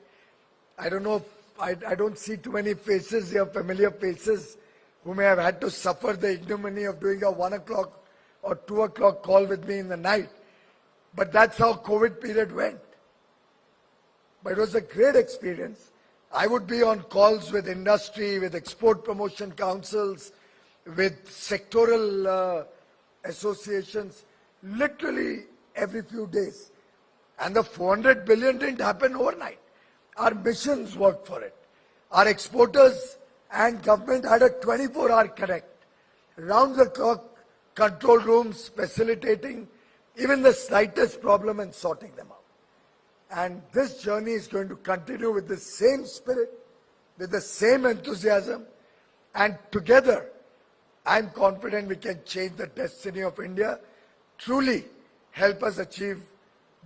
I don't know, I don't see too many faces here, familiar faces, who may have had to suffer the ignominy of doing a 1 o'clock or 2 o'clock call with me in the night. But that's how COVID period went. But it was a great experience. I would be on calls with industry, with export promotion councils, with sectoral associations, literally every few days. And the 400 billion didn't happen overnight. Our missions worked for it. Our exporters and government had a 24-hour connect. Round the clock, control rooms facilitating even the slightest problem and sorting them out. And this journey is going to continue with the same spirit, with the same enthusiasm, and together, I'm confident we can change the destiny of India, truly help us achieve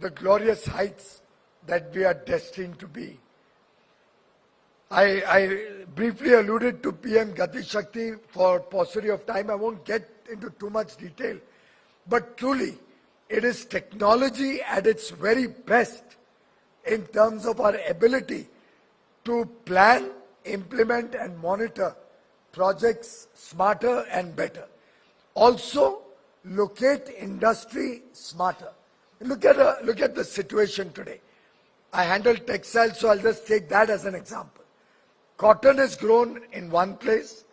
the glorious heights that we are destined to be. I briefly alluded to PM Gati Shakti for paucity of time. I won't get into too much detail, but truly, it is technology at its very best in terms of our ability to plan, implement and monitor projects smarter and better. Also, locate industry smarter. Look at the situation today. I handle textiles, so I'll just take that as an example. Cotton is grown in one place.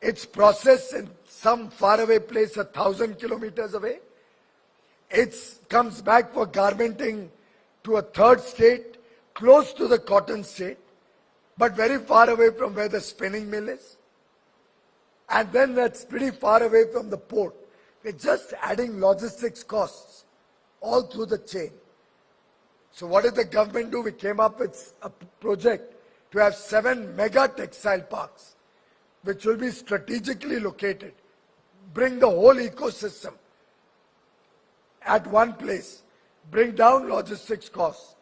It's processed in some faraway place 1,000 kilometers away. It comes back for garmenting to a third state, close to the cotton state, but very far away from where the spinning mill is. And then that's pretty far away from the port. We're just adding logistics costs all through the chain. So what did the government do? We came up with a project to have 7 mega textile parks, which will be strategically located, bring the whole ecosystem at one place, bring down logistics costs,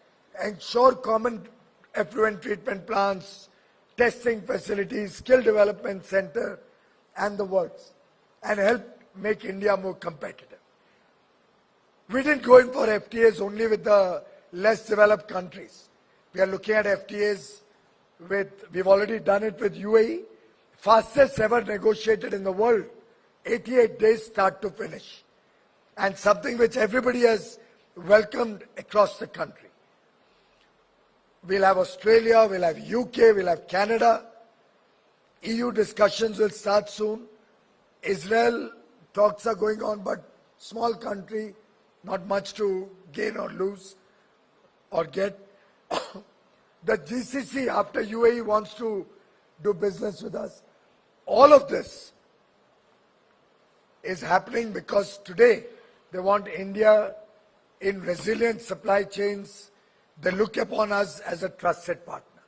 ensure common effluent treatment plants, testing facilities, skill development center, and the works, and help make India more competitive. We didn't go in for FTAs only with the less developed countries. We are looking at FTAs we've already done it with UAE, fastest ever negotiated in the world, 88 days start to finish, and something which everybody has welcomed across the country. We'll have Australia, we'll have UK, we'll have Canada. EU discussions will start soon. Israel talks are going on, but small country, not much to gain or lose or get. The GCC after UAE wants to do business with us. All of this is happening because today they want India in resilient supply chains. They look upon us as a trusted partner.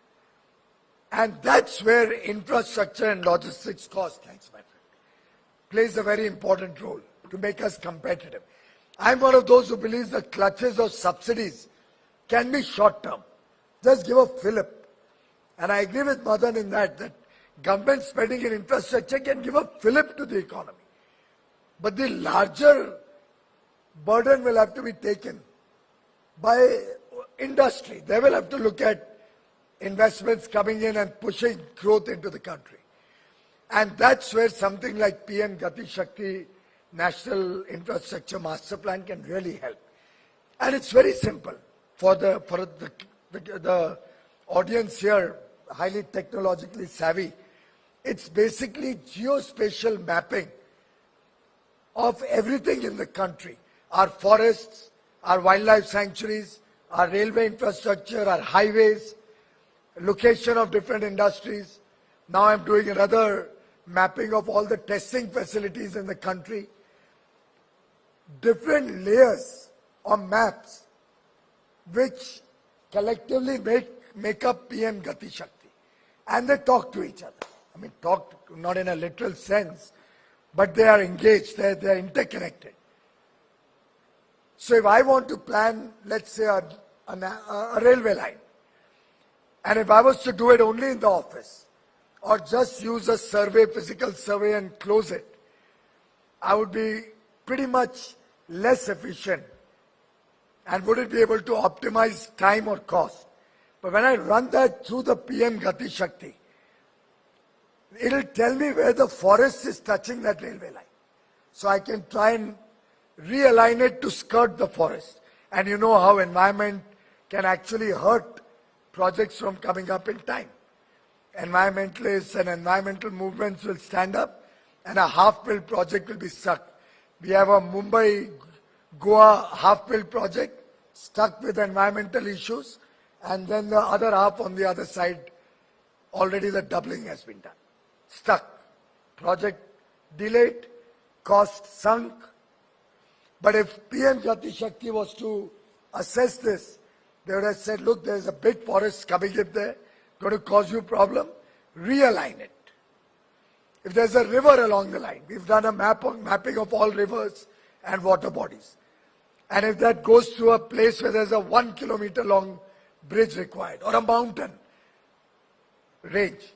And that's where infrastructure and logistics cost, thanks my friend, plays a very important role to make us competitive. I'm one of those who believes the clutches of subsidies can be short term. Just give a fillip. And I agree with Madan in that government spending in infrastructure can give a fillip to the economy. But the larger burden will have to be taken by industry. They will have to look at investments coming in and pushing growth into the country. And that's where something like PM Gati Shakti National Infrastructure Master Plan can really help. And it's very simple for the audience here, highly technologically savvy. It's basically geospatial mapping of everything in the country. Our forests, our wildlife sanctuaries, our railway infrastructure, our highways, location of different industries. Now I'm doing another mapping of all the testing facilities in the country. Different layers of maps which collectively make up PM Gati Shakti. And they talk to each other. I mean, talk not in a literal sense, but they are engaged, they are interconnected. So if I want to plan, let's say, a railway line, and if I was to do it only in the office, or just use a survey, physical survey and close it, I would be pretty much less efficient and wouldn't be able to optimize time or cost. But when I run that through the PM Gati Shakti, it'll tell me where the forest is touching that railway line. So I can try and realign it to skirt the forest. And you know how environment can actually hurt projects from coming up in time. Environmentalists and environmental movements will stand up and a half-built project will be stuck. We have a Mumbai-Goa half-built project stuck with environmental issues, and then the other half on the other side, already the doubling has been done. Stuck. Project delayed, cost sunk. But if PM Gati Shakti was to assess this, they would have said, look, there's a big forest coming up there, going to cause you problem, realign it. If there's a river along the line, we've done a mapping of all rivers and water bodies. And if that goes to a place where there's a 1 kilometer long bridge required, or a mountain range,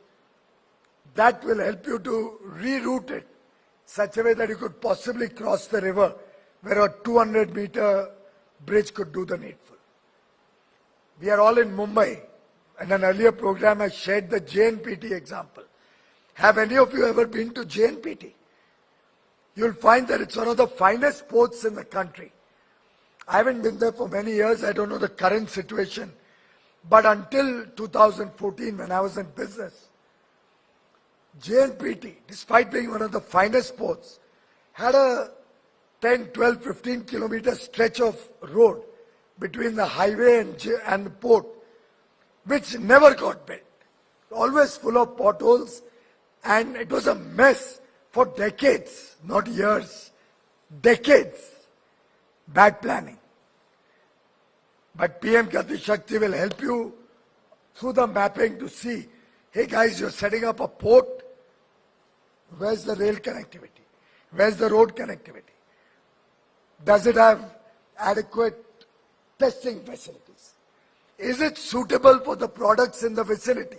that will help you to reroute it such a way that you could possibly cross the river where a 200-meter bridge could do the needful. We are all in Mumbai. In an earlier program, I shared the JNPT example. Have any of you ever been to JNPT? You'll find that it's one of the finest ports in the country. I haven't been there for many years. I don't know the current situation. But until 2014, when I was in business, JNPT, despite being one of the finest ports, had a 10, 12, 15 kilometer stretch of road between the highway and the port, which never got built. Always full of potholes, and it was a mess for decades, not years, decades. Bad planning. But PM Gati Shakti will help you through the mapping to see, hey guys, you're setting up a port, where's the rail connectivity? Where's the road connectivity? Does it have adequate testing facilities? Is it suitable for the products in the vicinity?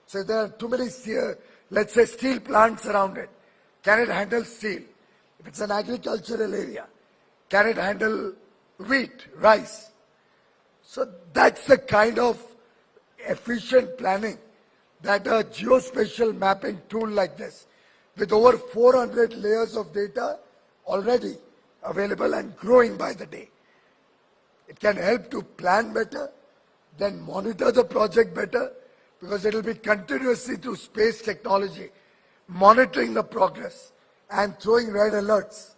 So there are too many, let's say, steel plants around it. Can it handle steel? If it's an agricultural area, can it handle wheat, rice? So that's the kind of efficient planning that a geospatial mapping tool like this, with over 400 layers of data already available and growing by the day. It can help to plan better, then monitor the project better, because it will be continuously through space technology, monitoring the progress and throwing red alerts.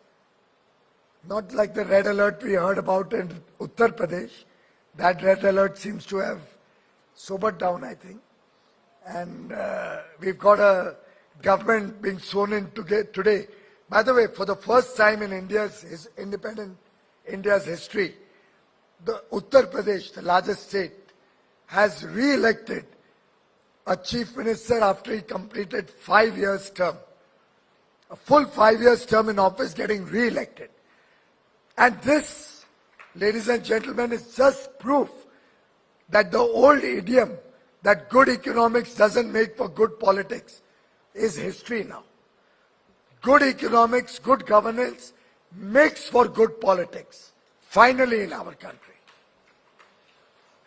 Not like the red alert we heard about in Uttar Pradesh. That red alert seems to have sobered down, I think. And we've got a government being sworn in today. By the way, for the first time in India's independent India's history, the Uttar Pradesh, the largest state, has re-elected a chief minister after he completed 5 years term. A full 5 years term in office, getting re-elected. And this, ladies and gentlemen, is just proof that the old idiom that good economics doesn't make for good politics is history now. Good economics, good governance makes for good politics, finally in our country.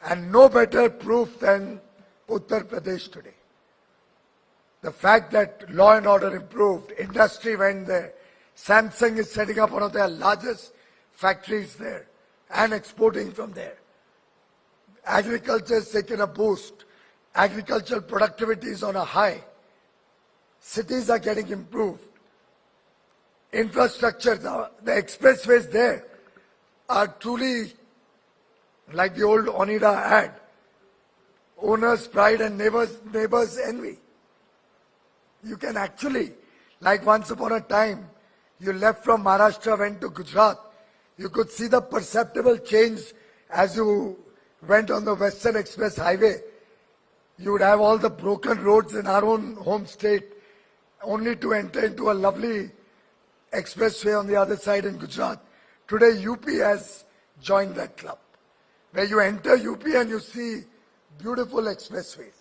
And no better proof than Uttar Pradesh today. The fact that law and order improved, industry went there. Samsung is setting up one of their largest factories there and exporting from there. Agriculture has taken a boost. Agricultural productivity is on a high. Cities are getting improved. Infrastructure, the expressways there are truly like the old Onida ad. Owner's pride and neighbor's envy. You can actually, like once upon a time, you left from Maharashtra, went to Gujarat, you could see the perceptible change as you went on the Western Express Highway. You would have all the broken roads in our own home state, only to enter into a lovely expressway on the other side in Gujarat. Today, UP has joined that club, where you enter UP and you see beautiful expressways.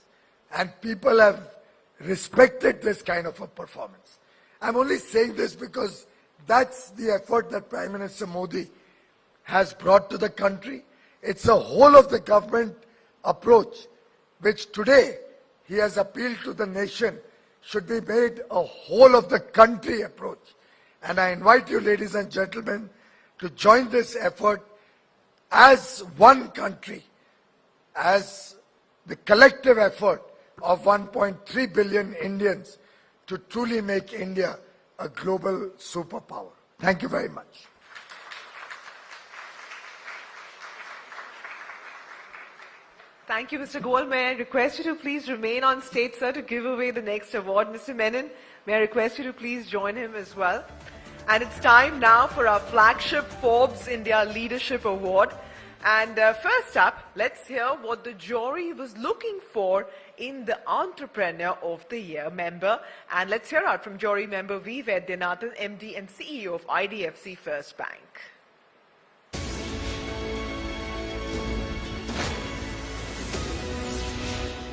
And people have respected this kind of a performance. I'm only saying this because that's the effort that Prime Minister Modi has brought to the country. It's a whole of the government approach, which today he has appealed to the nation should be made a whole of the country approach. And I invite you, ladies and gentlemen, to join this effort as one country, as the collective effort of 1.3 billion Indians to truly make India a global superpower. Thank you very much. Thank you, Mr. Goyal. May I request you to please remain on stage, sir, to give away the next award. Mr. Menon, may I request you to please join him as well. And it's time now for our flagship Forbes India Leadership Award. And first up, let's hear what the jury was looking for in the Entrepreneur of the Year member. And let's hear out from jury member Viswanathan, MD and CEO of IDFC First Bank.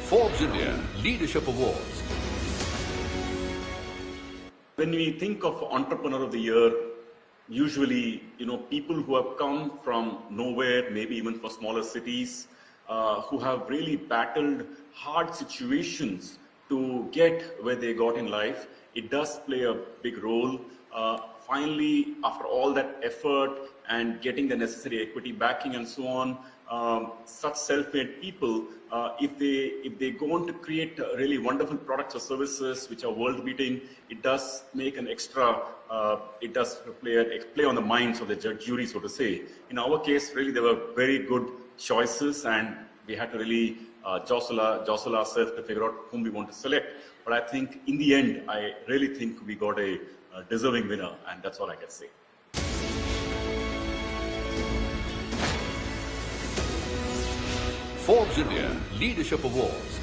Forbes India Leadership Awards. When we think of Entrepreneur of the Year, usually, people who have come from nowhere, maybe even for smaller cities, who have really battled hard situations to get where they got in life. It does play a big role. Finally, after all that effort and getting the necessary equity backing and so on, such self-made people, if they go on to create really wonderful products or services which are world-beating, it does make an extra, it does play on the minds of the jury, so to say. In our case, really, there were very good choices, and we had to really jostle ourselves to figure out whom we want to select. But I think in the end, I really think we got a deserving winner, and that's all I can say. Forbes India Leadership Awards.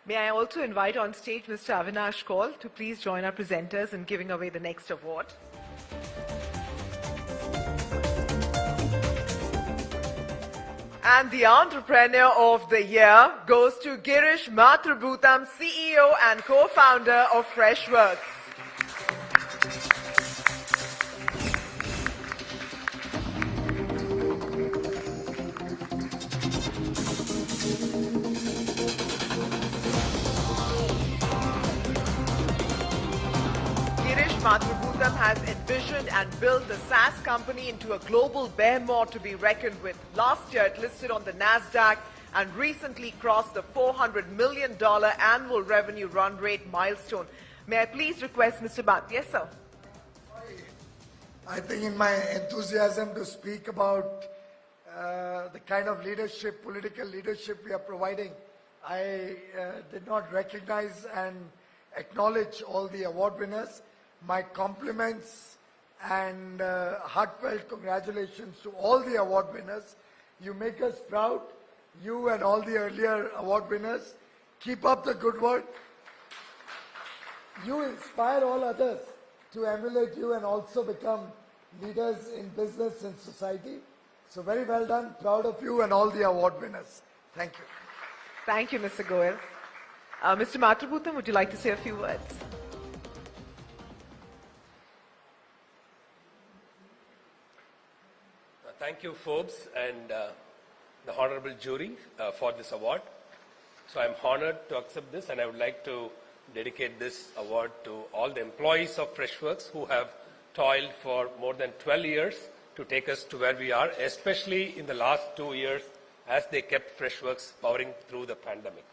May I also invite on stage Mr. Avinash Kaul to please join our presenters in giving away the next award. And the Entrepreneur of the Year goes to Girish Mathrubootham, CEO and co-founder of Freshworks. Mathrubootham Gautam has envisioned and built the SaaS company into a global behemoth to be reckoned with. Last year, it listed on the NASDAQ and recently crossed the $400 million annual revenue run rate milestone. May I please request Mr. Bhatt? Yes, sir. I think in my enthusiasm to speak about the kind of leadership, political leadership we are providing, I did not recognize and acknowledge all the award winners. My compliments and heartfelt congratulations to all the award winners. You make us proud, you and all the earlier award winners. Keep up the good work. You inspire all others to emulate you and also become leaders in business and society. So very well done, proud of you and all the award winners. Thank you. Thank you, Mr. Goyal. Mr. Matrabhutam, would you like to say a few words? Thank you, Forbes, and the honorable jury for this award. So I'm honored to accept this, and I would like to dedicate this award to all the employees of Freshworks who have toiled for more than 12 years to take us to where we are, especially in the last 2 years as they kept Freshworks powering through the pandemic.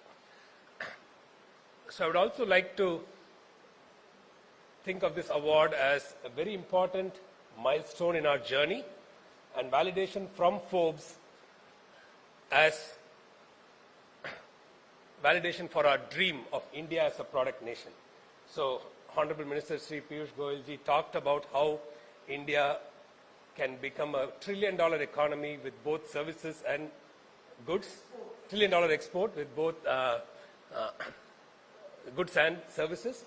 So I would also like to think of this award as a very important milestone in our journey and validation from Forbes as validation for our dream of India as a product nation. So Honorable Minister Sri Piyush Goyal ji talked about how India can become a $1 trillion economy with both services and goods, $1 trillion export with both goods and services.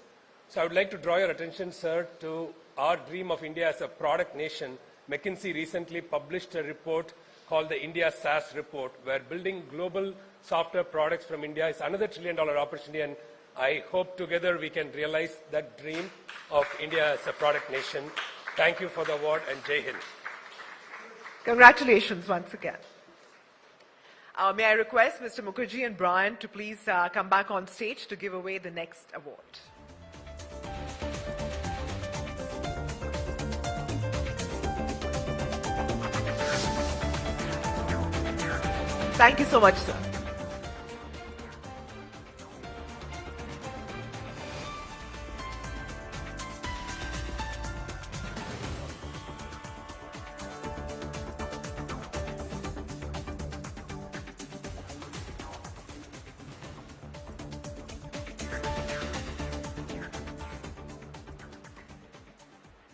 So I would like to draw your attention, sir, to our dream of India as a product nation. McKinsey recently published a report called the India SaaS report, where building global software products from India is another $1 trillion opportunity, and I hope together we can realize that dream of India as a product nation. Thank you for the award, and Jai Hind. Congratulations once again. May I request Mr. Mukherjee and Brian to please come back on stage to give away the next award. Thank you so much, sir.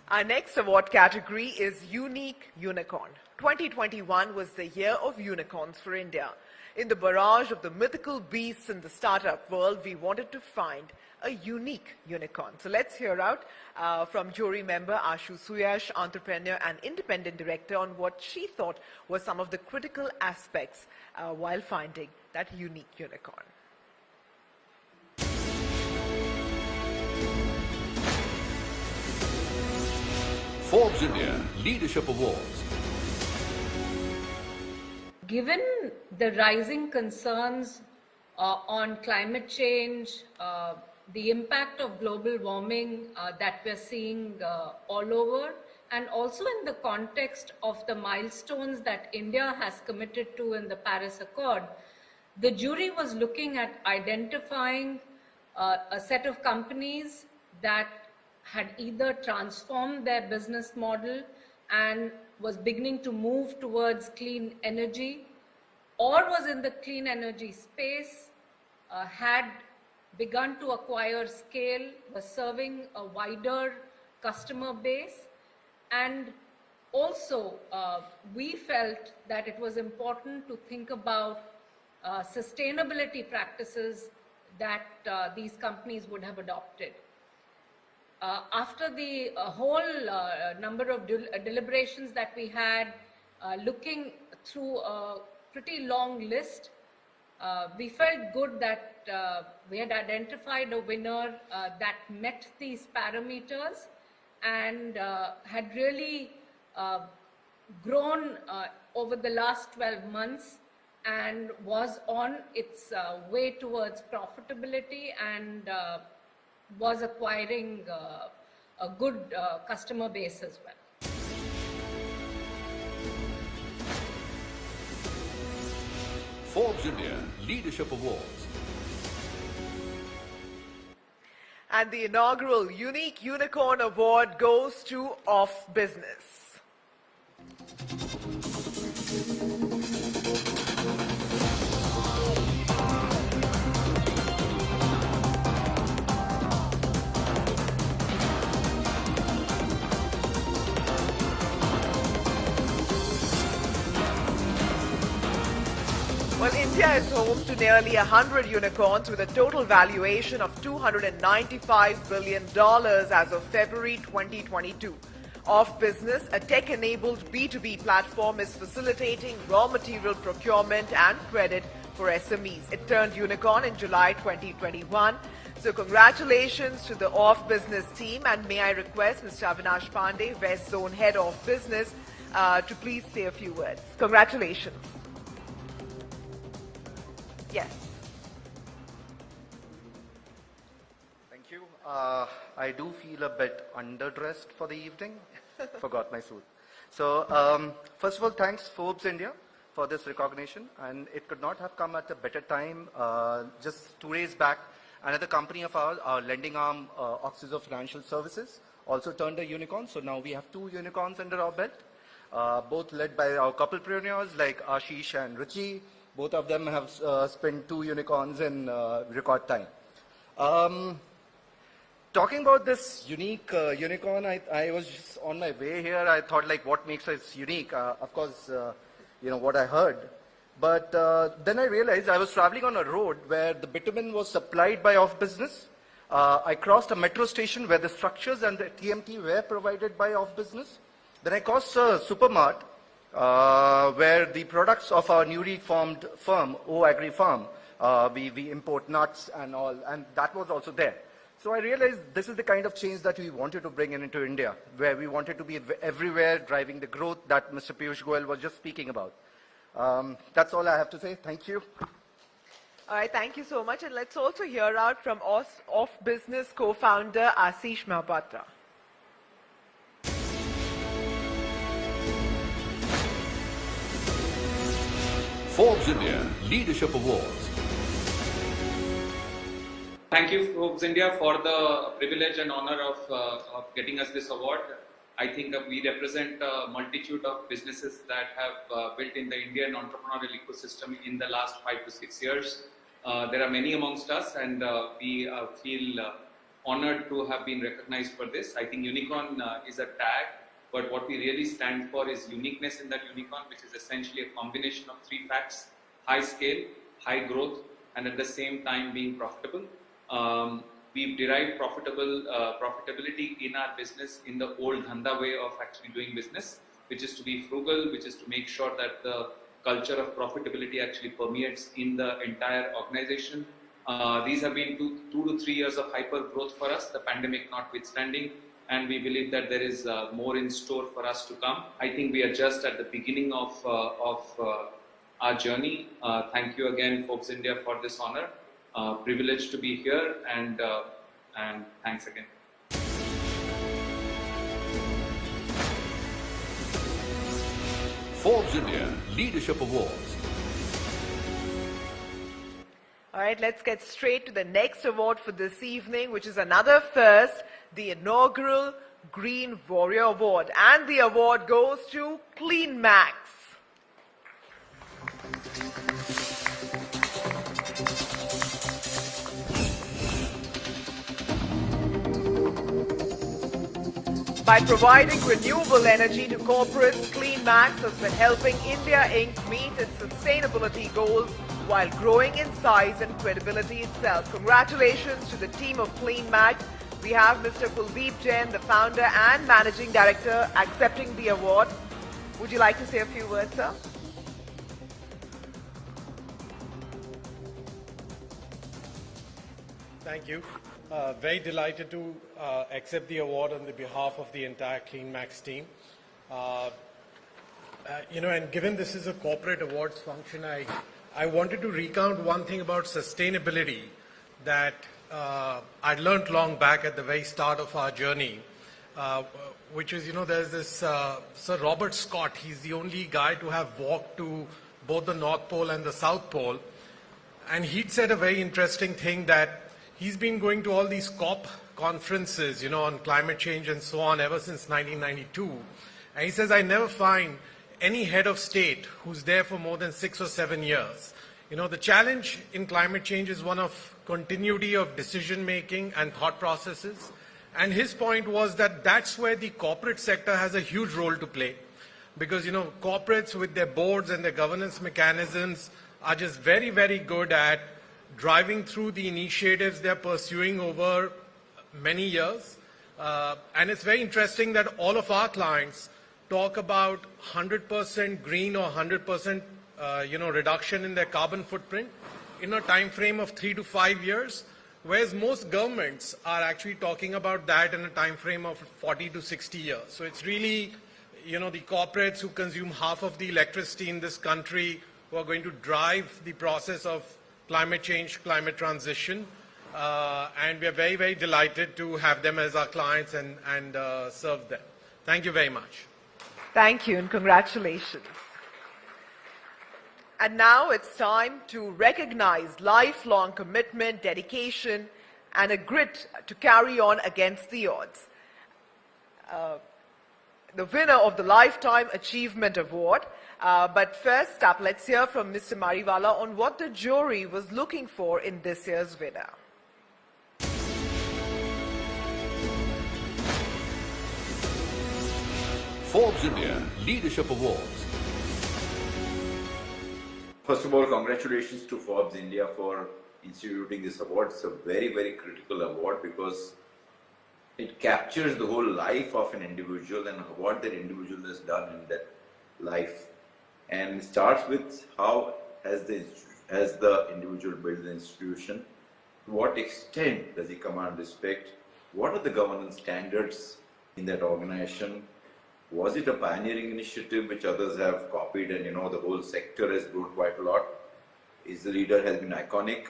Our next award category is Unique Unicorn. 2021 was the year of unicorns for India. In the barrage of the mythical beasts in the startup world, we wanted to find a unique unicorn. So let's hear out from jury member Ashu Suyash, entrepreneur and independent director, on what she thought were some of the critical aspects while finding that unique unicorn. Forbes India Leadership Awards. Given the rising concerns on climate change, the impact of global warming that we're seeing all over, and also in the context of the milestones that India has committed to in the Paris Accord, the jury was looking at identifying a set of companies that had either transformed their business model and was beginning to move towards clean energy, or was in the clean energy space, had begun to acquire scale, was serving a wider customer base, and also we felt that it was important to think about sustainability practices that these companies would have adopted. After the whole number of deliberations that we had, looking through a pretty long list, we felt good that we had identified a winner that met these parameters and had really grown over the last 12 months and was on its way towards profitability and was acquiring a good customer base as well. Forbes India Leadership Awards. And the inaugural Unique Unicorn Award goes to Off Business. Well, India is home to nearly 100 unicorns with a total valuation of $295 billion as of February 2022. Off Business, a tech-enabled B2B platform, is facilitating raw material procurement and credit for SMEs. It turned unicorn in July 2021. So congratulations to the Off Business team, and may I request Mr. Avinash Pandey, West Zone Head of Business, to please say a few words. Congratulations. Yes. Thank you. I do feel a bit underdressed for the evening. Forgot my suit. So, first of all, thanks Forbes India for this recognition, and it could not have come at a better time. Just 2 days back, another company of ours, our lending arm, Oxyzo Financial Services, also turned a unicorn. So now we have 2 unicorns under our belt, both led by our couplepreneurs like Ashish and Ruchi. Both of them have spent 2 unicorns in record time. Talking about this unique unicorn, I was just on my way here. I thought, like, what makes us unique? Of course, you know, what I heard. But then I realized I was traveling on a road where the bitumen was supplied by Off Business. I crossed a metro station where the structures and the TMT were provided by Off Business. Then I crossed a supermart where the products of our newly formed firm, O Agri Farm, we import nuts and all, and that was also there. So I realized this is the kind of change that we wanted to bring into India, where we wanted to be everywhere, driving the growth that Mr. Piyush Goyal was just speaking about. That's all I have to say. Thank you. All right, thank you so much. And let's also hear out from Off Business co-founder Ashish Mahapatra. Forbes India Leadership Awards. Thank you, Forbes India, for the privilege and honor of getting us this award. I think we represent a multitude of businesses that have built in the Indian entrepreneurial ecosystem in the last 5 to 6 years. There are many amongst us, and we feel honored to have been recognized for this. I think unicorn is a tag, but what we really stand for is uniqueness in that unicorn, which is essentially a combination of 3 facts: high scale, high growth, and at the same time being profitable. We've derived profitability in our business in the old dhanda way of actually doing business, which is to be frugal, which is to make sure that the culture of profitability actually permeates in the entire organization. These have been 2 to 3 years of hyper growth for us, the pandemic notwithstanding, and we believe that there is more in store for us to come. I think we are just at the beginning of our journey. Thank you again, Forbes India, for this honor. Privileged to be here, and thanks again. Forbes India Leadership Awards. All right, let's get straight to the next award for this evening, which is another first, the inaugural Green Warrior Award. And the award goes to Clean Max. By providing renewable energy to corporates, Clean Max has been helping India Inc. meet its sustainability goals while growing in size and credibility itself. Congratulations to the team of Clean Max. We have Mr. Kuldeep Jain, the founder and managing director, accepting the award. Would you like to say a few words, sir? Thank you. Very delighted to accept the award on the behalf of the entire Clean Max team. And given this is a corporate awards function, I wanted to recount one thing about sustainability that I'd learned long back at the very start of our journey. which is, there's this Sir Robert Scott. He's the only guy to have walked to both the North Pole and the South Pole. And he'd said a very interesting thing, that he's been going to all these COP conferences, on climate change and so on ever since 1992. And he says, I never find any head of state who's there for more than 6 or 7 years. The challenge in climate change is one of continuity of decision making and thought processes. And his point was that that's where the corporate sector has a huge role to play. Because, corporates with their boards and their governance mechanisms are just very, very good at driving through the initiatives they're pursuing over many years. And it's very interesting that all of our clients talk about 100% green or 100% reduction in their carbon footprint in a time frame of 3 to 5 years, whereas most governments are actually talking about that in a time frame of 40 to 60 years. So it's really, the corporates who consume half of the electricity in this country who are going to drive the process of climate change, climate transition. And we are very, very delighted to have them as our clients and serve them. Thank you very much. Thank you and congratulations. And now it's time to recognize lifelong commitment, dedication, and a grit to carry on against the odds. The winner of the Lifetime Achievement Award. But first up, let's hear from Mr. Mariwala on what the jury was looking for in this year's winner. Forbes India Leadership Awards. First of all, congratulations to Forbes India for instituting this award. It's a very, very critical award because it captures the whole life of an individual and what that individual has done in that life. And it starts with how has the individual built the institution, to what extent does he command respect, what are the governance standards in that organization, was it a pioneering initiative which others have copied and the whole sector has grown quite a lot, is the leader has been iconic,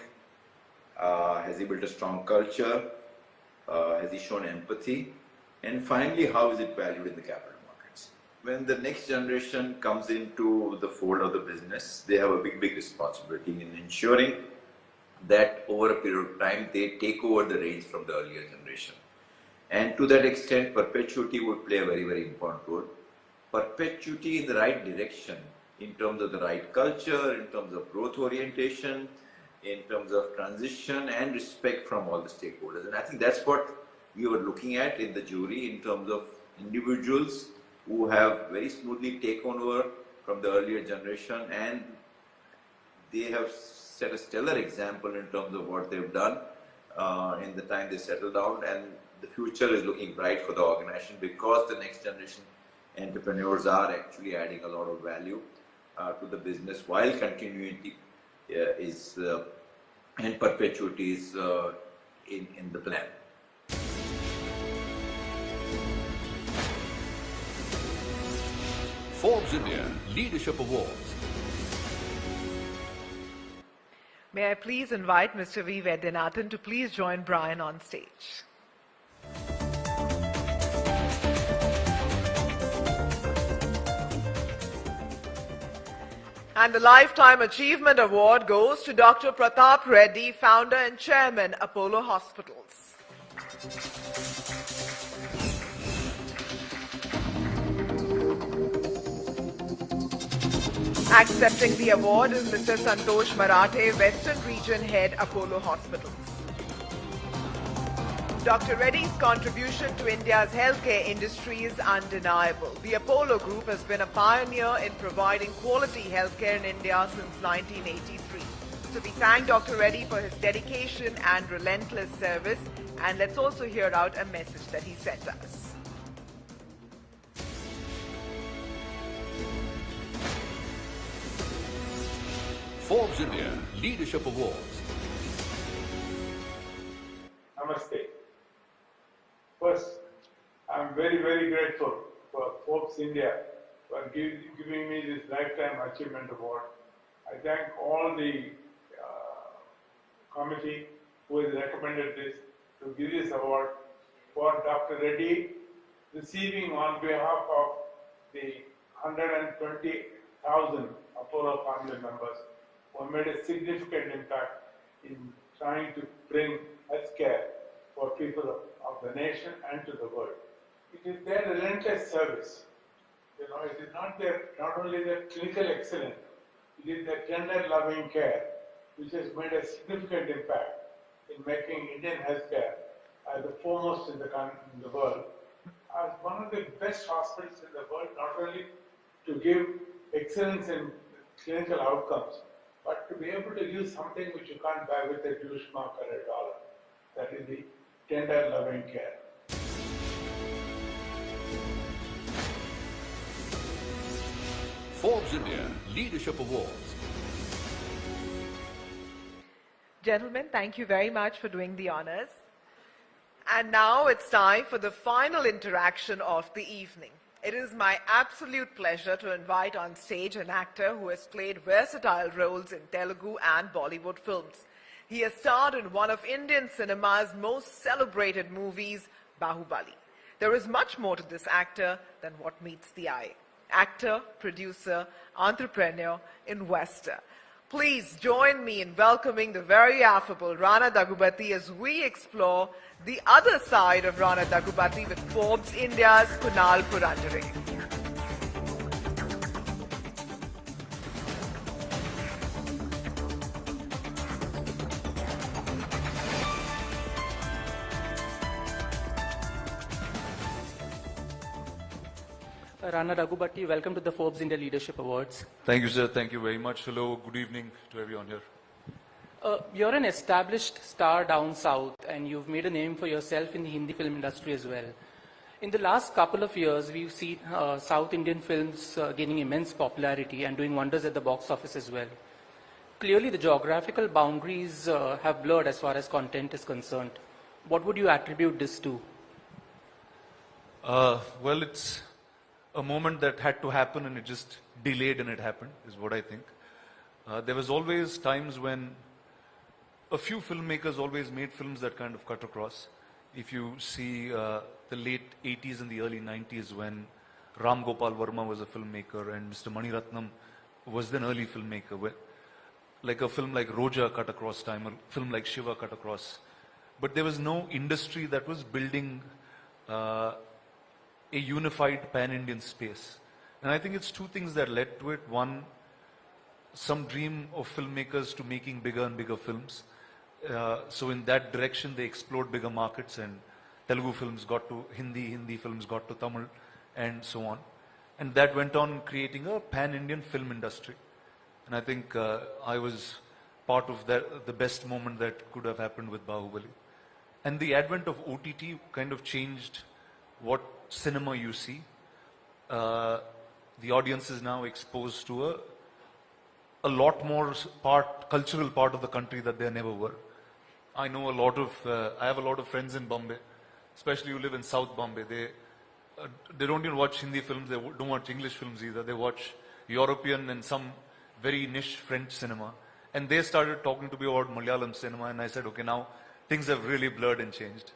has he built a strong culture, has he shown empathy, and finally how is it valued in the capital markets. When the next generation comes into the fold of the business, they have a big, big responsibility in ensuring that over a period of time they take over the reins from the earlier generation. And to that extent, perpetuity would play a very, very important role. Perpetuity in the right direction, in terms of the right culture, in terms of growth orientation, in terms of transition and respect from all the stakeholders. And I think that's what we were looking at in the jury in terms of individuals who have very smoothly taken over from the earlier generation, and they have set a stellar example in terms of what they've done in the time they settled down, and the future is looking bright for the organization because the next generation entrepreneurs are actually adding a lot of value to the business while continuity and perpetuity is in the plan. Forbes India Leadership Awards. May I please invite Mr. V. Viswanathan to please join Brian on stage. And the Lifetime Achievement Award goes to Dr. Pratap Reddy, founder and chairman, Apollo Hospitals. Accepting the award is Mr. Santosh Marathe, Western Region Head, Apollo Hospitals. Dr. Reddy's contribution to India's healthcare industry is undeniable. The Apollo Group has been a pioneer in providing quality healthcare in India since 1983. So we thank Dr. Reddy for his dedication and relentless service, and let's also hear out a message that he sent us. Forbes India Leadership Awards. Namaste. First, I'm very, very grateful for Forbes India for giving me this Lifetime Achievement Award. I thank all the committee who has recommended this to give this award for Dr. Reddy receiving on behalf of the 120,000 Apollo family members who made a significant impact in trying to bring healthcare for people of the nation and to the world. It is their relentless service. You know, it is not only their clinical excellence, it is their tender loving care which has made a significant impact in making Indian healthcare the foremost in the world, as one of the best hospitals in the world, not only to give excellence in clinical outcomes, but to be able to use something which you can't buy with a Jewish mark or $1. That is the tender loving care. Forbes India Leadership Awards. Gentlemen, thank you very much for doing the honors. And now it's time for the final interaction of the evening. It is my absolute pleasure to invite on stage an actor who has played versatile roles in Telugu and Bollywood films. He has starred in one of Indian cinema's most celebrated movies, Bahubali. There is much more to this actor than what meets the eye. Actor, producer, entrepreneur, investor. Please join me in welcoming the very affable Rana Daggubati as we explore the other side of Rana Daggubati with Forbes India's Kunal Purandare. Rana Daggubati, welcome to the Forbes India Leadership Awards. Thank you, sir. Thank you very much. Hello, good evening to everyone here. You're an established star down south, and you've made a name for yourself in the Hindi film industry as well. In the last couple of years, we've seen South Indian films gaining immense popularity and doing wonders at the box office as well. Clearly, the geographical boundaries have blurred as far as content is concerned. What would you attribute this to? Well, it's a moment that had to happen and it just delayed and it happened, is what I think. There was always times when a few filmmakers always made films that kind of cut across. If you see the late 80s and the early 90s when Ram Gopal Verma was a filmmaker and Mr. Mani Ratnam was then early filmmaker, where, like a film like Roja cut across time, a film like Shiva cut across. But there was no industry that was building a unified pan-Indian space. And I think it's two things that led to it. One, some dream of filmmakers to making bigger and bigger films. So in that direction, they explored bigger markets, and Telugu films got to Hindi, Hindi films got to Tamil, and so on. And that went on creating a pan-Indian film industry. And I think I was part of that, the best moment that could have happened with Bahubali. And the advent of OTT kind of changed what cinema you see. The audience is now exposed to a lot more cultural part of the country that they never were. I know I have a lot of friends in Bombay, especially who live in South Bombay. They don't even watch Hindi films, they don't watch English films either. They watch European and some very niche French cinema. And they started talking to me about Malayalam cinema, and I said, okay, now things have really blurred and changed.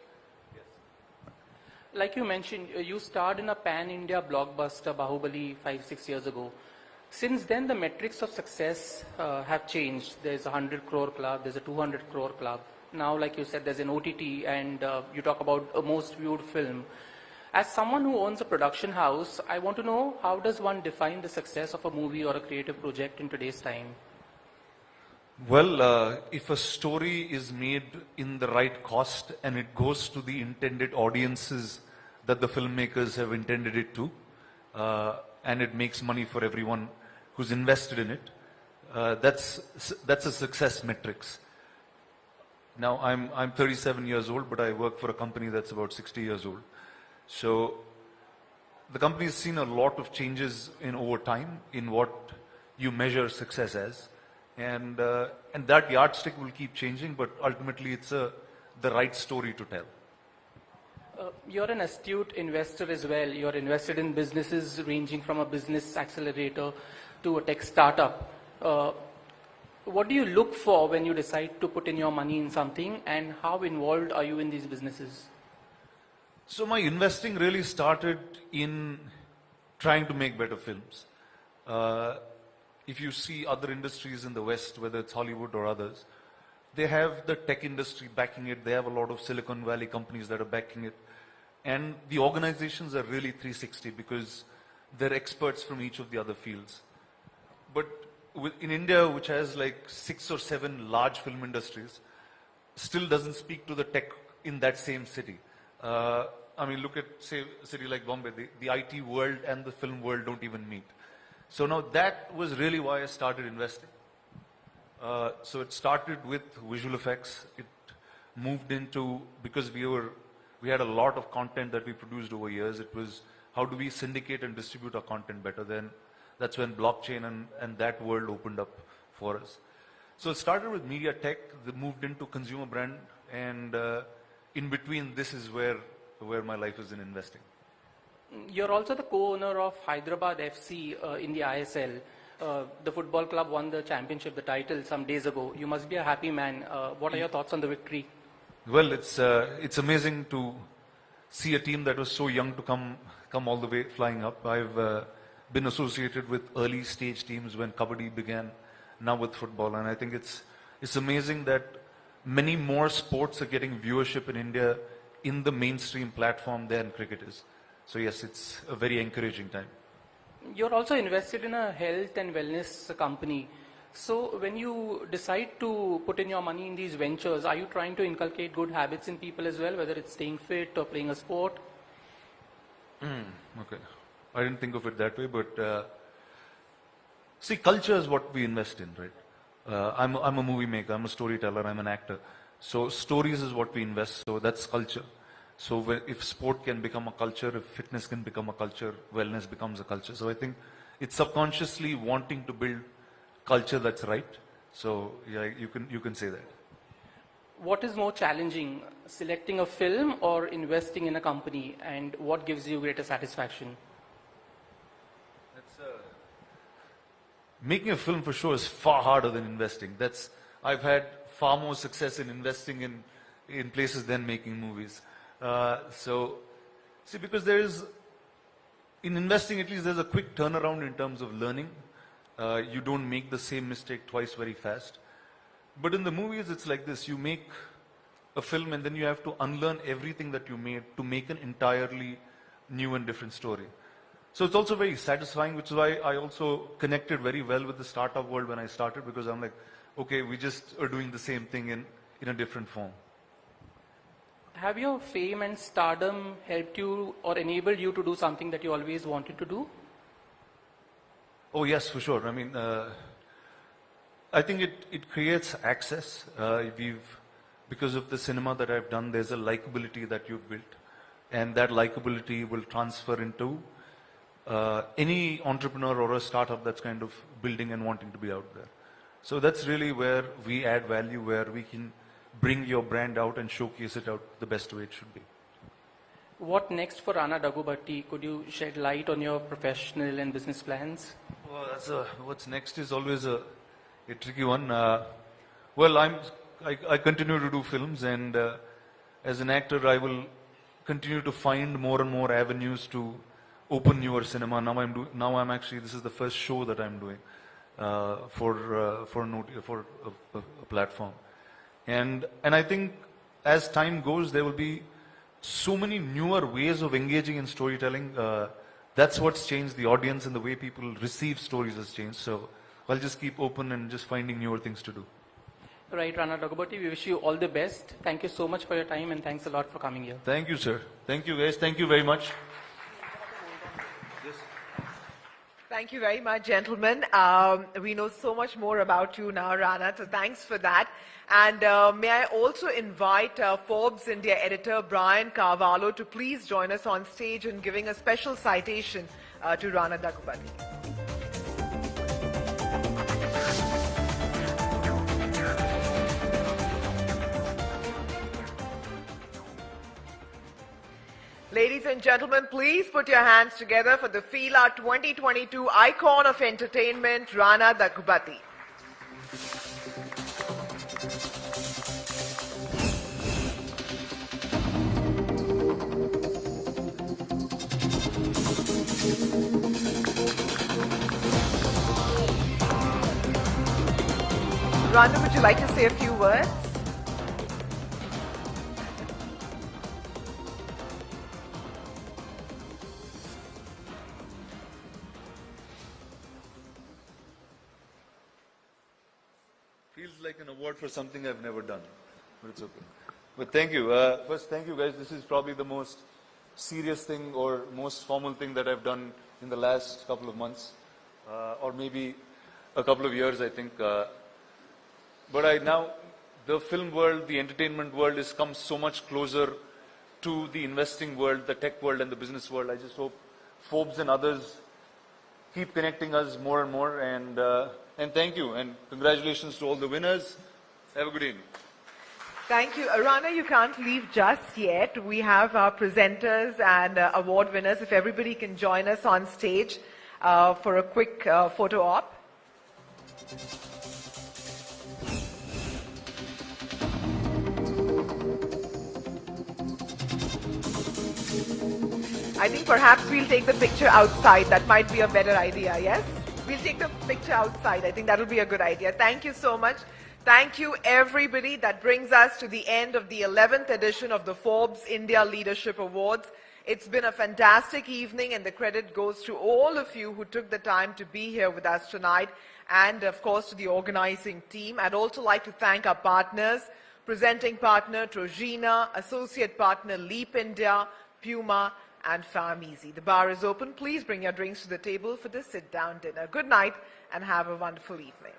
Like you mentioned, you starred in a pan-India blockbuster, Bahubali, 5-6 years ago. Since then, the metrics of success have changed. There's a 100 crore club, there's a 200 crore club. Now, like you said, there's an OTT, and you talk about a most viewed film. As someone who owns a production house, I want to know, how does one define the success of a movie or a creative project in today's time? Well, if a story is made in the right cost and it goes to the intended audiences that the filmmakers have intended it to, and it makes money for everyone who's invested in it, that's a success metrics. Now, I'm 37 years old, but I work for a company that's about 60 years old. So the company has seen a lot of changes over time in what you measure success as. And that yardstick will keep changing, but ultimately it's the right story to tell. You're an astute investor as well. You're invested in businesses ranging from a business accelerator to a tech startup. What do you look for when you decide to put in your money in something, and how involved are you in these businesses? So my investing really started in trying to make better films. If you see other industries in the West, whether it's Hollywood or others, they have the tech industry backing it. They have a lot of Silicon Valley companies that are backing it. And the organizations are really 360 because they're experts from each of the other fields. But in India, which has like 6 or 7 large film industries, still doesn't speak to the tech in that same city. I mean, look at, say, a city like Bombay. The IT world and the film world don't even meet. So now that was really why I started investing. So it started with visual effects. It moved into, because we had a lot of content that we produced over years. It was, how do we syndicate and distribute our content better? Then that's when blockchain and that world opened up for us. So it started with media tech, that moved into consumer brand, and in between, this is where my life is in investing. You're also the co-owner of Hyderabad FC in the ISL. The football club won the championship, the title, some days ago. You must be a happy man. What are your thoughts on the victory? Well, it's amazing to see a team that was so young to come all the way flying up. I've been associated with early stage teams when Kabaddi began, now with football, and I think it's amazing that many more sports are getting viewership in India in the mainstream platform than cricket is. So yes, it's a very encouraging time. You're also invested in a health and wellness company. So when you decide to put in your money in these ventures, are you trying to inculcate good habits in people as well, whether it's staying fit or playing a sport? Okay. I didn't think of it that way, but see, culture is what we invest in, right? I'm a movie maker, I'm a storyteller, I'm an actor. So stories is what we invest, so that's culture. So if sport can become a culture, if fitness can become a culture, wellness becomes a culture. So I think it's subconsciously wanting to build culture that's right. So yeah, you can say that. What is more challenging, selecting a film or investing in a company, and what gives you greater satisfaction? Making a film for sure is far harder than investing. I've had far more success in investing in places than making movies. See, because in investing at least there's a quick turnaround in terms of learning. You don't make the same mistake twice very fast. But in the movies it's like this, you make a film and then you have to unlearn everything that you made to make an entirely new and different story. So it's also very satisfying, which is why I also connected very well with the startup world when I started, because I'm like, okay, we just are doing the same thing in a different form. Have your fame and stardom helped you or enabled you to do something that you always wanted to do? Oh yes, for sure. I mean, I think it creates access. Because of the cinema that I've done, there's a likability that you've built, and that likability will transfer into any entrepreneur or a startup that's kind of building and wanting to be out there. So that's really where we add value, where we can bring your brand out and showcase it out the best way it should be. What next for Rana Daggubati? Could you shed light on your professional and business plans? Well, what's next is always a tricky one. Well, I continue to do films, and as an actor, I will continue to find more and more avenues to open newer cinema. Now I'm actually, this is the first show that I'm doing for a platform, and I think as time goes, there will be so many newer ways of engaging in storytelling. That's what's changed. The audience and the way people receive stories has changed. So I'll just keep open and just finding newer things to do. Right, Rana Daggubati, we wish you all the best. Thank you so much for your time, and thanks a lot for coming here. Thank you, sir. Thank you, guys. Thank you very much. Thank you very much, gentlemen. We know so much more about you now, Rana, so thanks for that. And may I also invite Forbes India editor Brian Carvalho to please join us on stage in giving a special citation to Rana Daggubati. Ladies and gentlemen, please put your hands together for the FILA 2022 Icon of Entertainment, Rana Daggubati. Rana, would you like to say a few words? Feels like an award for something I've never done, but it's okay. But thank you. First, thank you guys. This is probably the most serious thing or most formal thing that I've done in the last couple of months, or maybe a couple of years, I think. But now, the film world, the entertainment world has come so much closer to the investing world, the tech world, and the business world. I just hope Forbes and others keep connecting us more and more. And thank you, and congratulations to all the winners. Have a good evening. Thank you. Rana, you can't leave just yet. We have our presenters and award winners. If everybody can join us on stage for a quick photo op. I think perhaps we'll take the picture outside. That might be a better idea, yes? We'll take the picture outside. I think that'll be a good idea. Thank you so much. Thank you, everybody. That brings us to the end of the 11th edition of the Forbes India Leadership Awards. It's been a fantastic evening, and the credit goes to all of you who took the time to be here with us tonight, and of course to the organizing team. I'd also like to thank our partners, presenting partner Trojena, associate partner Leap India, Puma, and Farmeasy. The bar is open. Please bring your drinks to the table for this sit-down dinner. Good night and have a wonderful evening.